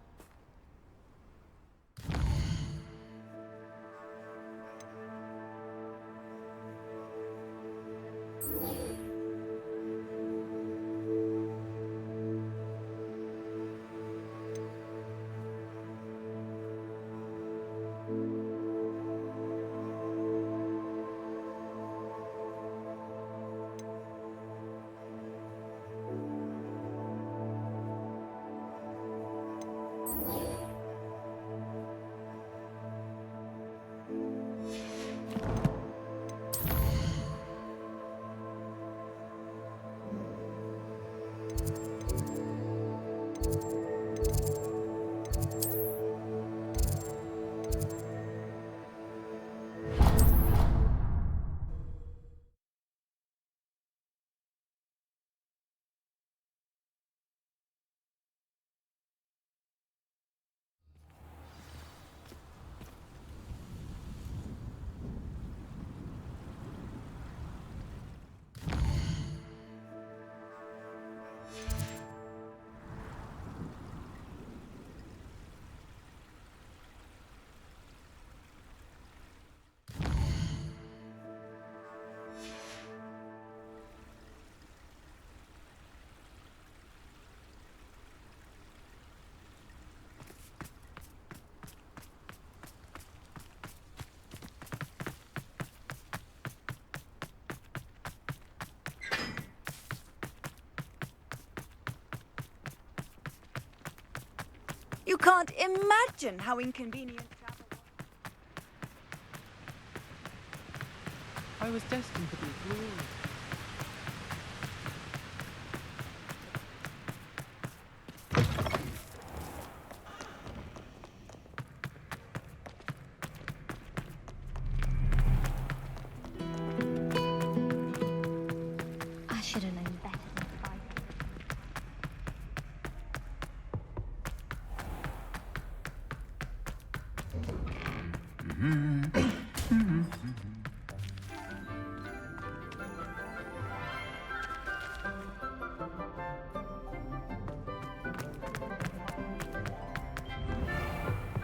You can't imagine how inconvenient travel was. I was destined to be glorious. I should have known better than to buy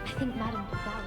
I think Madam Giselle.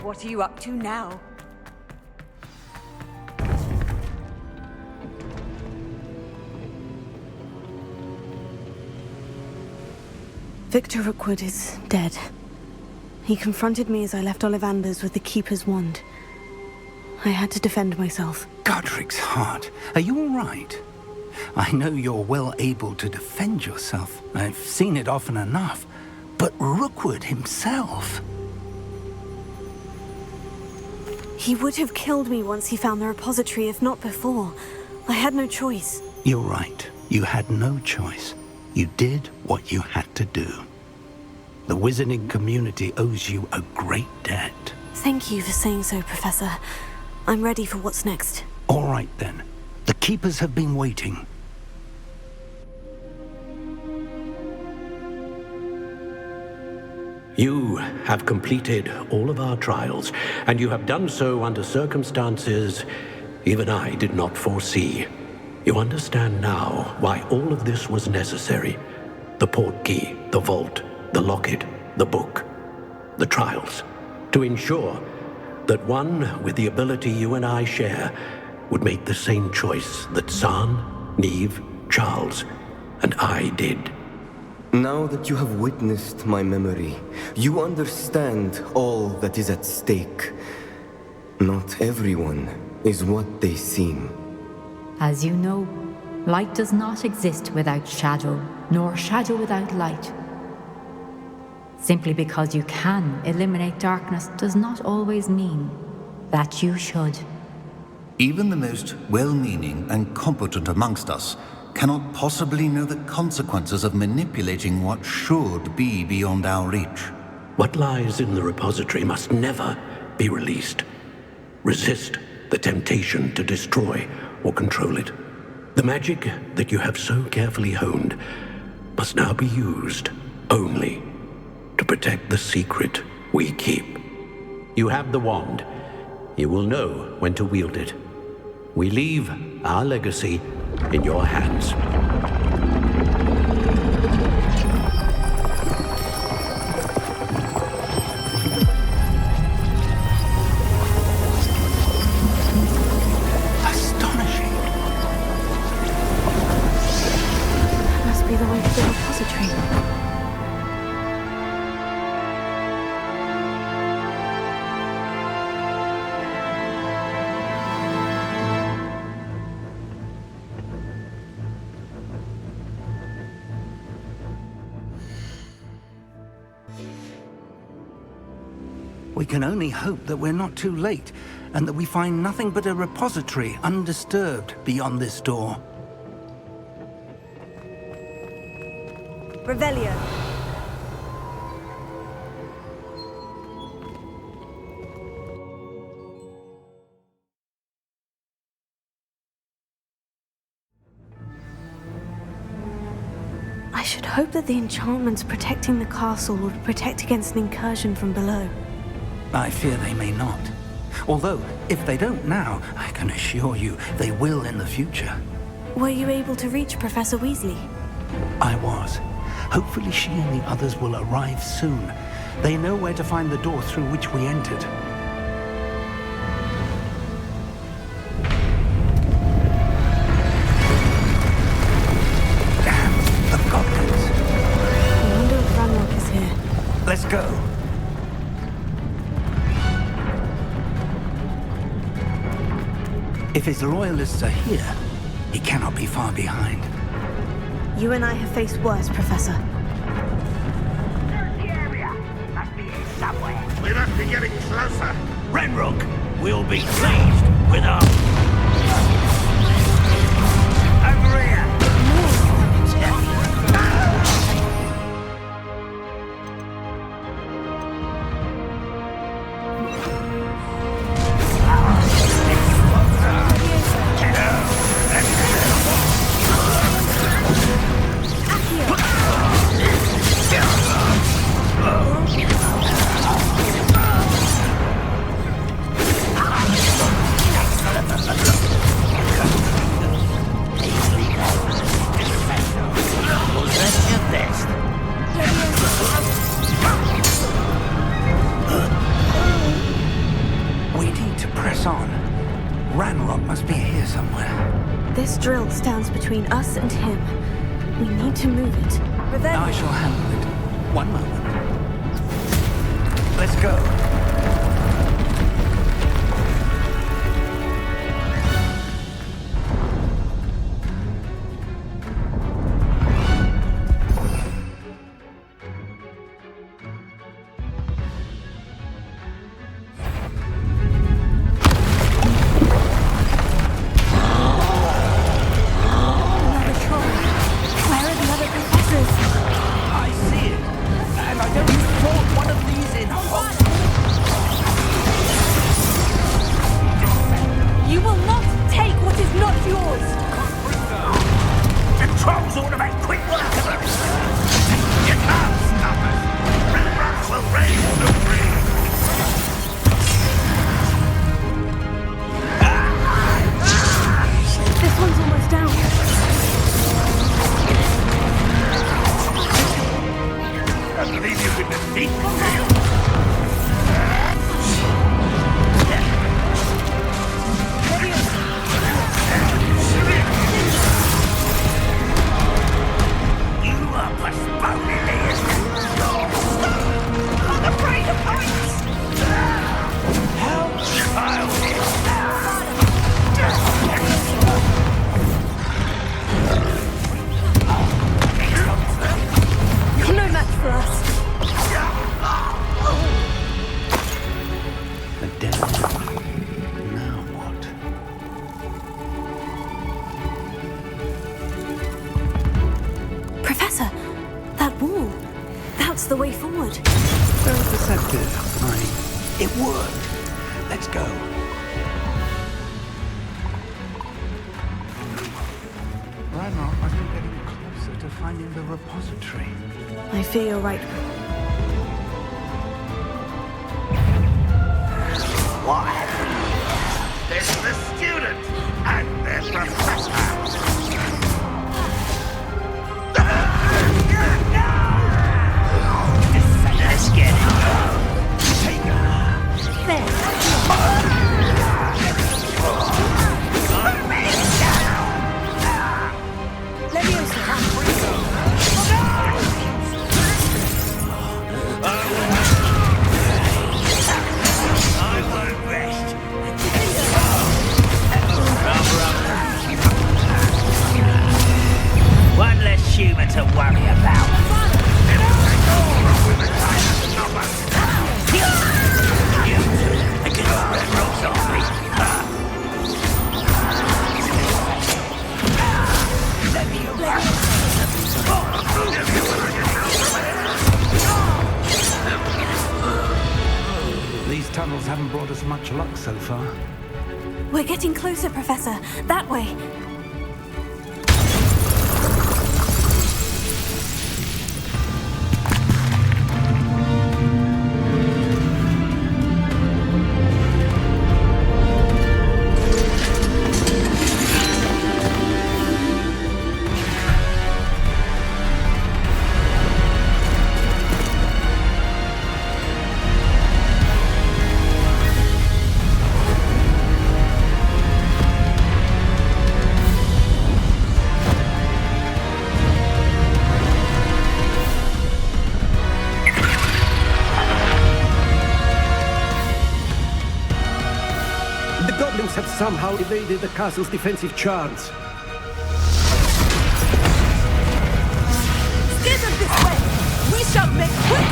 What are you up to now? Victor Rookwood is dead. He confronted me as I left Ollivander's with the Keeper's wand. I had to defend myself. Godric's heart, are you all right? I know you're well able to defend yourself. I've seen it often enough. But Rookwood himself... He would have killed me once he found the repository, if not before. I had no choice. You're right. You had no choice. You did what you had to do. The wizarding community owes you a great debt. Thank you for saying so, Professor. I'm ready for what's next. All right, then. The Keepers have been waiting. You have completed all of our trials, and you have done so under circumstances even I did not foresee. You understand now why all of this was necessary. The portkey, the vault, the locket, the book, the trials. To ensure that one with the ability you and I share would make the same choice that San, Neve, Charles, and I did. Now that you have witnessed my memory, you understand all that is at stake. Not everyone is what they seem. As you know, light does not exist without shadow, nor shadow without light. Simply because you can eliminate darkness does not always mean that you should. Even the most well-meaning and competent amongst us cannot possibly know the consequences of manipulating what should be beyond our reach. What lies in the repository must never be released. Resist the temptation to destroy or control it. The magic that you have so carefully honed must now be used only to protect the secret we keep. You have the wand. You will know when to wield it. We leave our legacy in your hands. Astonishing. That must be the way to the repository. We can only hope that we're not too late, and that we find nothing but a repository undisturbed beyond this door. Revelio. I should hope that the enchantments protecting the castle will protect against an incursion from below. I fear they may not. Although, if they don't now, I can assure you they will in the future. Were you able to reach Professor Weasley? I was. Hopefully she and the others will arrive soon. They know where to find the door through which we entered. Damn, the goblins. I wonder if Ranrock is here. Let's go. If his loyalists are here, he cannot be far behind. You and I have faced worse, Professor. Search the area. Must be here somewhere. We must be getting closer. Ranrock will be pleased with our... Over here. Drill stands between us and him. We need to move it. I shall handle it. One moment. Let's go. Professor, that wall. That's the way forward. Very perceptive. It worked. Let's go. Ranrock must be getting closer to finding the repository. I fear you're right. What? It's the student and their professor. Let's get it. Take her. There. Leviosa. I won't rest. One less human to worry about. These tunnels haven't brought us much luck so far. We're getting closer, Professor. That way. Have somehow evaded the castle's defensive charms. Steer them this way! We shall make quick